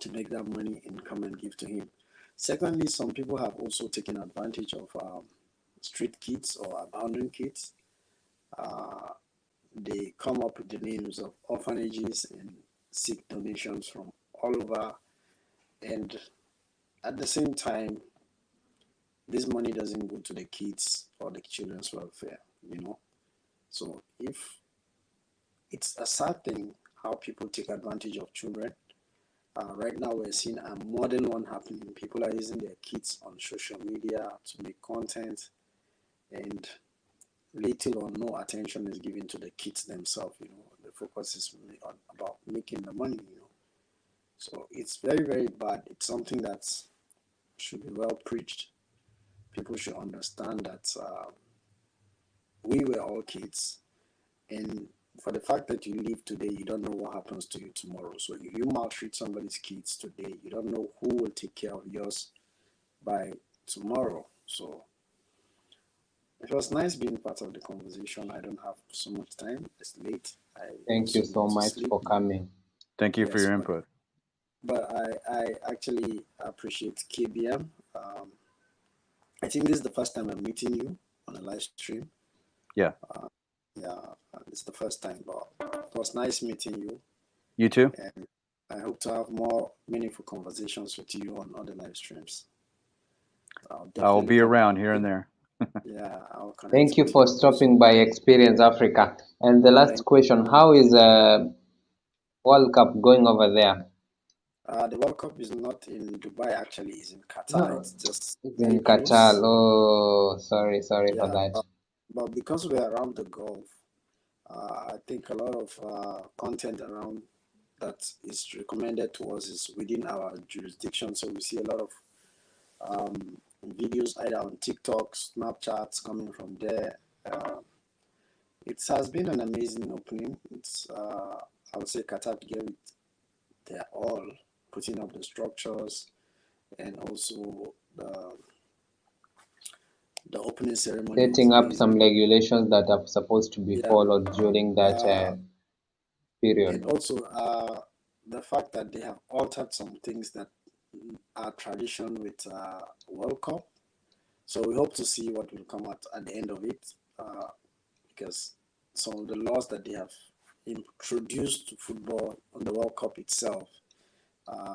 [SPEAKER 5] to make that money and come and give to him. Secondly, some people have also taken advantage of street kids or abandoned kids. Uh, they come up with the names of orphanages and seek donations from all over. And at the same time, this money doesn't go to the kids or the children's welfare. So if it's a sad thing how people take advantage of children. Right now, we're seeing a modern one happening. People are using their kids on social media to make content, and little or no attention is given to the kids themselves. The focus is on about making the money. So it's very very bad. It's something that should be well preached. People should understand that we were all kids, and for the fact that you live today, you don't know what happens to you tomorrow. So if you maltreat somebody's kids today, you don't know who will take care of yours by tomorrow. So it was nice being part of the conversation. I don't have so much time. It's late. I
[SPEAKER 1] Thank you
[SPEAKER 5] also
[SPEAKER 1] so
[SPEAKER 5] need to
[SPEAKER 1] much
[SPEAKER 5] sleep.
[SPEAKER 1] for coming.
[SPEAKER 4] Thank you for
[SPEAKER 5] Yes,
[SPEAKER 4] your input.
[SPEAKER 5] but I actually appreciate KBM. I think this is the first time I'm meeting you on a live stream.
[SPEAKER 4] Yeah.
[SPEAKER 5] Yeah, it's the first time, but it was nice meeting you.
[SPEAKER 4] You too?
[SPEAKER 5] And I hope to have more meaningful conversations with you on other live streams.
[SPEAKER 4] I'll be around here and there.
[SPEAKER 5] Yeah, I'll connect
[SPEAKER 1] Thank you
[SPEAKER 5] with
[SPEAKER 1] for
[SPEAKER 5] you also.
[SPEAKER 1] stopping by Experience Africa. And the last
[SPEAKER 5] Thank
[SPEAKER 1] question, how is World Cup going over there?
[SPEAKER 5] The World Cup is not in Dubai, actually, it's in Qatar.
[SPEAKER 1] No,
[SPEAKER 5] It's just
[SPEAKER 1] it's
[SPEAKER 5] very
[SPEAKER 1] in Qatar.
[SPEAKER 5] close.
[SPEAKER 1] Oh, sorry for
[SPEAKER 5] Yeah,
[SPEAKER 1] that.
[SPEAKER 5] but because we're around the Gulf, I think a lot of content around that is recommended to us is within our jurisdiction. So we see a lot of videos either on TikTok, Snapchats coming from there. It has been an amazing opening. I would say Qatar gave it their all, putting up the structures and also the opening ceremony was
[SPEAKER 1] Setting up some
[SPEAKER 5] amazing.
[SPEAKER 1] regulations that are supposed to be
[SPEAKER 5] Yeah,
[SPEAKER 1] followed during that period.
[SPEAKER 5] and also the fact that they have altered some things that are tradition with World Cup. So we hope to see what will come out at the end of it. because some of the laws that they have introduced to football on the World Cup itself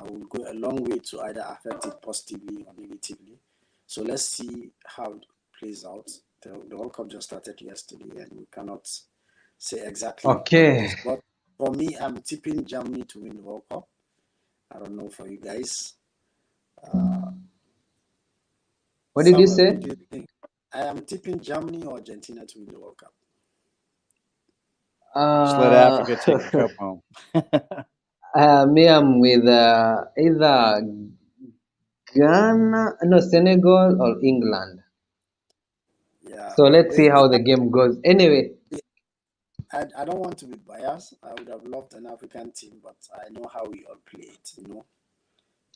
[SPEAKER 5] will go a long way to either affect it positively or negatively. So let's see how it plays out. The World Cup just started yesterday, and we cannot say exactly what it
[SPEAKER 1] Okay.
[SPEAKER 5] is. But for me, I'm tipping Germany to win the World Cup. I don't know for you guys. Uh,
[SPEAKER 1] What did you
[SPEAKER 5] Samuel, who
[SPEAKER 1] say?
[SPEAKER 5] do you think? I am tipping Germany or Argentina to win the World Cup.
[SPEAKER 4] Just let
[SPEAKER 1] Uh,
[SPEAKER 4] Africa take the cup home.
[SPEAKER 1] me, I'm with either Ghana, no, Senegal or England.
[SPEAKER 5] Yeah,
[SPEAKER 1] So let's see
[SPEAKER 5] it's
[SPEAKER 1] how the game goes. Anyway,
[SPEAKER 5] I don't want to be biased. I would have loved an African team, but I know how we all play it.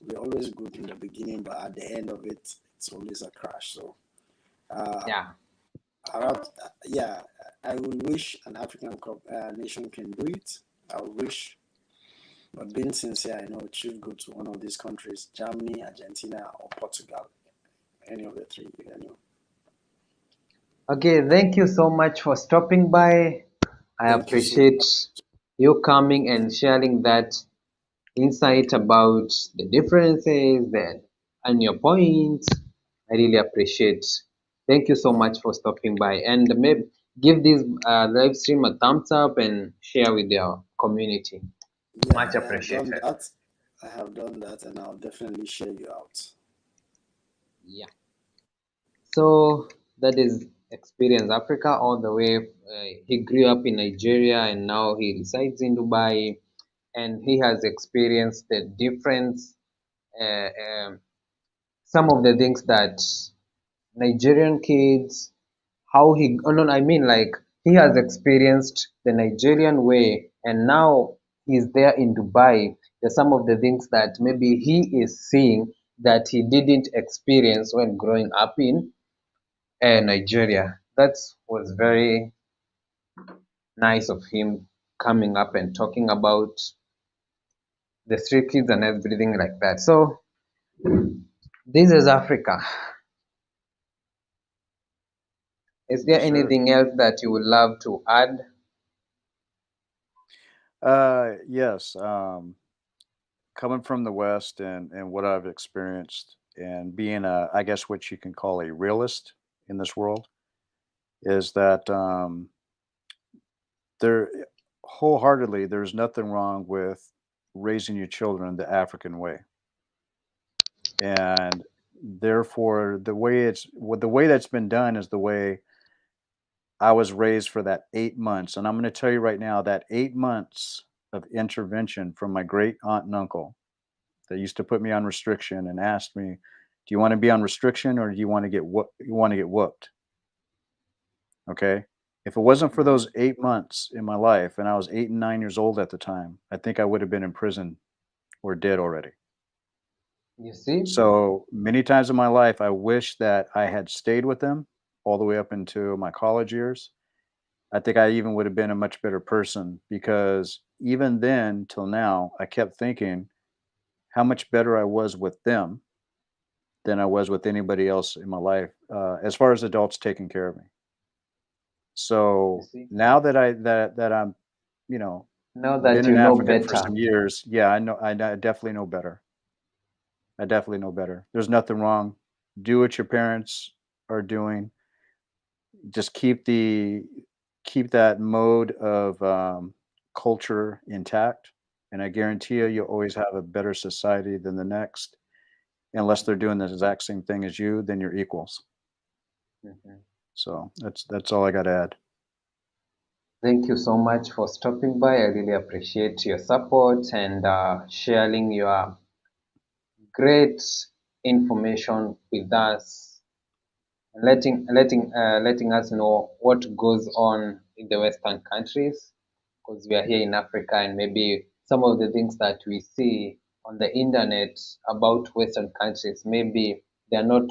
[SPEAKER 5] We're always good in the beginning, but at the end of it, it's always a crash. So, uh,
[SPEAKER 1] yeah.
[SPEAKER 5] yeah, I will wish an African nation can do it. I wish, but being sincere, I know it should go to one of these countries: Germany, Argentina, or Portugal. Any of the three,
[SPEAKER 1] Okay, thank you so much for stopping by. I
[SPEAKER 5] Thank you so
[SPEAKER 1] appreciate
[SPEAKER 5] much.
[SPEAKER 1] you coming and sharing that insight about the differences and your points. I really appreciate. Thank you so
[SPEAKER 5] Uh,
[SPEAKER 1] much for stopping by, and maybe give this live stream a thumbs up and share with your community.
[SPEAKER 5] yeah,
[SPEAKER 1] Much
[SPEAKER 5] I have done
[SPEAKER 1] appreciated.
[SPEAKER 5] that. I have done that, and I'll definitely share you out.
[SPEAKER 1] Yeah. So that is Experience Africa all the way. He grew up in Nigeria and now he resides in Dubai, and he has experienced the difference, uh, um, some of the things that Nigerian kids, how he, oh no, I mean like he has experienced the Nigerian way and now he's there in Dubai. There's some of the things that maybe he is seeing that he didn't experience when growing up in Nigeria. That was very nice of him coming up and talking about the street kids and everything like that. So this is Africa. Is there
[SPEAKER 4] Yes, sir.
[SPEAKER 1] anything else that you would love to add?
[SPEAKER 4] Yes. Coming from the West and what I've experienced and being I guess what you can call a realist in this world is that there wholeheartedly there's nothing wrong with raising your children the African way, and therefore the way that's been done is the way I was raised for that 8 months. And I'm going to tell you right now that 8 months of intervention from my great aunt and uncle that used to put me on restriction and asked me, "Do you want to be on restriction or do you want to get you want to get whooped?" Okay. If it wasn't for
[SPEAKER 1] Mhm.
[SPEAKER 4] those 8 months in my life, and I was 8 and 9 years old at the time, I think I would have been in prison or dead already.
[SPEAKER 1] You see?
[SPEAKER 4] So many times in my life, I wish that I had stayed with them all the way up into my college years. I think I even would have been a much better person because even then till now, I kept thinking how much better I was with them than I was with anybody else in my life, as far as adults taking care of me.
[SPEAKER 1] You
[SPEAKER 4] So
[SPEAKER 1] see?
[SPEAKER 4] now that I'm, you know,
[SPEAKER 1] Now that
[SPEAKER 4] been
[SPEAKER 1] you
[SPEAKER 4] in
[SPEAKER 1] know
[SPEAKER 4] Africa for
[SPEAKER 1] better.
[SPEAKER 4] some years, yeah, I definitely know better. I definitely know better. There's nothing wrong. Do what your parents are doing. Just keep that mode of culture intact, and I guarantee you, you'll always have a better society than the next. Unless they're doing the exact same thing as you, then you're equals.
[SPEAKER 1] Mhm.
[SPEAKER 4] So that's all I got to add.
[SPEAKER 1] Thank you so much for stopping by. I really appreciate your support and sharing your great information with us, letting us know what goes on in the Western countries, because we are here in Africa, and maybe some of the things that we see on the internet about Western countries, maybe they're not,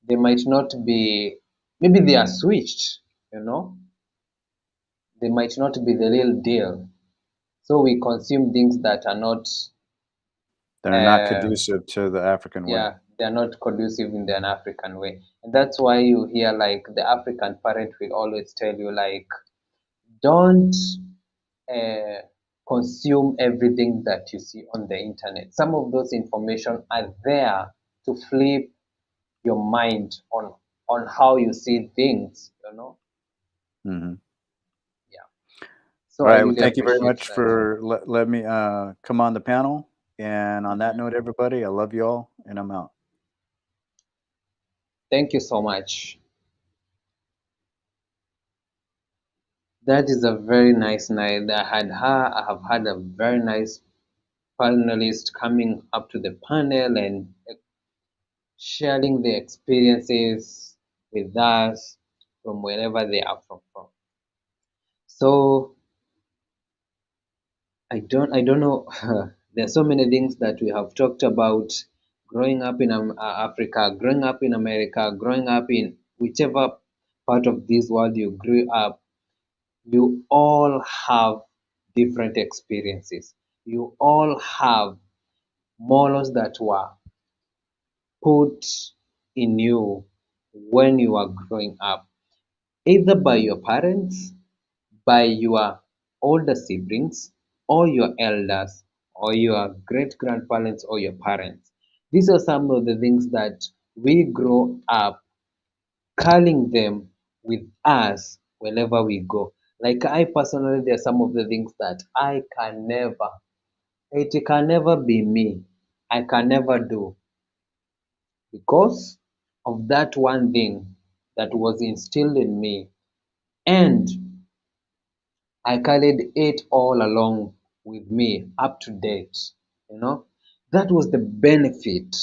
[SPEAKER 1] they might not be, maybe they are switched, you know, they might not be the real deal. So we consume things that are not,
[SPEAKER 4] They're not
[SPEAKER 1] uh,
[SPEAKER 4] conducive to the African
[SPEAKER 1] yeah,
[SPEAKER 4] way.
[SPEAKER 1] they're not conducive in an African way. And that's why you hear like the African parent will always tell you like don't uh, consume everything that you see on the internet. Some of those information are there to flip your mind on how you see things, you know.
[SPEAKER 4] Hmm.
[SPEAKER 1] Yeah.
[SPEAKER 4] All
[SPEAKER 1] So I
[SPEAKER 4] right. Well,
[SPEAKER 1] really
[SPEAKER 4] thank you very
[SPEAKER 1] appreciate
[SPEAKER 4] much
[SPEAKER 1] that.
[SPEAKER 4] for let me come on the panel. And on that
[SPEAKER 1] Mhm.
[SPEAKER 4] note, everybody, I love you all, and I'm out.
[SPEAKER 1] Thank you so much. That is a very nice night. I have had a very nice panelist coming up to the panel and sharing their experiences with us from wherever they are from. So I don't know. There are so many things that we have talked about growing up in Africa, growing up in America, growing up in whichever part of this world you grew up. You all have different experiences. You all have morals that were put in you when you are growing up, either by your parents, by your older siblings, or your elders, or your great grandparents, or your parents. These are some of the things that we grow up carrying them with us wherever we go. Like I personally, there are some of the things that it can never be me. I can never do because of that one thing that was instilled in me. And I carried it all along with me up to date. You know, that was the benefit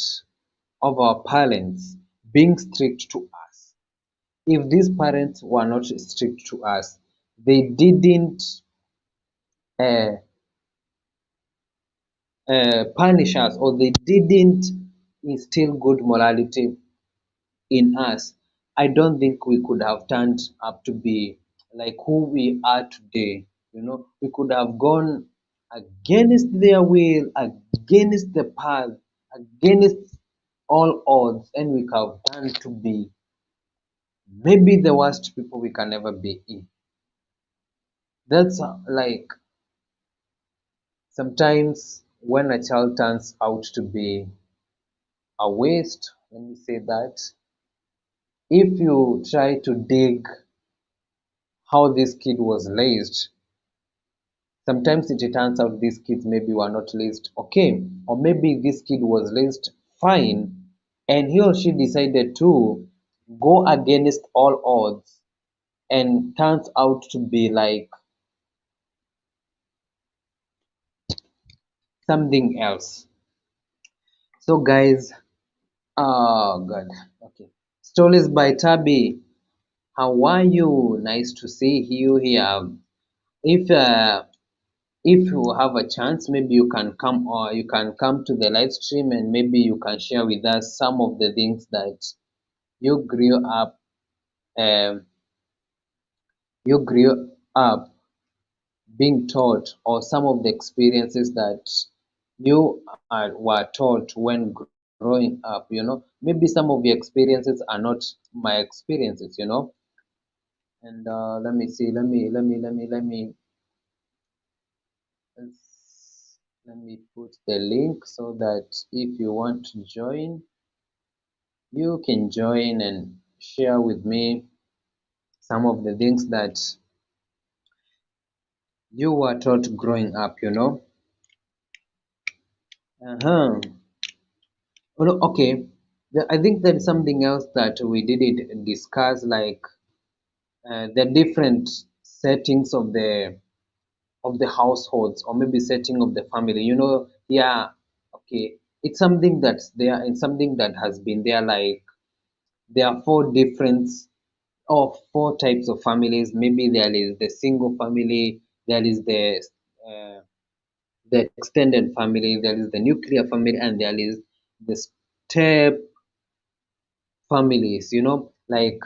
[SPEAKER 1] of our parents being strict to us. If these parents were not strict to us, they didn't uh, punish us or they didn't instill good morality in us, I don't think we could have turned up to be like who we are today. You know, we could have gone against their will, against the path, against all odds, and we could have turned to be maybe the worst people we can ever be in. That's like sometimes when a child turns out to be a waste, let me say that, if you try to dig how this kid was raised, sometimes it turns out these kids maybe were not raised okay, or maybe this kid was raised fine and he or she decided to go against all odds and turns out to be like something else. So guys, oh god, okay. Stories by Tabi. How are you? Nice to see you here. If if you have a chance, maybe you can come to the live stream and maybe you can share with us some of the things that you grew up um, you grew up being taught or some of the experiences that were taught when growing up, you know. Maybe some of your experiences are not my experiences, you know. And let me see, let me put the link so that if you want to join, you can join and share with me some of the things that you were taught growing up, you know. Uh-huh. Oh, no, okay. I think there's something else that we didn't discuss, like the different settings of the households, or maybe setting of the family. You know, yeah, okay. It's something that's there and something that has been there. Like there are four types of families. Maybe there is the single family, there is uh, the extended family, there is the nuclear family, and there is the step families. You know, like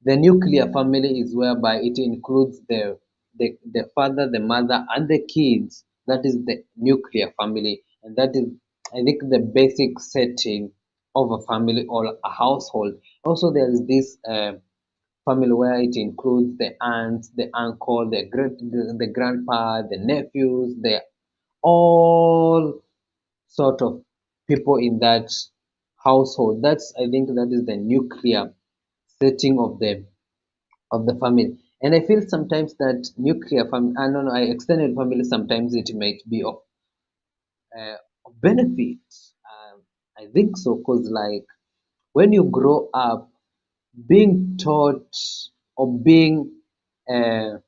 [SPEAKER 1] the nuclear family is whereby it includes the father, the mother, and the kids. That is the nuclear family, and that is, I think, the basic setting of a family or a household. Also, there is this family where it includes the aunts, the uncle, the grandpa, the nephews, the all sort of people in that household. That's, I think, that is the nuclear setting of the family. And I feel sometimes that nuclear family, I don't know, extended family, sometimes it might be of benefit. I think so, because like when you grow up being taught or being uh,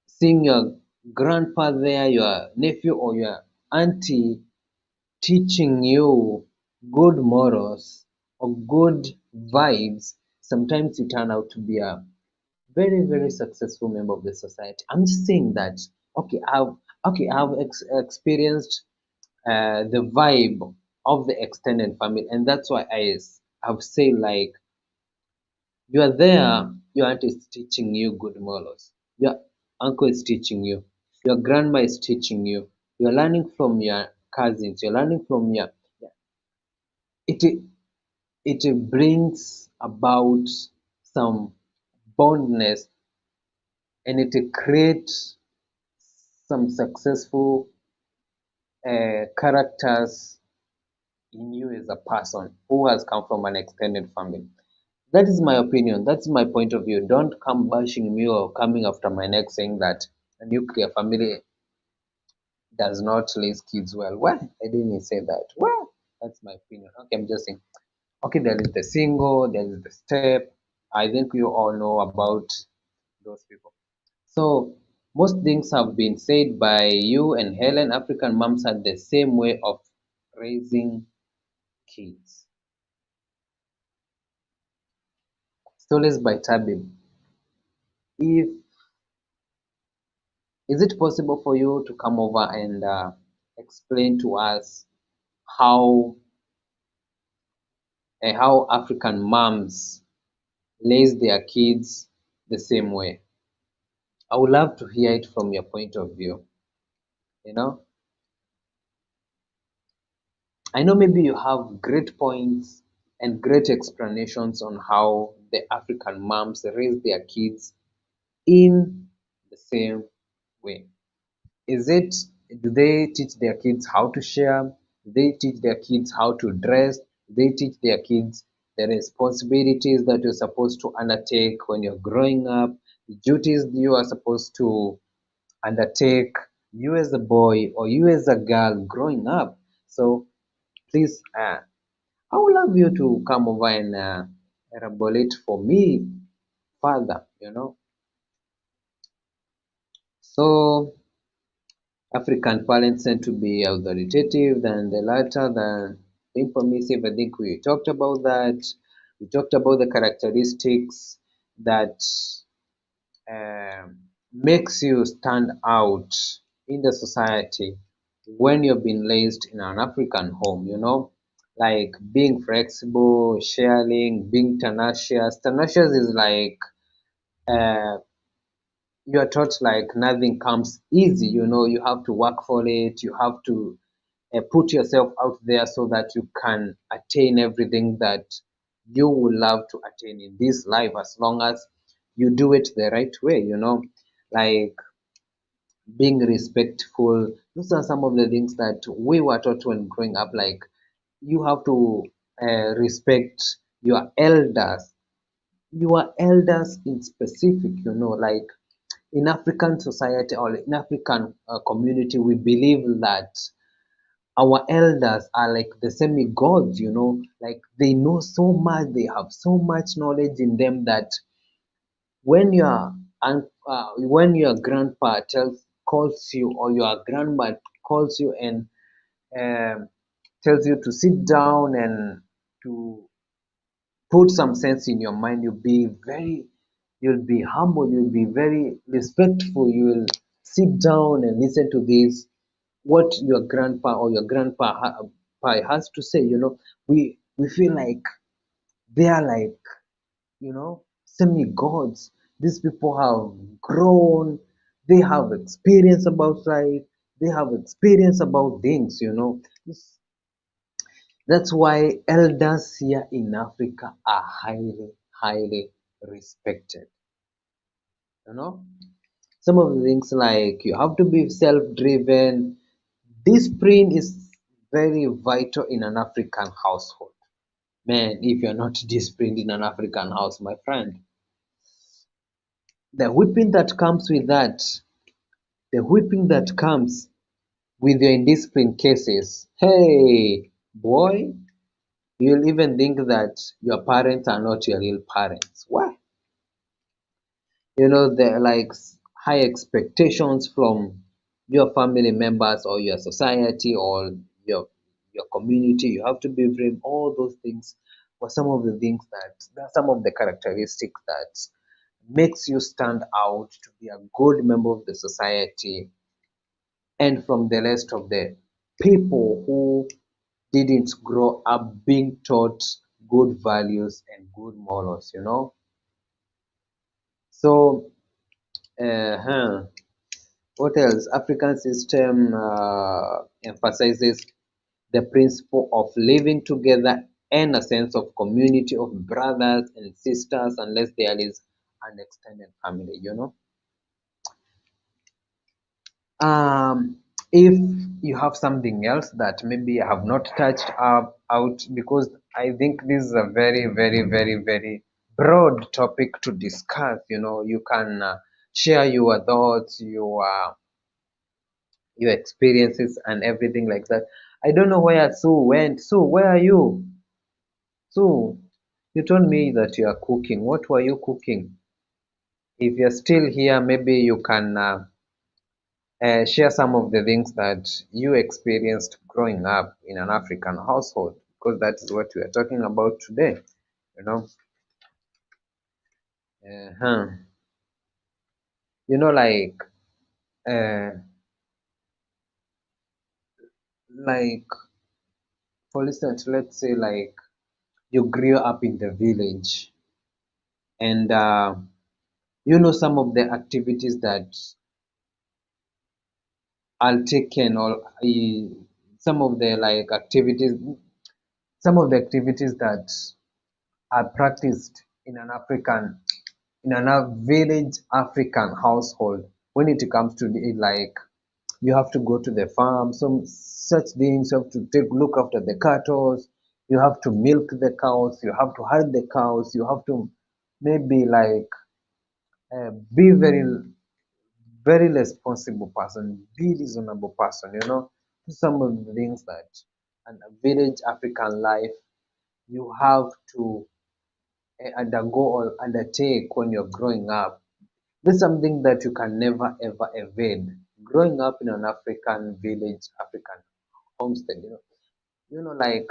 [SPEAKER 1] seeing your grandpa there, your nephew or your auntie teaching you good morals or good vibes, sometimes you turn out to be a very, very successful member of the society. I'm just saying that, okay, I've experienced the vibe of the extended family, and that's why have said like you are there, your aunt is teaching you good morals, your uncle is teaching you, your grandma is teaching you, you're learning from your cousins, you're learning from your it it brings about some bondness, and it creates some successful characters in you as a person who has come from an extended family. That is my opinion. That's my point of view. Don't come bashing me or coming after my neck saying that a nuclear family does not raise kids well. Well, I didn't say that. Well, that's my opinion. Okay, I'm just saying. Okay, there is the single, there is the step. I think you all know about those people. So most things have been said by you and Helen. African moms had the same way of raising kids. Stories by Tabib. If is it possible for you to come over and explain to us how how African moms raise their kids the same way? I would love to hear it from your point of view. You know, I know maybe you have great points and great explanations on how the African moms raise their kids in the same way. Is it, do they teach their kids how to share? Do they teach their kids how to dress? Do they teach their kids the responsibilities that you're supposed to undertake when you're growing up, the duties you are supposed to undertake, you as a boy or you as a girl growing up? So please, I would love you to come over and elaborate for me further, you know. So African parents tend to be authoritative than the latter, than being permissive. I think we talked about that. We talked about the characteristics that makes you stand out in the society when you've been raised in an African home, you know, like being flexible, sharing, being tenacious. Tenacious is like uh, you are taught like nothing comes easy, you know, you have to work for it, you have to put yourself out there so that you can attain everything that you would love to attain in this life, as long as you do it the right way, you know, like being respectful. Those are some of the things that we were taught when growing up, like you have to respect your elders in specific, you know, like in African society or in African community, we believe that our elders are like the semi-gods, you know, like they know so much, they have so much knowledge in them that when when your grandpa calls you or your grandma calls you and um, tells you to sit down and to put some sense in your mind, you'll be humble, you'll be very respectful, you will sit down and listen to this, what your grandpa or your has to say, you know. We feel like they are like, you know, semi-gods. These people have grown, they have experience about life, they have experience about things, you know. That's why elders here in Africa are highly, highly respected. You know, some of the things like you have to be self-driven. Discipline is very vital in an African household. Man, if you're not disciplined in an African house, my friend, the whipping that comes with that, the whipping that comes with your indisciplined cases, hey, boy, you'll even think that your parents are not your real parents. Why? You know, there are like high expectations from your family members or your society or your community. You have to be brave. All those things were some of the things that are some of the characteristics that makes you stand out to be a good member of the society and from the rest of the people who didn't grow up being taught good values and good morals, you know. So uh, what else? African system emphasizes the principle of living together and a sense of community of brothers and sisters unless there is an extended family, you know. If you have something else that maybe I have not touched up out, because I think this is a very, very, very, very broad topic to discuss. You know, you can share your thoughts, your experiences, and everything like that. I don't know where Sue went. Sue, where are you? Sue, you told me that you are cooking. What were you cooking? If you're still here, maybe you can. Share some of the things that you experienced growing up in an African household, because that is what we are talking about today. You know, uh you know, uh, like for instance, let's say like you grew up in the village, and you know some of the activities that are taken, or some of the like activities, some of the activities that are practiced in a village African household when it comes to the like you have to go to the farm, some such things, you have to take look after the cattle, you have to milk the cows, you have to herd the cows, you have to maybe like be very responsible person, be reasonable person, you know. Some of the things that in a village African life you have to undergo or undertake when you're growing up. This is something that you can never ever evade. Growing up in an African village, African homestead, you know, like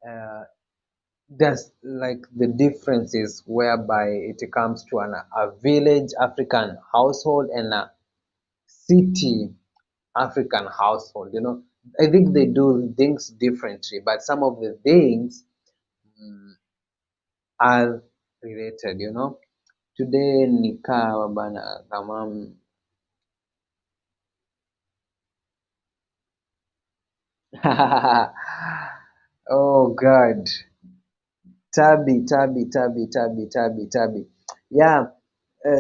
[SPEAKER 1] uh, there's like the differences whereby it comes to a village African household and a city African household. You know, I think they do things differently, but some of the things mm, are related. You know, today nikaa bana kama oh God, Tabi. Yeah,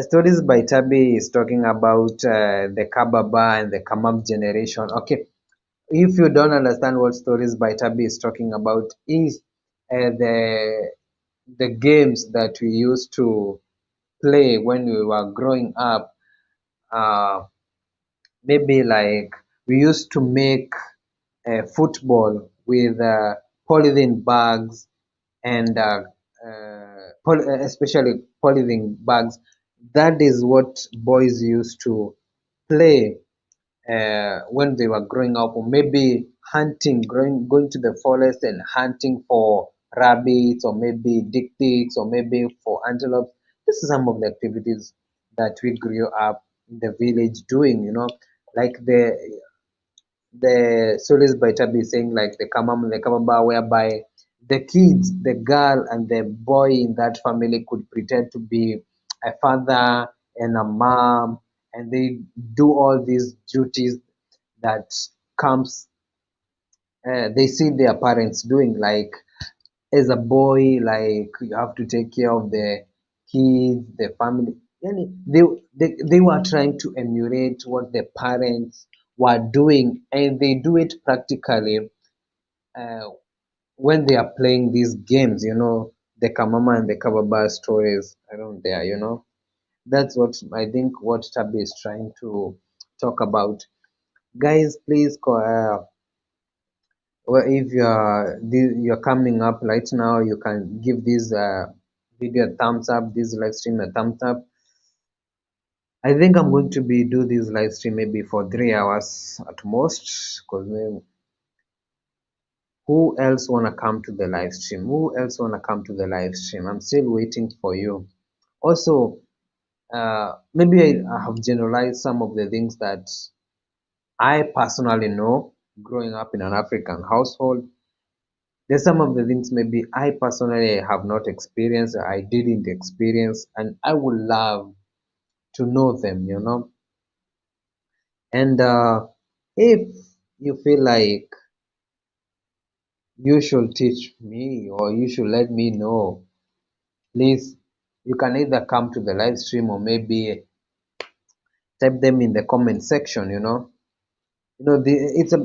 [SPEAKER 1] Stories by Tabi is talking about the Kababa and the Kamab generation. Okay, if you don't understand what Stories by Tabi is talking about, is the games that we used to play when we were growing up. Uh, Maybe like we used to make football with polythene bags and especially polythene bags. That is what boys used to play when they were growing up, or maybe hunting, going to the forest and hunting for rabbits, or maybe dick pigs, or maybe for antelopes. This is some of the activities that we grew up in the village doing, you know, like the stories by Tabi saying like the Kamamba, whereby the kids, the girl and the boy in that family could pretend to be a father and a mom, and they do all these duties that comes they see their parents doing. Like as a boy, like you have to take care of the kids, the family. Yani they were trying to emulate what the parents were doing, and they do it practically uh, when they are playing these games. The Kamama and the Kababa stories around there. That's what I think what Tabi is trying to talk about. Guys, please well, if you're coming up right now, you can give this video a thumbs up, this live stream a thumbs up. I think I'm going to be do this live stream maybe for 3 hours at most, because who else wanna come to the live stream? Who else wanna come to the live stream? I'm still waiting for you. Also, maybe I have generalized some of the things that I personally know growing up in an African household. There's some of the things maybe I personally have not experienced, I didn't experience, and I would love to know them. And if you feel like you should teach me or you should let me know, please, you can either come to the live stream or maybe type them in the comment section. It's a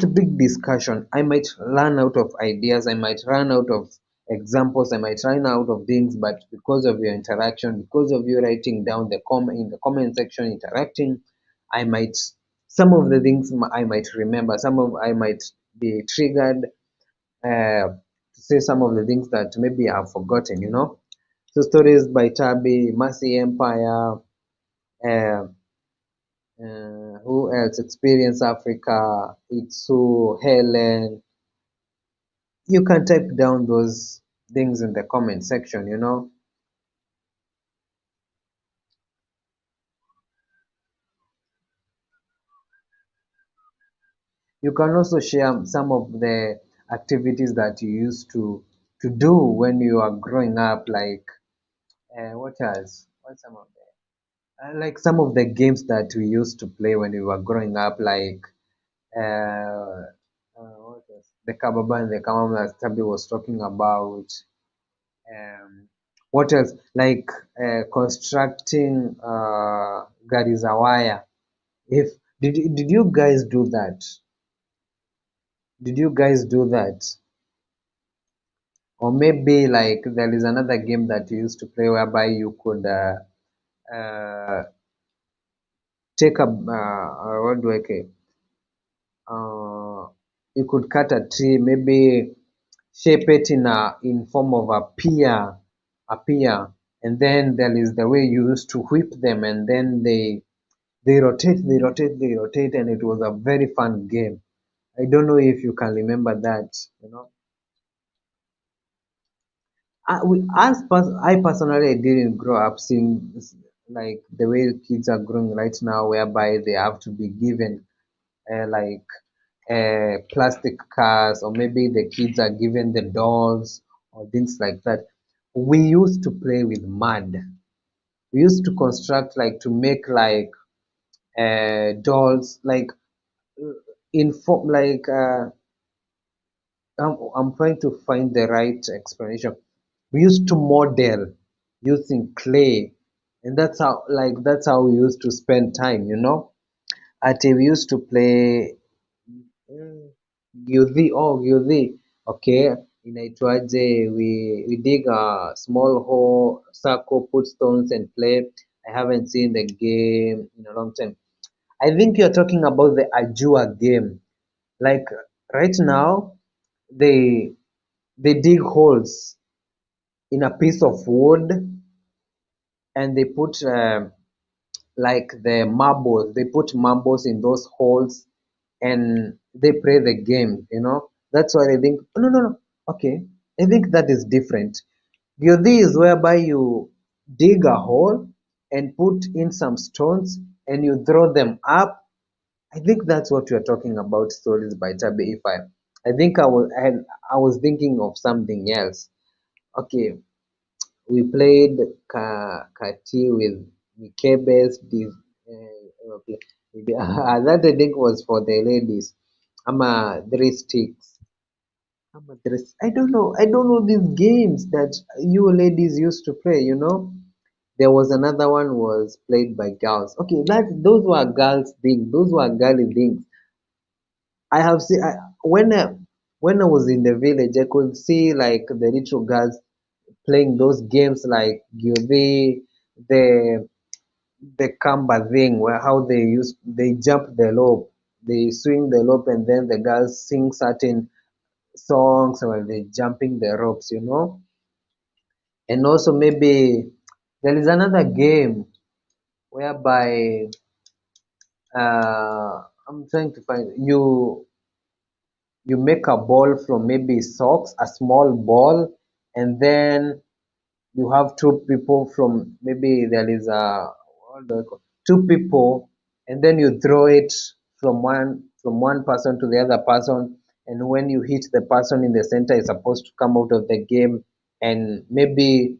[SPEAKER 1] big discussion. I might run out of ideas, I might run out of examples, I might run out of things, but because of your interaction, because of you writing down in the comment section, interacting, I might some of the things I might remember, I might be triggered to say some of the things that maybe I've forgotten. So stories by Tabi, Mercy Empire, uh, who else? Experience Africa, Itsu, Helen. You can type down those things in the comment section. You can also share some of the activities that you used to do when you are growing up, like what else? What some of like some of the games that we used to play when we were growing up, like what else? The Kababa and the Kamama that Tabi was talking about. What else? Like constructing Garizawaya. If did you guys do that? Did you guys do that? Or maybe like there is another game that you used to play whereby you could uh, take a what do I say? You could cut a tree, maybe shape it in form of a pear, and then there is the way you used to whip them, and then they rotate, and it was a very fun game. I don't know if you can remember that. I personally didn't grow up seeing like the way kids are growing right now, whereby they have to be given like plastic cars, or maybe the kids are given the dolls or things like that. We used to play with mud. We used to construct, like, to make like dolls, like in form, like I'm trying to find the right explanation. We used to model using clay, and that's how we used to spend time. Ati we used to play gyudhi. Oh, gyudhi. Okay, inaitwaje? We dig a small hole, circle, put stones and play. I haven't seen the game in a long time. I think you're talking about the Ajua game. Like right now, they they dig holes in a piece of wood, and they put like they put marbles in those holes, and they play the game. That's why I think, oh, no, no, no, okay, I think that is different. Gyodhi is whereby you dig a hole and put in some stones and you throw them up. I think that's what you're talking about, stories by Tabi. If I think I was thinking of something else. Okay, we played kati with Mikebes. That I think was for the ladies. ama three sticks, ama three, I don't know these games that you ladies used to play, you know. There was another one was played by girls. Okay, those were girls things, those were girly things. I have seen when I was in the village, I could see like the little girls playing those games like Gyubi, the the Kamba thing, where how they jump the rope, they swing the rope, and then the girls sing certain songs while they jumping the ropes, you know. And also maybe there is another game whereby I'm trying to find you make a ball from maybe socks, a small ball, and then you have two people from maybe there is a what do I call, two people, and then you throw it from one person to the other person, and when you hit the person in the center is supposed to come out of the game, and maybe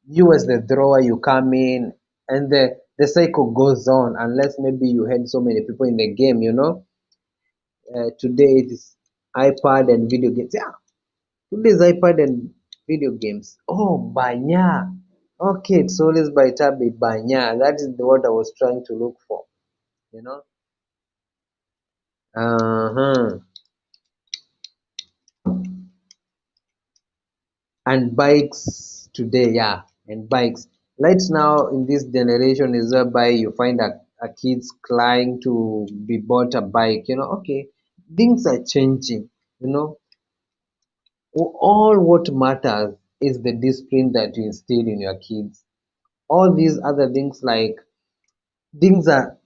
[SPEAKER 1] you as the thrower you come in, and the cycle goes on unless maybe you had so many people in the game, you know. Today it is iPad and video games. Yeah, today's iPad and video games. Oh, Banya. Okay, it's always by Tabi Banya. That is what I was trying to look for, you know. Uh-huh. And bikes today, yeah, and bikes. Right now in this generation is whereby you find a kids trying to be bought a bike, you know. Okay, things are changing, you know. All what matters is the discipline that you instill in your kids. All these other things like things are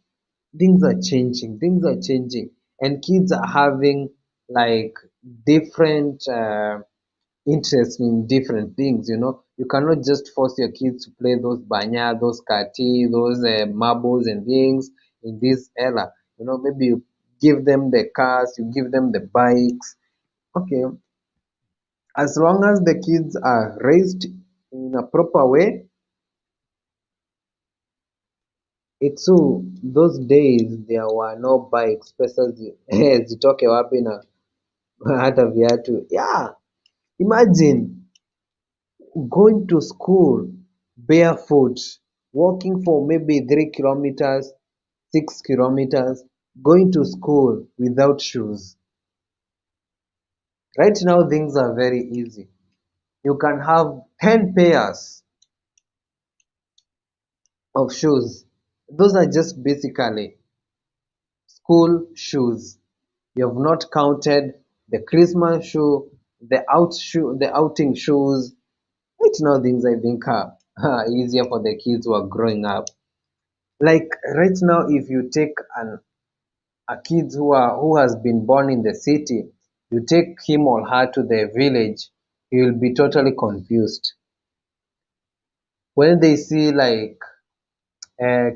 [SPEAKER 1] things are changing, and kids are having like different interests in different things, you know. You cannot just force your kids to play those banya, those kati, those marbles and things in this era, you know. Maybe you give them the cars, you give them the bikes. Okay, as long as the kids are raised in a proper way, it's true. Those days there were no bikes, pesa zitoke wapi na hata viatu. Yeah, imagine going to school barefoot, walking for maybe 3 kilometers, 6 kilometers, going to school without shoes. Right now things are very easy. You can have 10 pairs of shoes. Those are just basically school shoes. You have not counted the Christmas shoe, the outing shoes. Right now, things I think are easier for the kids who are growing up. Like right now, if you take a kid who has been born in the city, you take him or her to the village, he will be totally confused. When they see like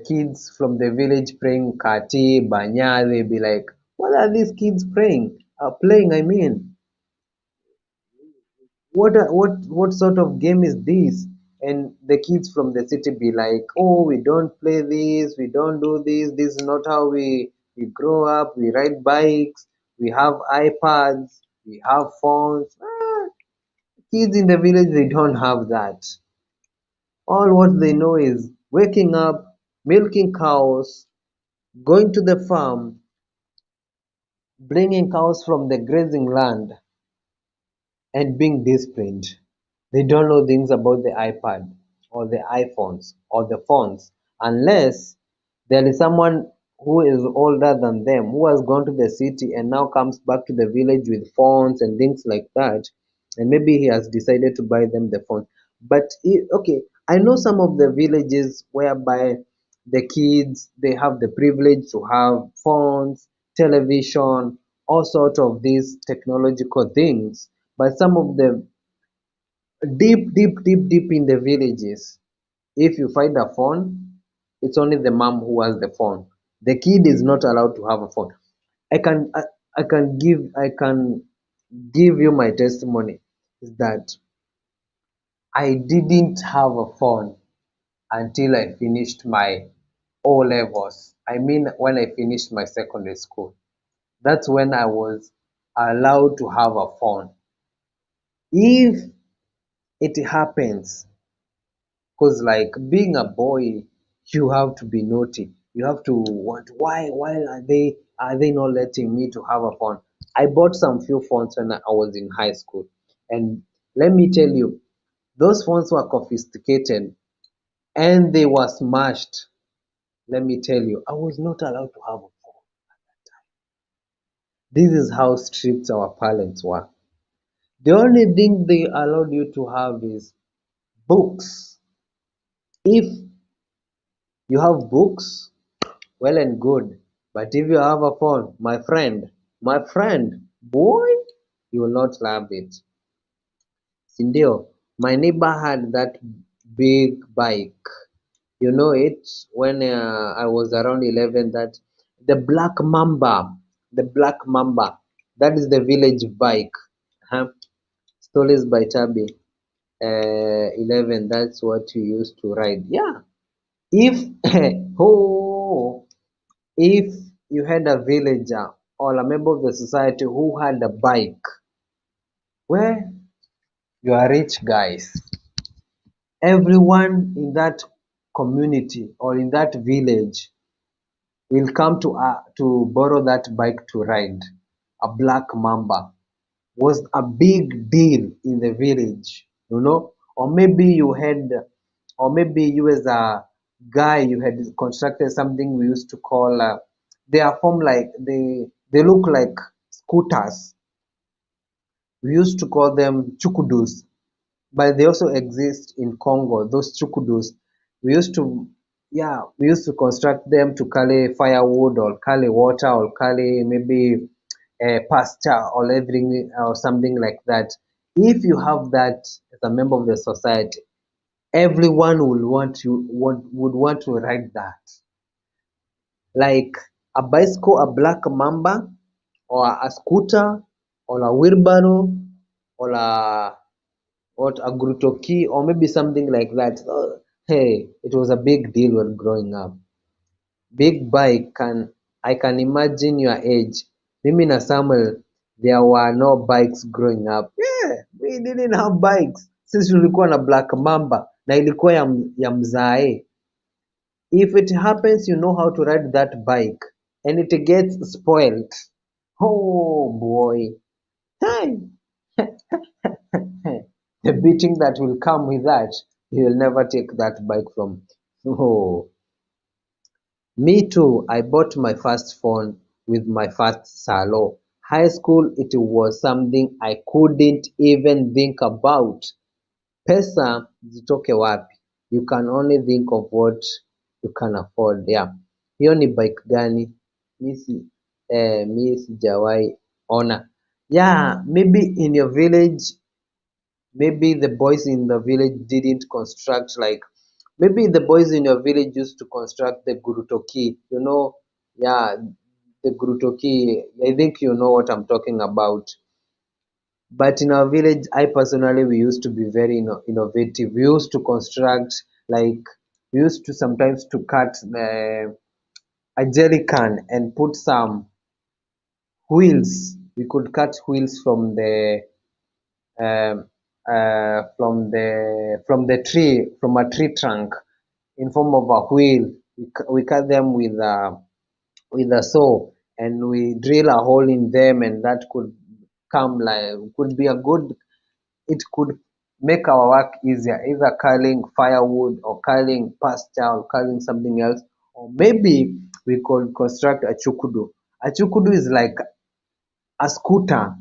[SPEAKER 1] kids from the village playing kati, banya, they'll be like, "What are these kids playing? Playing, I mean. What sort of game is this?" And the kids from the city be like, "Oh, we don't play this, we don't do this is not how we grow up, we ride bikes, we have iPads, we have phones." Kids in the village, they don't have that. All what they know is waking up, milking cows, going to the farm, bringing cows from the grazing land, and being disciplined. They don't know things about the iPad or the iPhones or the phones unless there is someone who is older than them who has gone to the city and now comes back to the village with phones and things like that, and maybe he has decided to buy them the phone. But okay, I know some of the villages whereby the kids they have the privilege to have phones, television, all sort of these technological things, but some of the deep in the villages, if you find a phone, it's only the mom who has the phone. The kid is not allowed to have a phone. I can I, I can give you my testimony is that I didn't have a phone until I finished my O levels. I mean when I finished my secondary school. That's when I was allowed to have a phone. If it happens, because like being a boy, you have to be naughty. You have to want why are they not letting me to have a phone? I bought some few phones when I was in high school, and let me tell you, those phones were confiscated and they were smashed. Let me tell you, I was not allowed to have a phone. This is how strict our parents were. The only thing they allowed you to have is books. If you have books, well and good. But if you have a phone, my friend, boy, you will not love it. Sindio, my neighbor had that big bike. You know it when I was around 11. That the black mamba, the black mamba. That is the village bike. Huh? Stories by Tabi. 11. That's what you used to ride. Yeah. If oh, if you had a villager or a member of the society who had a bike, well, you are rich guys. Everyone in that community or in that village will come to borrow that bike to ride. A black mamba was a big deal in the village, you know. Or maybe you as a guy, you had constructed something we used to call. They are formed like they look like scooters. We used to call them chukudus, but they also exist in Congo. Those chukudus, we used to, yeah, we used to construct them to carry firewood or carry water or carry maybe pasture or everything or something like that. If you have that as a member of the society, everyone would want to ride that, like a bicycle, a black mamba, or a scooter, or a wheelbarrow, or a what a grutoki, or maybe something like that. Hey, it was a big deal when growing up. Big bike I can imagine your age. Mimi na Samuel, there were no bikes growing up. Yeah, we didn't have bikes. Sisi tulikuwa na black mamba na ilikuwa ya mzae. If it happens you know how to ride that bike and it gets spoiled. Oh boy. Hey. The beating that will come with that, you will never take that bike from. Oh, me too. I bought my first phone with my first salo. High school, it was something I couldn't even think about. Pesa zitoke wapi? You can only think of what you can afford. Yeah. Hiyo ni bike gani? Mi sijawahi ona. Yeah, maybe in your village, maybe the boys in the village didn't construct, like maybe the boys in your village used to construct the gurutoki, yeah, the gurutoki. I think you know what I'm talking about. But in our village, I personally, we used to be very innovative. We used to construct, like we used to sometimes to cut a jerry can and put some wheels. We could cut wheels um, from a tree trunk in form of a wheel. We cut them with a saw, and we drill a hole in them, and that could come like could be a good. It could make our work easier, either culling firewood or culling pasture or culling something else, or maybe we could construct a chukudu. A chukudu is like a scooter.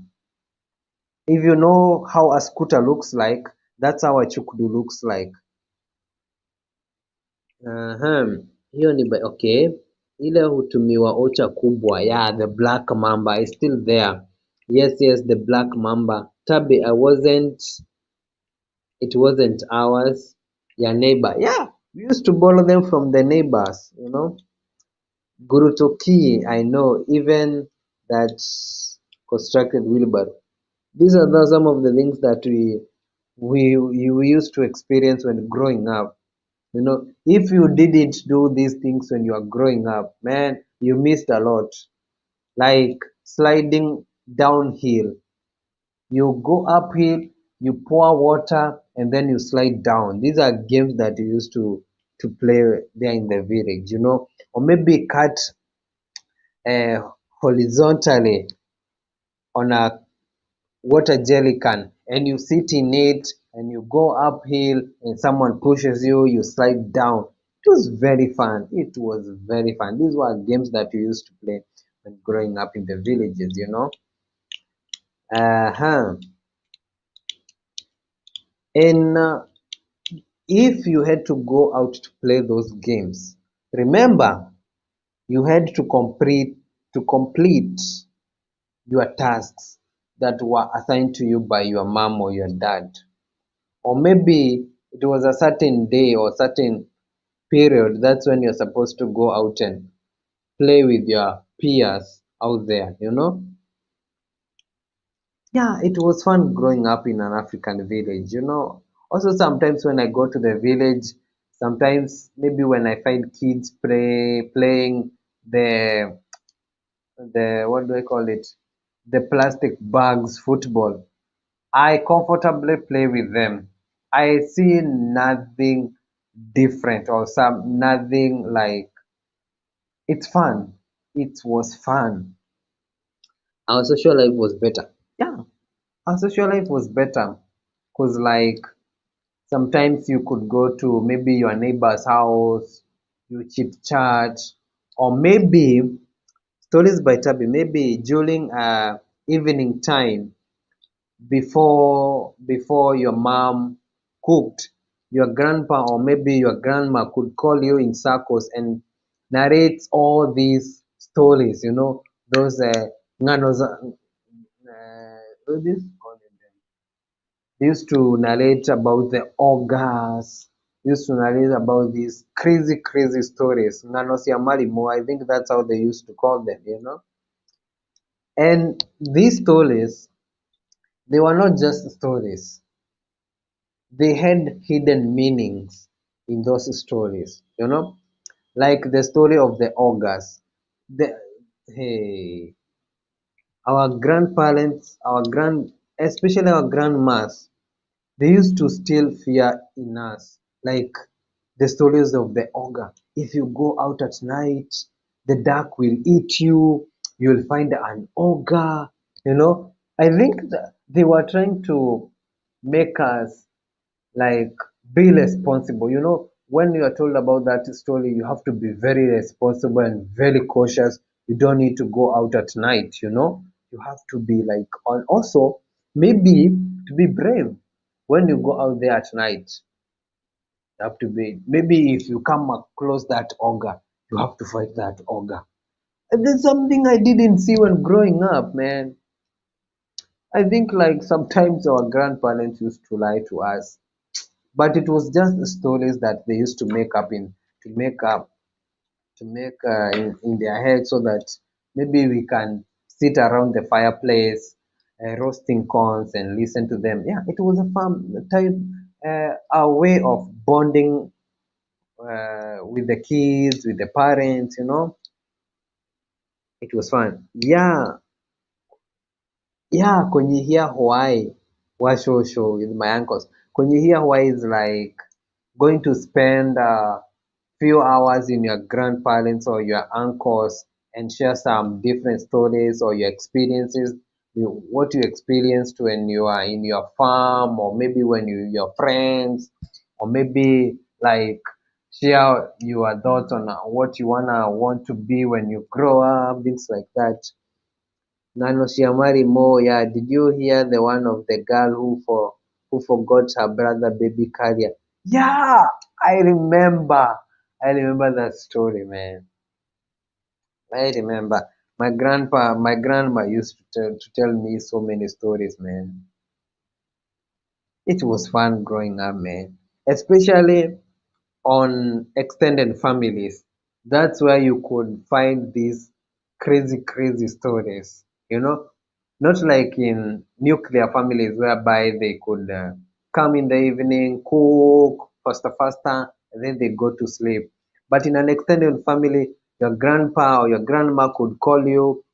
[SPEAKER 1] If you know how a scooter looks like, that's how a chukudu looks like. Hiyo ni okay. Ile hutumiwa ocha kubwa. Yeah, the black mamba is still there. Yes, the black mamba. Tabi, it wasn't ours. Your neighbor. Yeah, we used to borrow them from the neighbors. Gurutoki, I know, even that constructed wheelbarrow. These are some of the things that we used to experience when growing up. If you didn't do these things when you are growing up, man, you missed a lot. Like sliding downhill. You go uphill, you pour water, and then you slide down. These are games that you used to play there in the village, or maybe cut uh, horizontally on a water jelly can, and you sit in it and you go uphill and someone pushes you, you slide down. It was very fun. It was very fun. These were games that we used to play when growing up in the villages. Uh-huh. And if you had to go out to play those games, remember you had to complete your tasks that were assigned to you by your mom or your dad. Or maybe it was a certain day or certain period, that's when you're supposed to go out and play with your peers out there. Yeah, it was fun growing up in an African village. Also, sometimes when I go to the village, sometimes maybe when I find kids playing the what do I call it? The plastic bags football. I comfortably play with them. I see nothing different or some nothing like it's fun. It was fun. Our social life was better. Yeah, our social life was better because like sometimes you could go to maybe your neighbor's house, you chit chat, or maybe stories by Tabi, maybe during evening time before your mom cooked, your grandpa or maybe your grandma could call you in circles and narrate all these stories, those nganos, what is called them? They used to narrate about the ogres, used to narrate about these crazy, crazy stories. Nganos ya Marimo, I think that's how they used to call them. And these stories, they were not just stories. They had hidden meanings in those stories, like the story of the ogres. The, hey, our grandparents, especially our grandmas, they used to still fear in us, like the stories of the ogre. If you go out at night, the dark will eat you. You'll find an ogre. I think that they were trying to make us like be responsible. When you are told about that story, you have to be very responsible and very cautious. You don't need to go out at night. You have to be like on also maybe to be brave when you go out there at night. You have to be maybe if you come across that ogre, you have to fight that ogre. And there's something I didn't see when growing up, man. I think like sometimes our grandparents used to lie to us, but it was just the stories that they used to make up to make in their head so that maybe we can sit around the fireplace roasting corns and listen to them. Yeah, it was a fun type, a way of bonding with the kids, with the parents. It was fun. Yeah, yeah, kwenye here Hawaii washosho with my uncles. Kwenye here Hawaii is like going to spend a few hours in your grandparents or your uncles and share some different stories or your experiences, what you experienced when you are in your farm or maybe when your friends or maybe like share your thoughts on what you want to be when you grow up, things like that. Nano Shiamari Mo, yeah, did you hear the one of the girl who forgot her brother baby carrier? Yeah, I remember. I remember that story, man. I remember. My grandma used to tell me so many stories, man. It was fun growing up, man. Especially on extended families. That's where you could find these crazy, crazy stories. Not like in nuclear families whereby they could come in the evening, cook faster, faster, and then they go to sleep. But in an extended family, your grandpa or your grandma could call you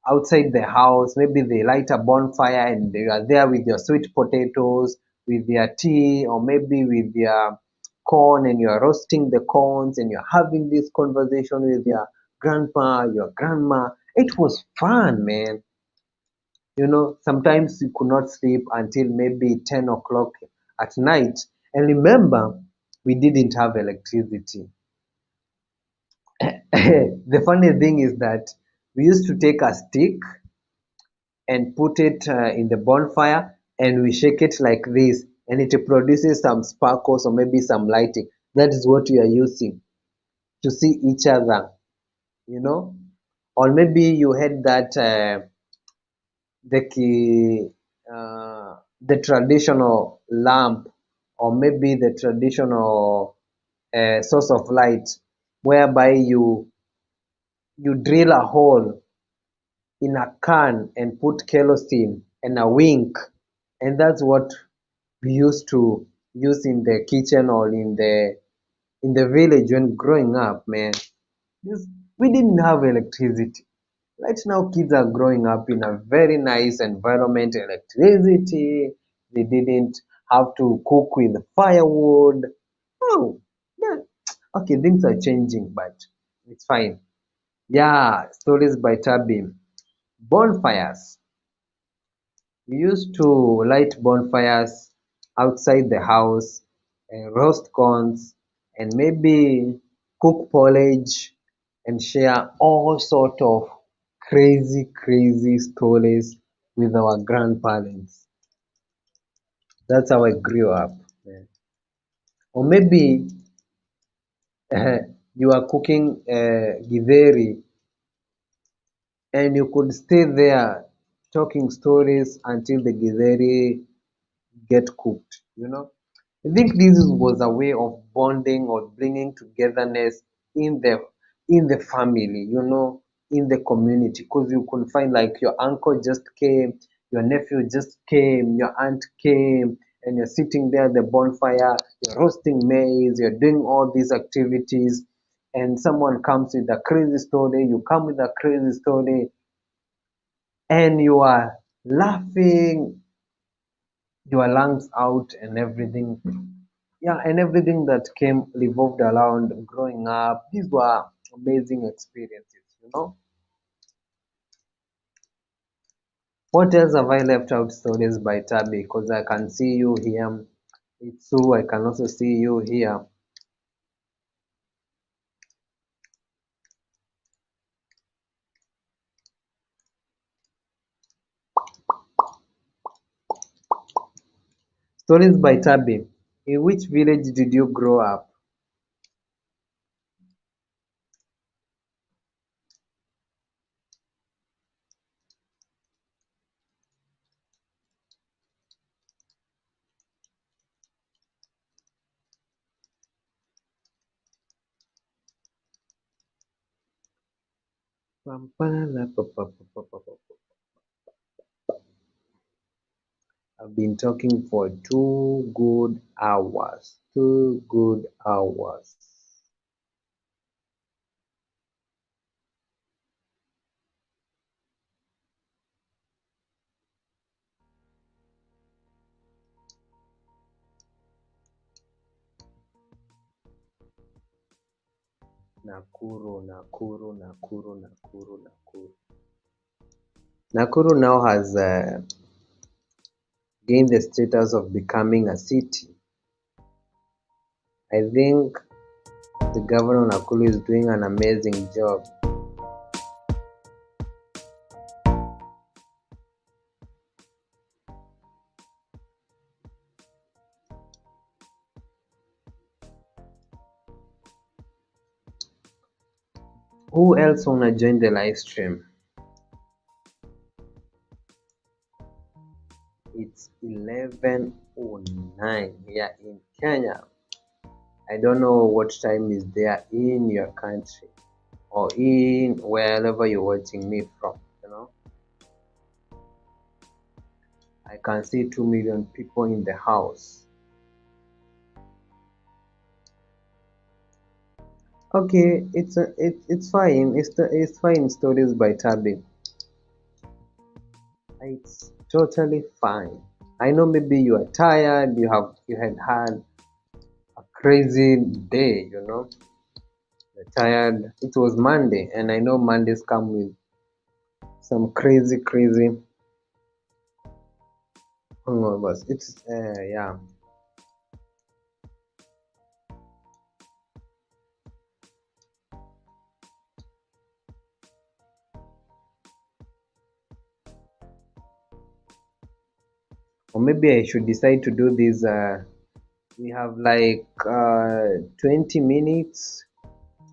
[SPEAKER 1] outside the house. Maybe they light a bonfire and they are there with your sweet potatoes, with their tea, or maybe with their corn, and you're roasting the corns and you're having this conversation with your grandpa, your grandma. It was fun, man. Sometimes you could not sleep until maybe 10 o'clock at night. And remember, we didn't have electricity. The funny thing is that we used to take a stick and put it in the bonfire, and we shake it like this, and it produces some sparkles or maybe some lighting. That is what we are using to see each other, you know. Or maybe you had that the traditional lamp, or maybe the traditional source of light, whereby you drill a hole in a can and put kerosene and a wink, and that's what we used to use in the kitchen or in the village when growing up, man. This, we didn't have electricity. Right now, kids are growing up in a very nice environment. Electricity. They didn't have to cook with firewood. Oh, yeah. Okay, things are changing, but it's fine. Yeah, stories by Tabim. Bonfires. We used to light bonfires outside the house and roast corns and maybe cook porridge and share all sort of crazy stories with our grandparents. That's how I grew up. Yeah. Or maybe you are cooking githeri and you could stay there talking stories until the githeri get cooked. I think this was a way of bonding or bringing togetherness in the family, in the community, because you could find like your uncle just came, your nephew just came, your aunt came, and you're sitting there at the bonfire, you're roasting maize, you're doing all these activities, and someone comes with a crazy story, you come with a crazy story, and you are laughing your lungs out and everything. Yeah, and everything that came revolved around growing up. These were amazing experiences. What else have I left out? Stories by Tabi, because I can see you here. It's Sue, I can also see you here. Stories by Tabi. In which village did you grow up? I've been talking for 2 good hours. 2 good hours. Nakuru, Nakuru, Nakuru, Nakuru, Nakuru. Nakuru now has gained the status of becoming a city. I think the governor of Nakuru is doing an amazing job. Who else wanna join the live stream? It's 11:09 here in Kenya. I don't know what time is there in your country or in wherever you're watching me from. I can see 2 million people in the house. Okay, it's fine. It's fine. Stories by Tabi. It's totally fine. I know maybe you are tired, you had a crazy day, you're tired. It was Monday, and I know Mondays come with some crazy hangovers. It's yeah. Or maybe I should decide to do this. We have like 20 minutes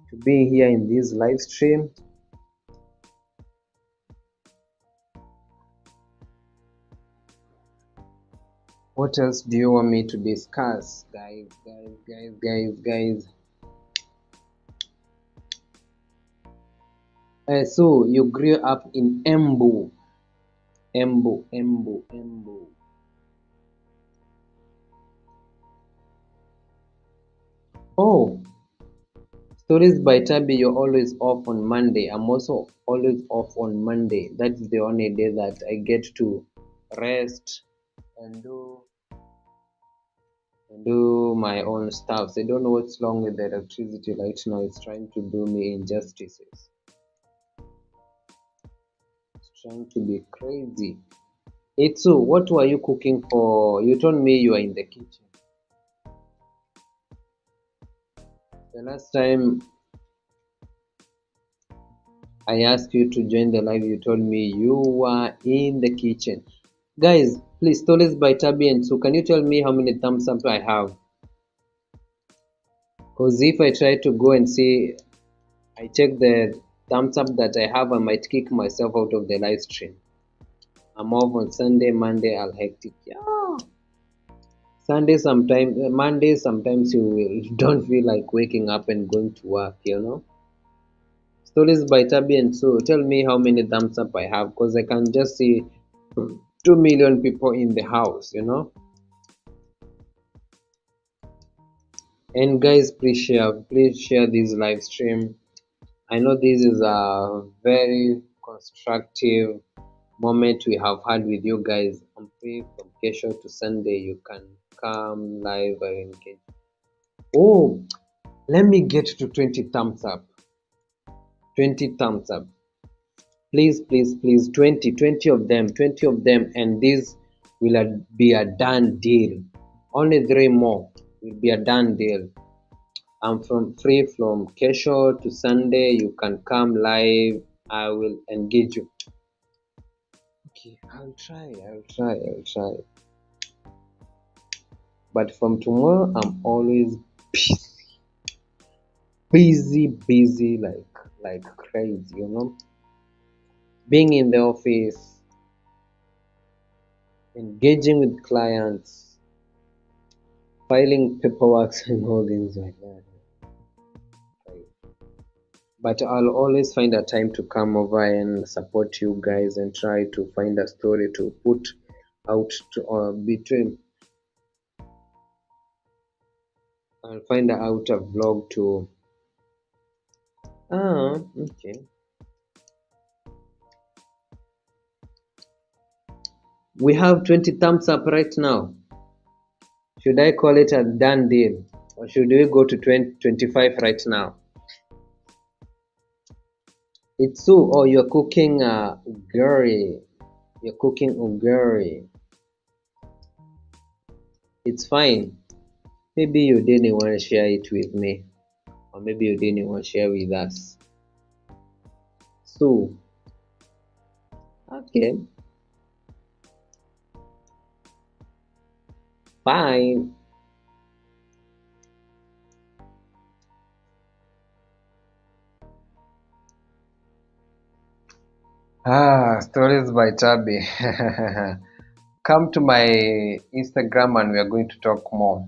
[SPEAKER 1] to be here in this live stream. What else do you want me to discuss, guys? So you grew up in Embu. Oh, stories by Tabi. You're always off on Monday. I'm also always off on Monday. That's the only day that I get to rest and do my own stuff. I don't know what's wrong with the electricity right now. It's trying to do me injustices. It's trying to be crazy. Itsu, what were you cooking for? You told me you are in the kitchen. The last time I asked you to join the live, you told me you were in the kitchen. Guys, please, stories by Tabi and Su, can you tell me how many thumbs up I have? Because if I try to go and see, I check the thumbs up that I have, I might kick myself out of the live stream. I'm off on Sunday, Monday, I'll hectic. Yeah. Sunday sometimes, Monday sometimes you will, don't feel like waking up and going to work. Stories by Tabi and Sue. Tell me how many thumbs up I have, because I can just see 2 million people in the house. And guys, please share this live stream. I know this is a very constructive moment we have had with you guys. I'm free from Kesho to Sunday. You can come live and engage. Oh, let me get to 20 thumbs up. 20 thumbs up. Please, 20 of them, and this will be a done deal. Only 3 more will be a done deal. I'm free from Kesho to Sunday. You can come live. I will engage you. Okay, I'll try. But from tomorrow, I'm always busy like crazy. Being in the office, engaging with clients, filing paperwork and all things like that. But I'll always find a time to come over and support you guys and try to find a story to put out to between. I'll find out a vlog to. Okay. We have 20 thumbs up right now. Should I call it a done deal, or should we go to 25 right now? It's so. Oh, you're cooking ugari. You're cooking ugari. It's fine. Maybe you didn't want to share it with me, or maybe you didn't want to share with us. So, okay, fine. Stories by Tabi. Come to my Instagram and we are going to talk more.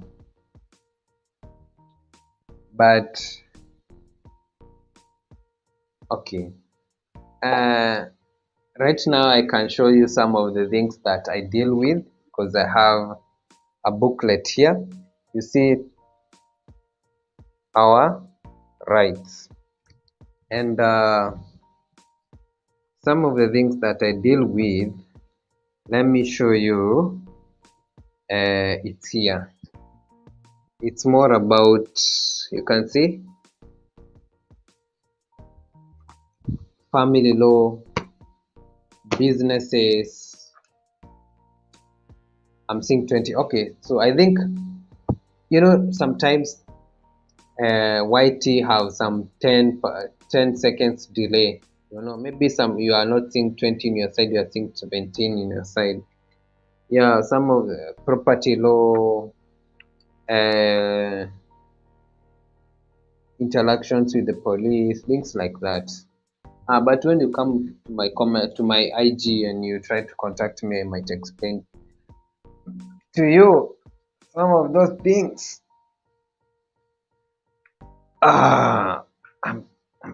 [SPEAKER 1] But okay. Right now I can show you some of the things that I deal with because I have a booklet here. You see our rights and some of the things that I deal with Let me show you. It's here. It's more about, you can see, family law, businesses. I'm seeing 20. Okay, so I think, sometimes YT have some 10 seconds delay. Maybe you are not seeing 20 in your side, you are seeing 17 in your side. Yeah, some of the property law, uh, interactions with the police, things like that. But when you come to my comment, to my IG, and you try to contact me, I might explain to you some of those things. Ah, I'm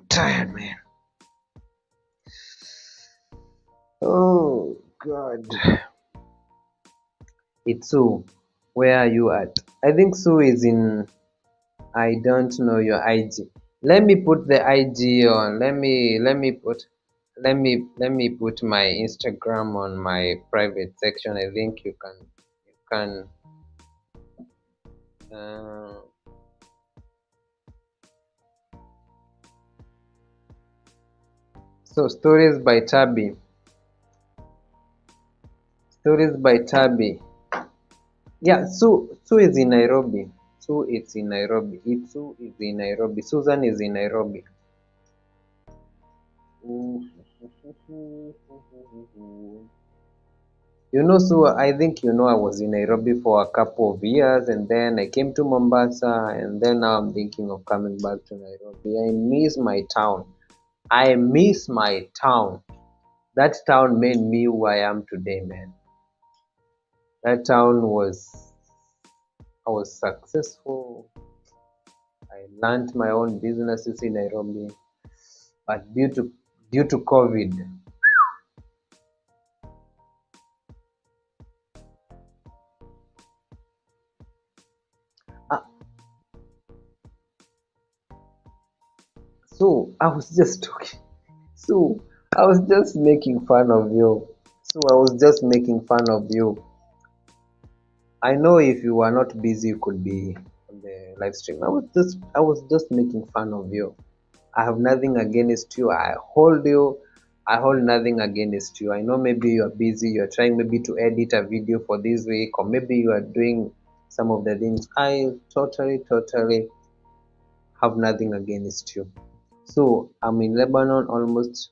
[SPEAKER 1] tired, man. Oh God. It's Sue. Where are you at? I think Sue is in. I don't know your IG. Let me put the IG on. Let me put my Instagram on my private section. I think you can. Uh, so stories by Tabby. Stories by Tabby. Yeah, Sue is in Nairobi. Sue is in Nairobi. Sue is in Nairobi. Susan is in Nairobi. So I think I was in Nairobi for a couple of years, and then I came to Mombasa, and then now I'm thinking of coming back to Nairobi. I miss my town. I miss my town. That town made me who I am today, man. That town I was successful. I learned my own businesses in Nairobi, but due to COVID, uh, so I was just talking. So I was just making fun of you. So I was just making fun of you. I know if you were not busy, you could be on the live stream. I was just making fun of you. I have nothing against you. I hold nothing against you. I know maybe you are busy, you're trying maybe to edit a video for this week, or maybe you are doing some of the things. I totally have nothing against you. So I'm in Lebanon almost.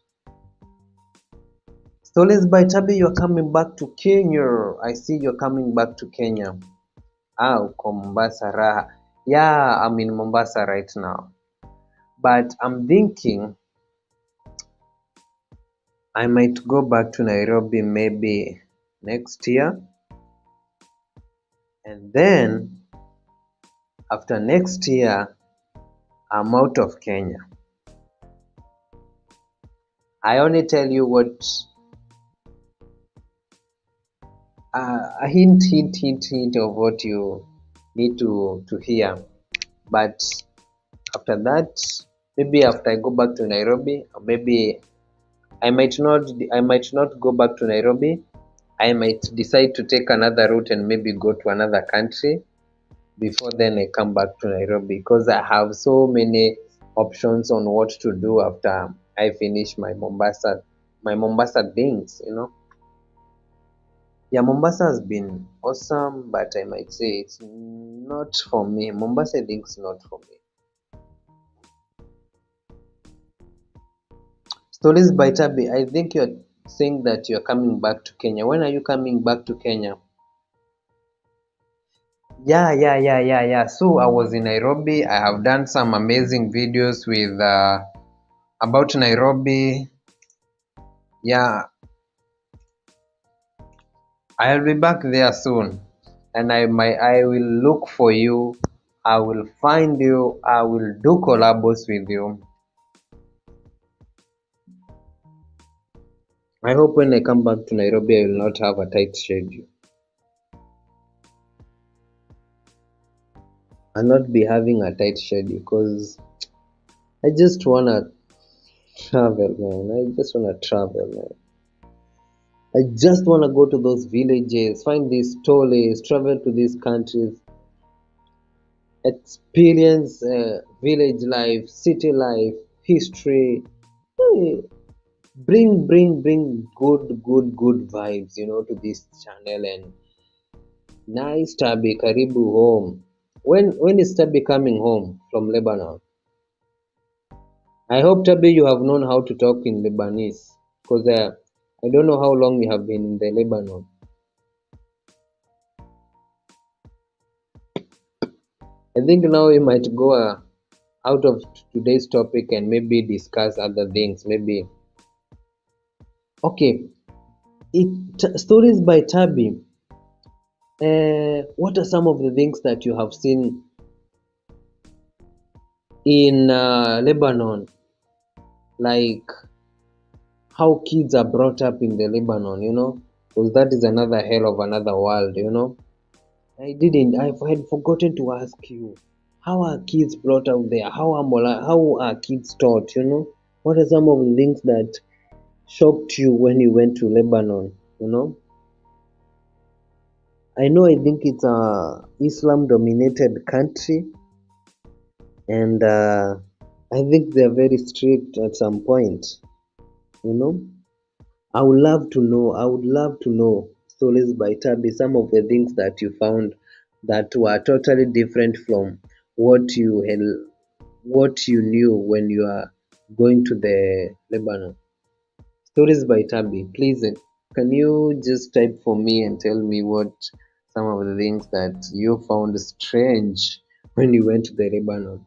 [SPEAKER 1] Stories by Tabi, you're coming back to Kenya. I see you're coming back to Kenya. Uko Mombasa raha. Yeah, I'm in Mombasa right now. But I'm thinking I might go back to Nairobi maybe next year. And then after next year, I'm out of Kenya. I only tell you what a hint of what you need to hear. But after that, maybe after I go back to Nairobi, or maybe I might not go back to Nairobi. I might decide to take another route and maybe go to another country before then I come back to Nairobi, because I have so many options on what to do after I finish my Mombasa things. Yeah, Mombasa has been awesome, but I might say it's not for me. Mombasa things not for me. Stories by Tabi, I think you're saying that you're coming back to Kenya. When are you coming back to Kenya? Yeah. So I was in Nairobi. I have done some amazing videos with about Nairobi. Yeah, I'll be back there soon, and I will look for you. I will find you. I will do collabos with you. I hope when I come back to Nairobi, I will not have a tight schedule. I'll not be having a tight schedule because I just wanna travel, man. I just wanna travel, man. I just want to go to those villages, find these stories, travel to these countries, experience village life, city life, history. Hey, bring good vibes, to this channel. And nice Tabi, karibu home. When is Tabi coming home from Lebanon? I hope, Tabi, you have known how to talk in Lebanese, because I don't know how long you have been in the Lebanon. I think now we might go out of today's topic and maybe discuss other things. Maybe okay. Stories by Tabi. What are some of the things that you have seen in Lebanon, like how kids are brought up in the Lebanon? Because that is another hell of another world. I had forgotten to ask you, how are kids brought up there? How are kids taught? What are some of the things that shocked you when you went to Lebanon? I think it's a Islam dominated country, and I think they're very strict at some point. You know, I would love to know stories by Tabi, some of the things that you found that were totally different from what you knew when you are going to the Lebanon. Stories by Tabi. Please, can you just type for me and tell me what some of the things that you found strange when you went to the Lebanon?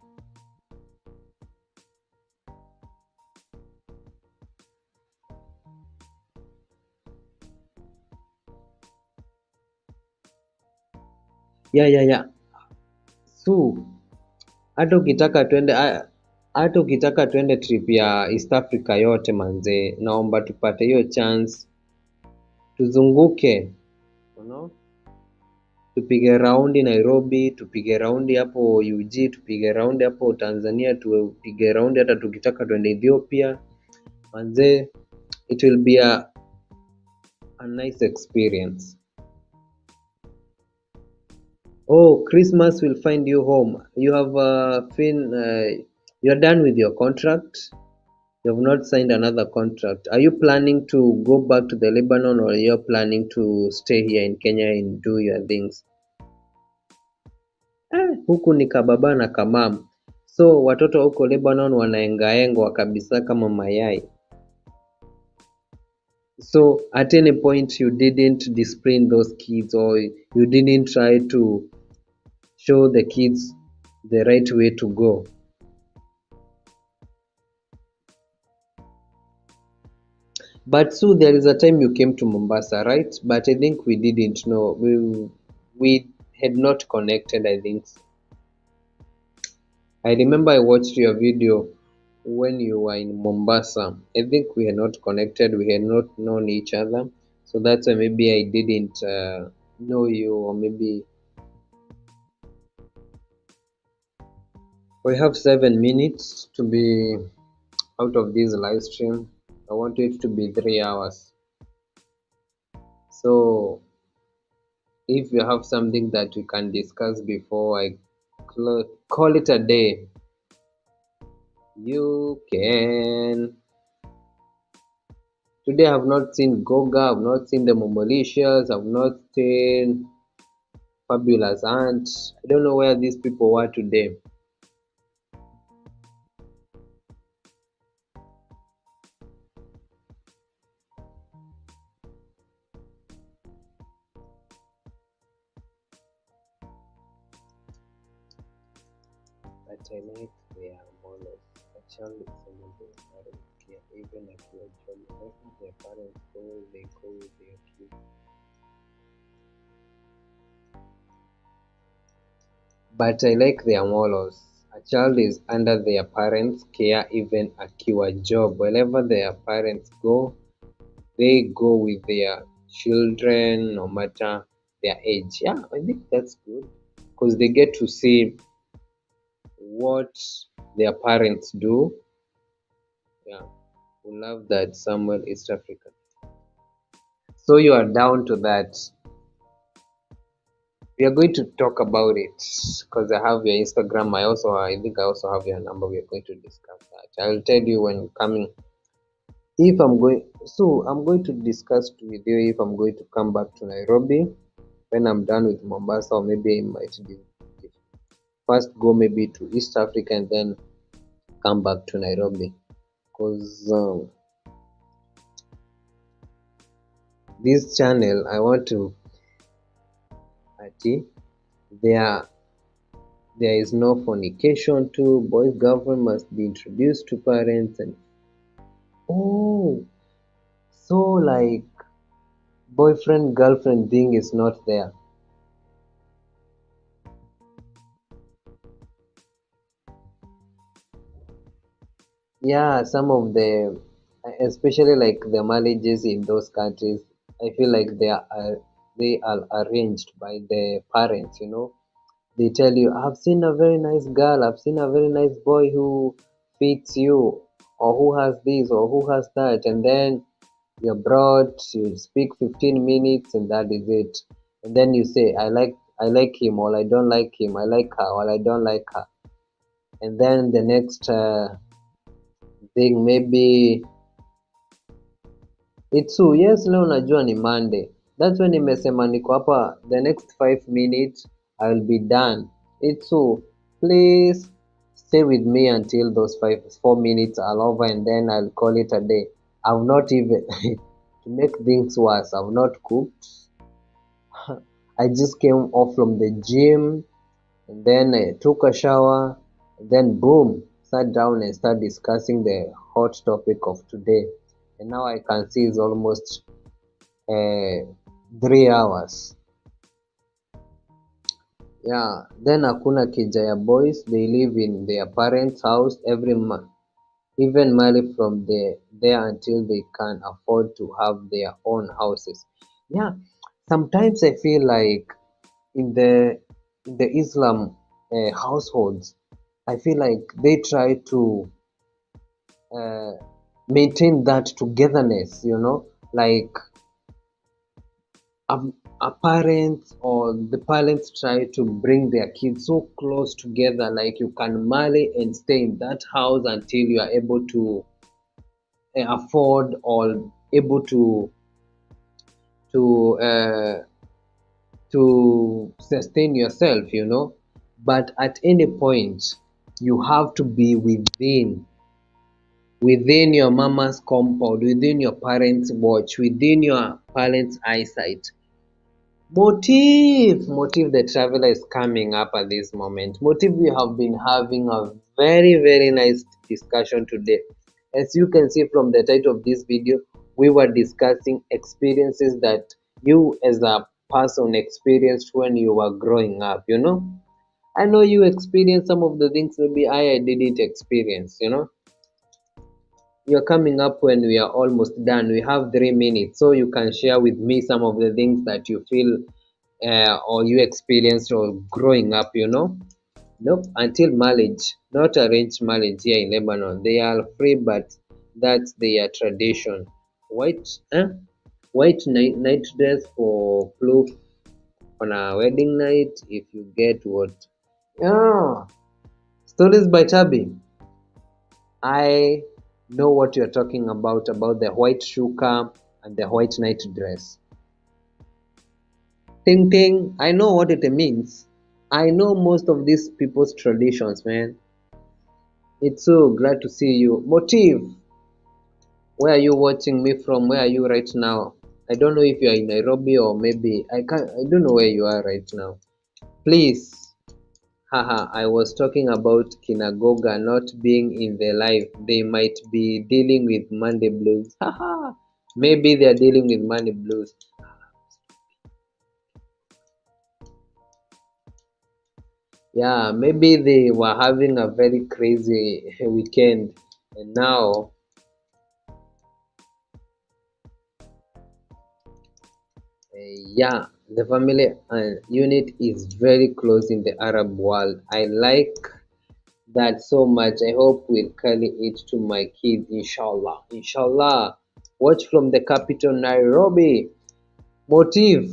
[SPEAKER 1] Yeah. So, hata ukitaka twende trip ya East Africa yote manze, naomba tupate hiyo chance, tuzunguke, tupige raundi Nairobi, tupige raundi hapo UG, tupige raundi hapo Tanzania, tupige raundi hata tukitaka twende Ethiopia manze, it will be a nice experience. Oh, Christmas will find you home. You have you're done with your contract. You have not signed another contract. Are you planning to go back to the Lebanon, or you're planning to stay here in Kenya and do your things? Huku ni kababa na kamam. So watoto huko Lebanon wanaengaengwa kabisa kama mayai. So at any point you didn't discipline those kids, or you didn't try to show the kids the right way to go. But so there is a time you came to Mombasa, right? But I think we didn't know. We had not connected, I think. I remember I watched your video when you were in Mombasa. I think we had not connected. We had not known each other. So that's why maybe I didn't know you, or maybe we have 7 minutes to be out of this live stream. I want it to be 3 hours. So if you have something that we can discuss before I call it a day, you can. Today I have not seen Goga, I have not seen the Momolicious, I have not seen Fabulous Aunt. I don't know where these people were today. But I like their models. A child is someone their parents care, even if you're job. Wherever their parents go, they go with their kids. But I like their morals. A child is under their parents' care even akiwa job. Wherever their parents go, they go with their children no matter their age. Yeah, I think that's good because they get to see what their parents do. Yeah, we love that, Samuel, East Africa. So you are down to that. We are going to talk about it because I have your Instagram. I think I also have your number. We are going to discuss that. I'll tell you when coming. If I'm going, so I'm going to discuss with you if I'm going to come back to Nairobi when I'm done with Mombasa, or maybe I might first go maybe to East Africa and then come back to Nairobi. Because this channel, I want to, there there is no fornication too. Boys' girlfriend must be introduced to parents, and oh, so like boyfriend girlfriend thing is not there. Yeah, some of the, especially like the marriages in those countries, I feel like they are arranged by the parents. They tell you, I've seen a very nice girl, I've seen a very nice boy who fits you, or who has this, or who has that, and then you're brought, you speak 15 minutes, and that is it. And then you say, I like him, or I don't like him, I like her, or I don't like her. And then the next thing, maybe Itsu, yes, leo najua ni Monday. That's when nimesema niko hapa the next 5 minutes I will be done. Itsu, please stay with me until those 4 minutes are over, and then I'll call it a day. I've not even to make things worse, I've not cooked. I just came off from the gym, and then I took a shower, and then boom, sat down and start discussing the hot topic of today. And now I can see it's almost 3 hours. Yeah, then hakuna Kijaya boys, they live in their parents' house every month, even money from there until they can afford to have their own houses. Yeah, sometimes I feel like in the Islam households, I feel like they try to uh, maintain that togetherness, like parents or the parents try to bring their kids so close together, like you can marry and stay in that house until you are able to afford, or able to uh, to sustain yourself, but at any point you have to be within your mama's compound, within your parents' watch, within your parents' eyesight. Motive the traveler is coming up at this moment. Motive, we have been having a very, very nice discussion today. As you can see from the title of this video, we were discussing experiences that you as a person experienced when you were growing up, I know you experienced some of the things maybe I didn't experience, You're coming up when we are almost done. We have 3 minutes, so you can share with me some of the things that you feel or you experienced or growing up, Nope, until marriage, not arranged marriage here in Lebanon. They are free, but that's their tradition. White, white night dress for proof on a wedding night. If you get what? Yeah, stories by Tabi. I know what you're talking about the white shuka and the white night dress. Ting ting, I know what it means. I know most of these people's traditions, man. It's so glad to see you. Motive, where are you watching me from? Where are you right now? I don't know if you are in Nairobi, or maybe I don't know where you are right now. Please, haha, I was talking about Kinagoga not being in the live. They might be dealing with Monday blues. Haha. Maybe they are dealing with Monday blues. Yeah, maybe they were having a very crazy weekend, and now yeah, the family unit is very close in the Arab world. I like that so much. I hope we'll carry it to my kids, inshallah. Inshallah. Watch from the capital, Nairobi. Motive.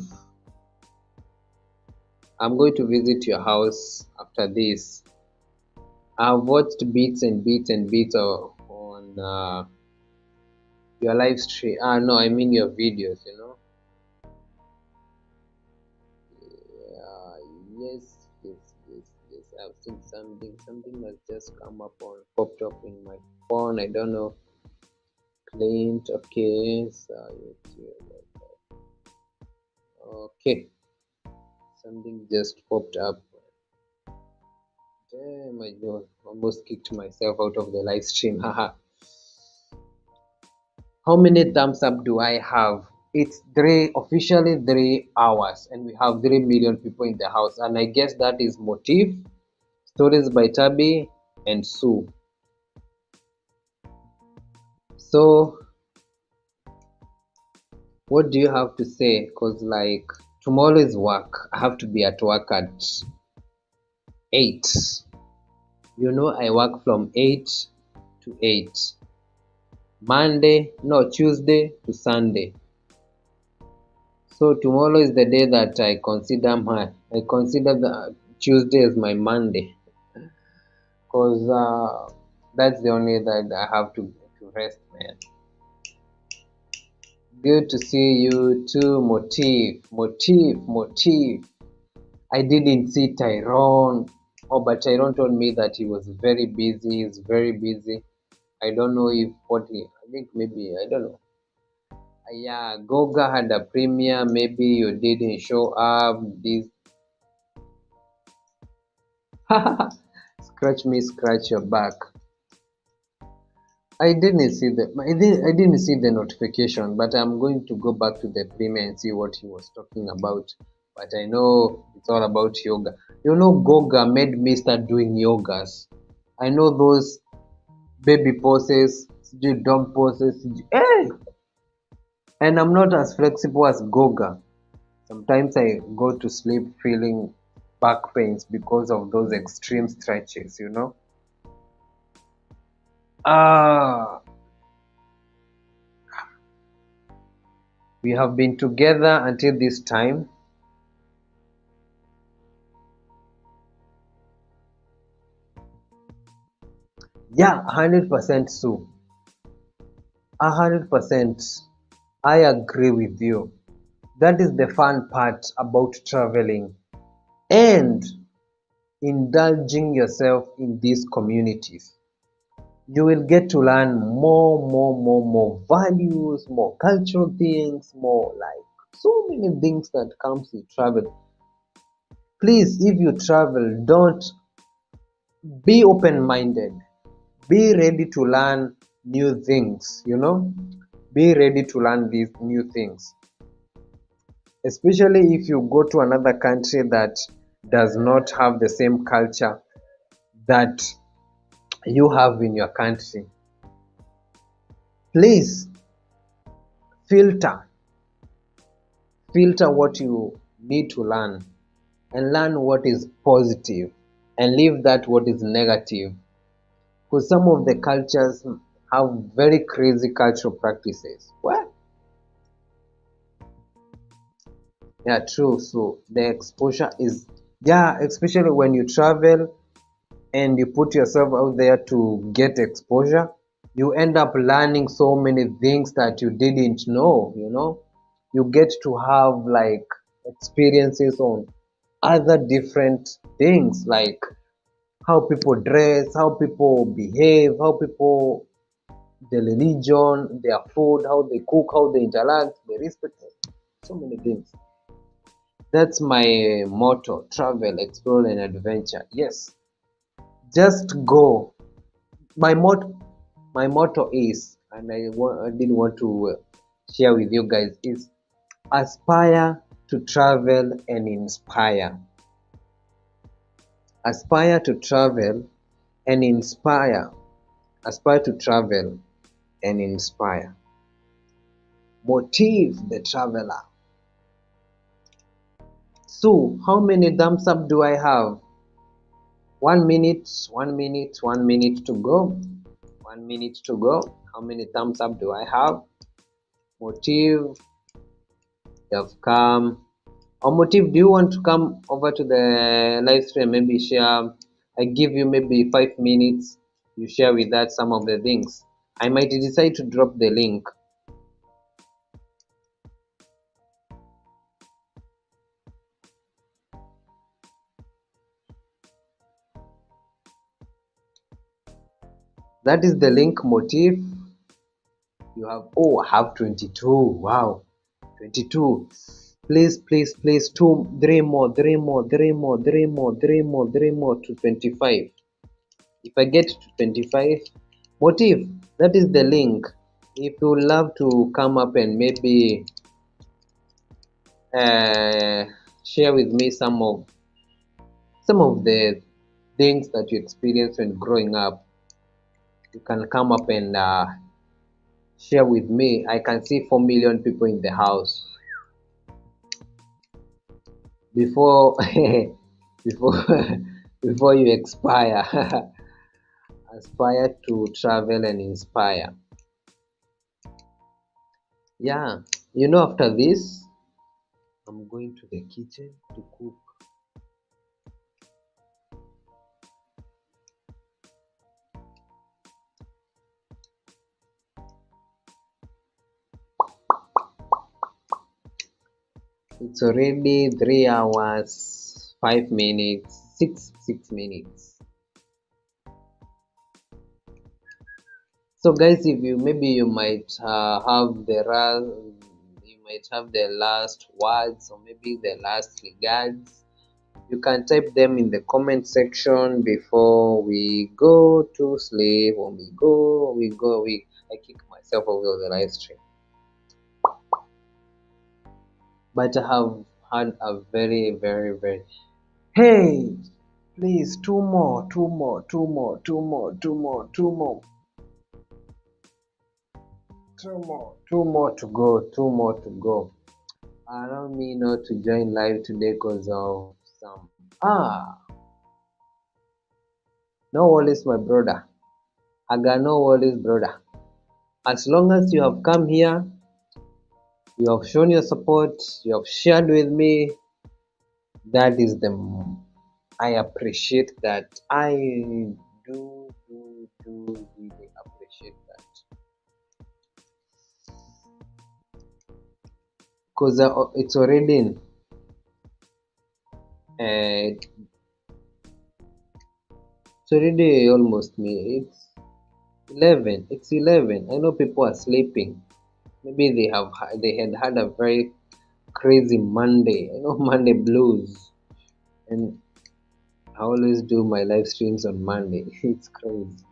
[SPEAKER 1] I'm going to visit your house after this. I've watched bits and bits and bits on your live stream. No, I mean your videos, you know. Yes, yes, yes, yes. I've seen something has just come up on popped up in my phone. I don't know. Clint, okay, so okay, something just popped up. Damn, I almost kicked myself out of the live stream. Haha. How many thumbs up do I have? It's officially 3 hours, and we have 3 million people in the house. And I guess that is Motif, Stories by Tabi, and Sue. So, what do you have to say? Because, like, tomorrow is work. I have to be at work at 8. You know, I work from 8 to 8. Tuesday to Sunday. So tomorrow is the day that I consider the Tuesday as my Monday, because that's the only that I have to rest, man. Good to see you too, Motif. I didn't see Tyrone. Oh, but Tyrone told me that he was very busy. He's very busy. I don't know if I think maybe, I don't know. Yeah, Goga had a premiere. Maybe you didn't show up. This scratch your back. I didn't see the notification, but I'm going to go back to the premiere and see what he was talking about. But I know it's all about yoga. You know, Goga made me start doing yogas. I know those baby poses, dog poses. Hey! And I'm not as flexible as Goga. Sometimes I go to sleep feeling back pains because of those extreme stretches, you know. Ah, we have been together until this time. Yeah, 100% Sue. 100%. I agree with you. That is the fun part about traveling and indulging yourself in these communities. You will get to learn more values, more cultural things, more like so many things that comes with travel. Please, if you travel, don't be open-minded. Be ready to learn new things, you know. Be ready to learn these new things. Especially if you go to another country that does not have the same culture that you have in your country. Please filter what you need to learn, and learn what is positive and leave that what is negative, because some of the cultures have very crazy cultural practices. What? Yeah, true. So the exposure is, yeah, especially when you travel and you put yourself out there to get exposure, you end up learning so many things that you didn't know, you know. You get to have like experiences on other different things, like how people dress, how people behave, how people, the religion, their food, how they cook, how they interact, they respect, so many things. That's my motto: travel, explore, and adventure. Yes, just go. My motto is, and I didn't want to share with you guys, is aspire to travel and inspire. Aspire to travel and inspire. Aspire to travel and inspire. Motive the traveler. So, how many thumbs up do I have? 1 minute, 1 minute, 1 minute to go. 1 minute to go. How many thumbs up do I have? Motive You have come. Or Motive, do you want to come over to the live stream? Maybe share. I give you maybe 5 minutes. You share with that some of the things. I might decide to drop the link. That is the link, Motive. You have, oh, I have 22. Wow, 22. Please, two, three more to 25. If I get to 25, Motive, that is the link. If you love to come up and maybe share with me some of the things that you experienced when growing up, you can come up and share with me. I can see 4 million people in the house. Before before before you expire, aspire to travel and inspire. Yeah, after this, I'm going to the kitchen to cook. It's already 3 hours, 5 minutes, 6 minutes. So guys, if you maybe you might have the last words or maybe the last regards, you can type them in the comment section before we go to sleep. When I kick myself over the live stream. But I have had a very, very, very, hey, please, two more to go. Allow me not to join live today because of some no worries, my brother. I got no worries, brother. As long as you have come here, you have shown your support, you have shared with me, that is the I appreciate that. I do really appreciate that. Because it's already it's already almost me. It's 11. It's 11. I know people are sleeping. Maybe they had a very crazy Monday. I know Monday blues, and I always do my live streams on Monday. It's crazy.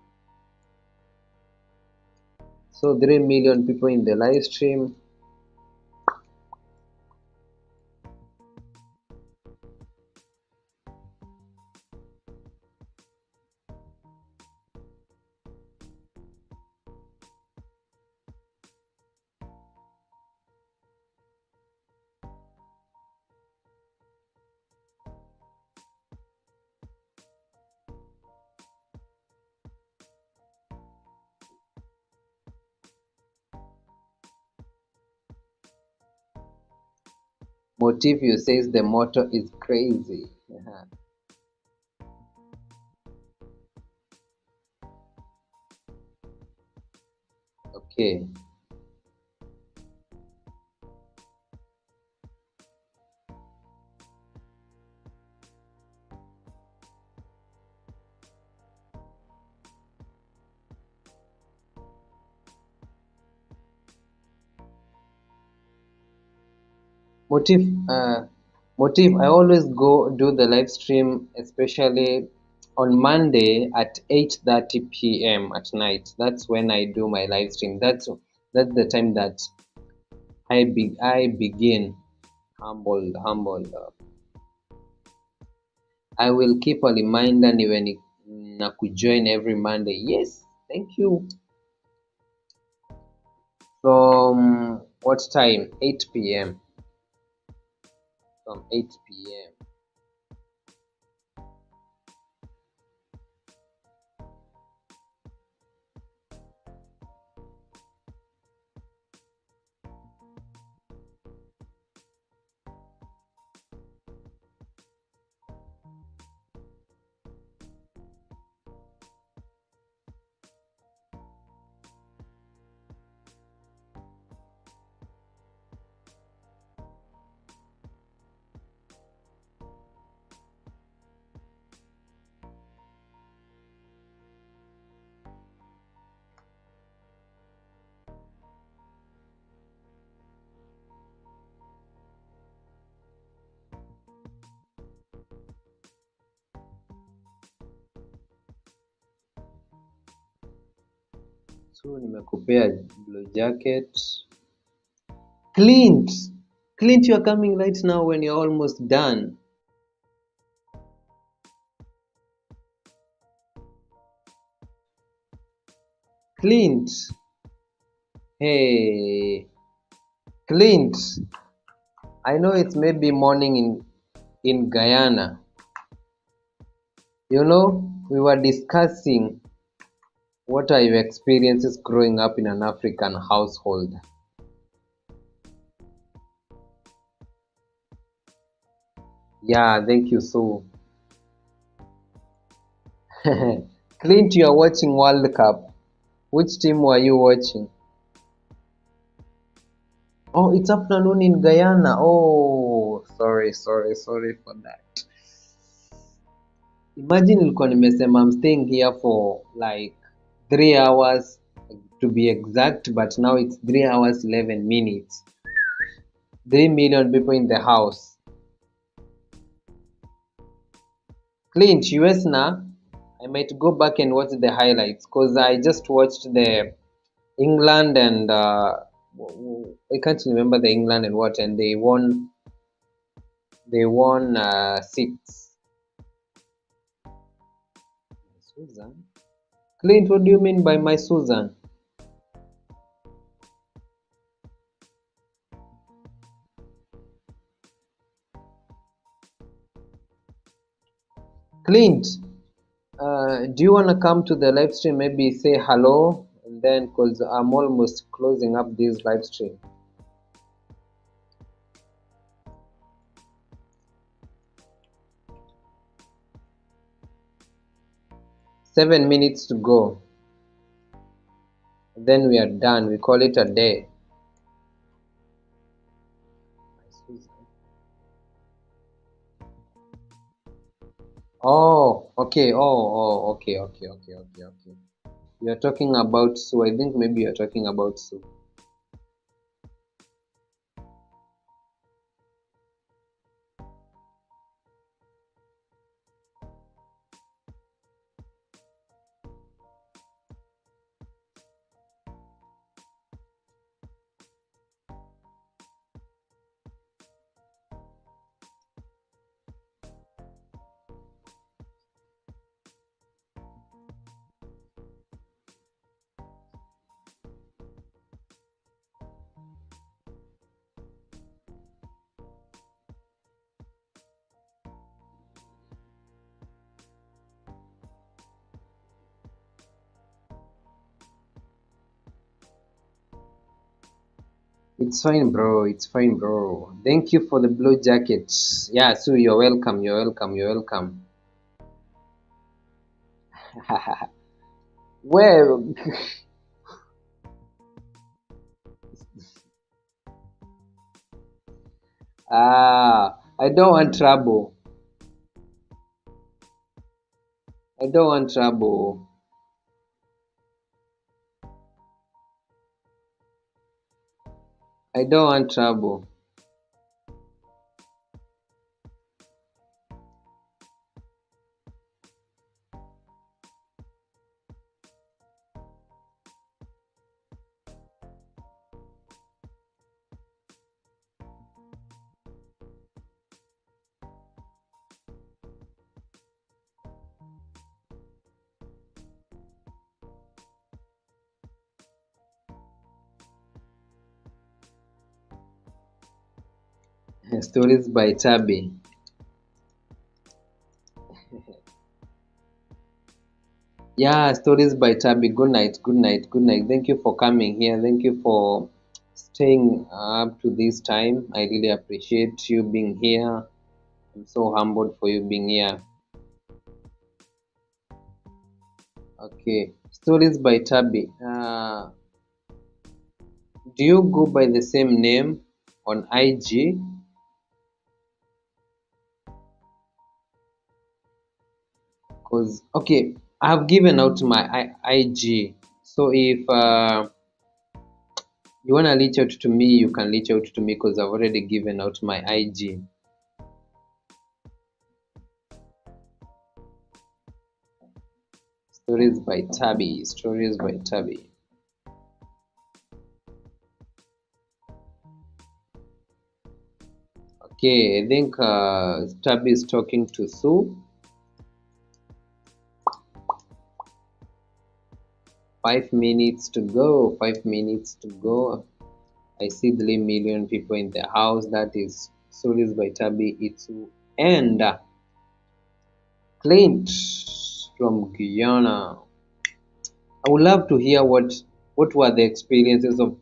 [SPEAKER 1] So 3 million people in the live stream. Motive you says the motto is crazy. Okay. Motive, I always go do the live stream, especially on Monday at 8:30 p.m. at night. That's when I do my live stream. That's the time that I begin. Humble. I will keep a reminder niwe na kujoin every Monday. Yes, thank you. From what time? 8 p.m. From 8 p.m. So nimekupea blue jacket. Clint, Clint, you are coming right now when you're almost done. Clint, hey, Clint. I know it's maybe morning in Guyana. You know, we were discussing what are your experiences growing up in an African household. Yeah, thank you. So, Clint, you are watching World Cup. Which team were you watching? Oh, it's afternoon in Guyana. Oh, sorry for that. Imagine nilikuwa nimesema I'm staying here for like 3 hours to be exact, but now it's 3 hours 11 minutes. 3 million people in the house. Clint, US na? I might go back and watch the highlights because I just watched the England and I can't remember the England and what, and they won. They won 6. Susan? Clint, what do you mean by my Susan? Clint, do you want to come to the live stream? Maybe say hello, and then because I'm almost closing up this live stream. Seven minutes to go. Then we are done. We call it a day. Oh, okay. Okay. You're talking about Sue. I think maybe you're talking about Sue. It's fine, bro. It's fine, bro. Thank you for the blue jacket. Yeah, Sue, you're welcome. You're welcome. You're welcome. Well, I don't want trouble. I don't want trouble. I don't want trouble. Stories by Tabi. Yeah, stories by Tabi. Good night. Good night. Good night. Thank you for coming here. Thank you for staying up to this time. I really appreciate you being here. I'm so humbled for you being here. Okay. Stories by Tabi. Do you go by the same name on IG? Because okay, I've given out my IG. So if you wanna reach out to me, you can reach out to me because I've already given out my IG. Stories by Tabi. Stories by Tabi. Okay, I think Stabby is talking to Sue. 5 minutes to go. 5 minutes to go. I see 3 million people in the house. That is Stories by Tabby Itsu and Clint from Guyana. I would love to hear what were the experiences of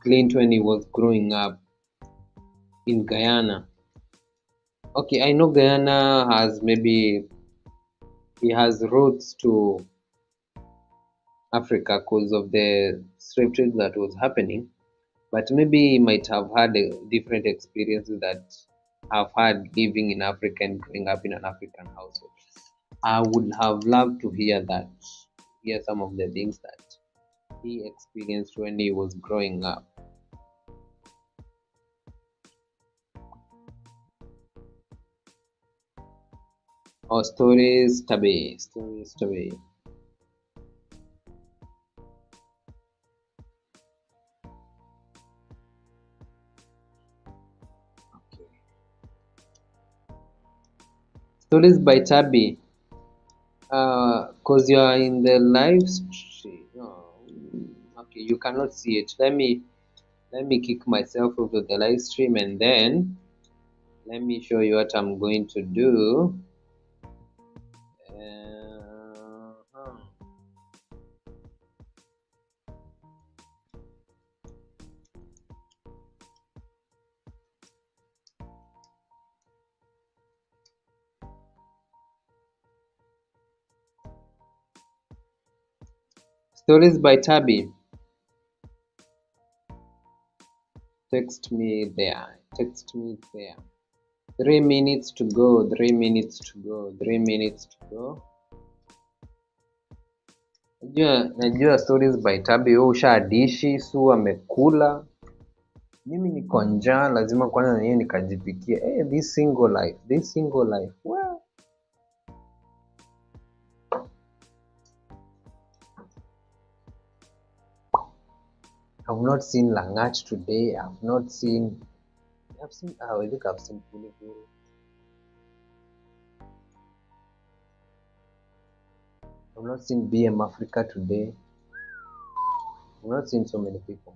[SPEAKER 1] Clint when he was growing up in Guyana. Okay, I know Guyana has he has roots to Africa because of the slave trade that was happening, but maybe he might have had different experiences that I've had living in Africa and growing up in an African household. I would have loved to hear some of the things that he experienced when he was growing up. Or stories tabe. Okay. Stories by Tabi. Cause you are in the live stream. Oh, okay, you cannot see it. Let me kick myself over the live stream and then let me show you what I'm going to do. Uh-huh. Stories by Tabi. Text me there. 3 minutes to go. 3 minutes to go. 3 minutes to go. Najua stories by Tabi. Wewe ushadishi Su amekula. Mimi niko njaa, lazima kwanza na yeye nikajipikia. This single life. Well, I've not seen Langat today. I think I've seen Pili Pili. I've not seen BM Africa today. I've not seen so many people.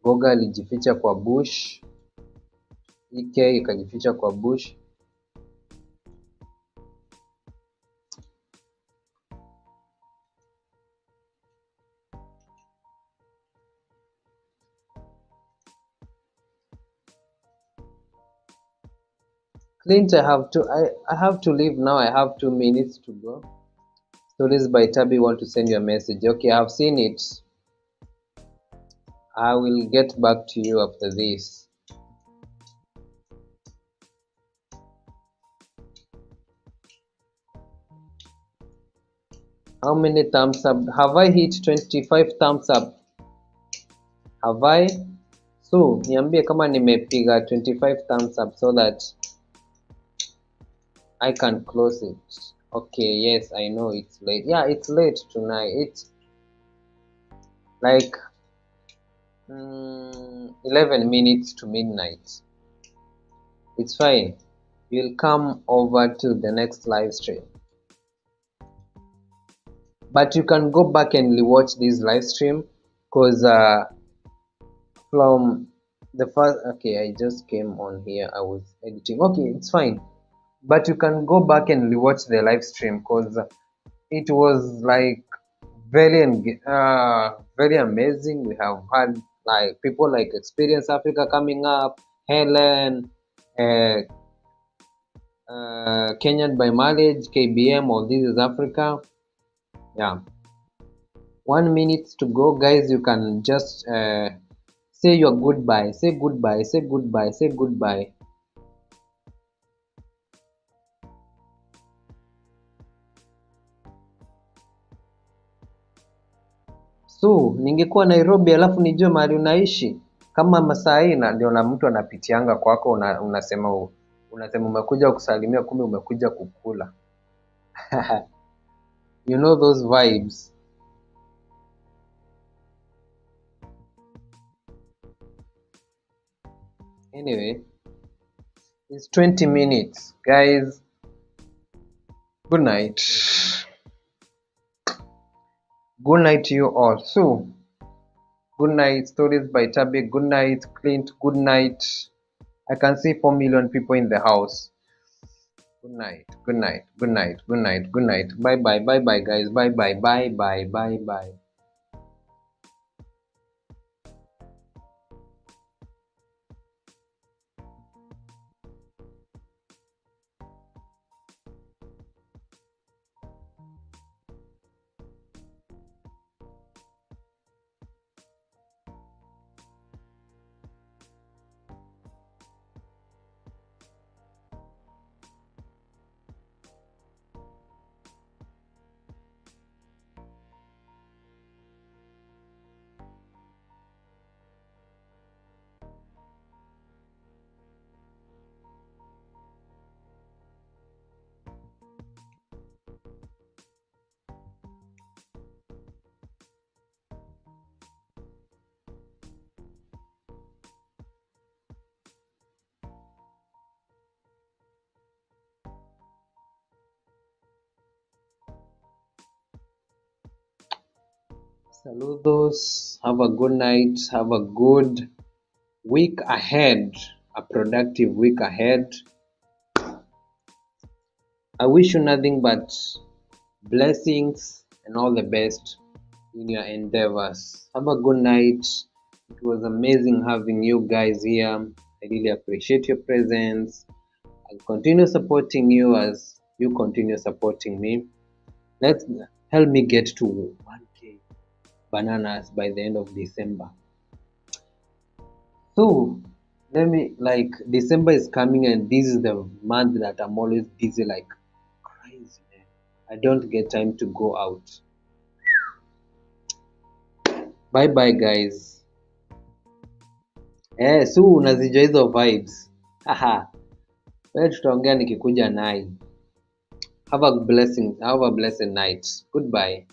[SPEAKER 1] Goga alijificha kwa bush. EK ikajificha kwa bush. Clint, I have to leave now. I have 2 minutes to go. Stories by Tabi want to send you a message. Okay, I've seen it. I will get back to you after this. How many thumbs up? Have I hit 25 thumbs up? Have I? So, niambie kama nimepiga 25 thumbs up so that I can close it. Okay, yes, I know it's late. Yeah, it's late tonight. It's like 11 minutes to midnight. It's fine. You'll come over to the next live stream. But you can go back and rewatch this live stream because from the first, okay, I just came on here, I was editing. Okay, it's fine. But you can go back and rewatch the live stream because it was like very amazing. We have had like people like Experience Africa coming up, Helen, Kenyan by marriage, KBM, or This is Africa. Yeah, 1 minute to go, guys. You can just say your goodbye, say goodbye. So ningekuwa Nairobi alafu nijue mahali unaishi kama Masai, na ndio na mtu anapitianga kwako, unasema umekuja kusalimia, kumbe umekuja kukula. You know those vibes. Anyway, it's 20 minutes, guys. Good night. Good night to you all. So, good night, Stories by Tabi. Good night, Clint. Good night. I can see 4 million people in the house. Good night. Good night. Good night. Good night. Good night. Bye bye. Bye bye, guys. Bye bye. Bye bye. Bye bye. Saludos. Have a good night. Have a good week ahead. A productive week ahead. I wish you nothing but blessings and all the best in your endeavors. Have a good night. It was amazing having you guys here. I really appreciate your presence. I'll continue supporting you as you continue supporting me. Let's help me get to 1K bananas by the end of December. So let me, like, December is coming and this is the month that I'm always busy like crazy, man. I don't get time to go out. Bye bye, guys. So unazijua hizo vibes. Haha. Wewe tutaongea nikikuja nai. Have a blessed night. Goodbye.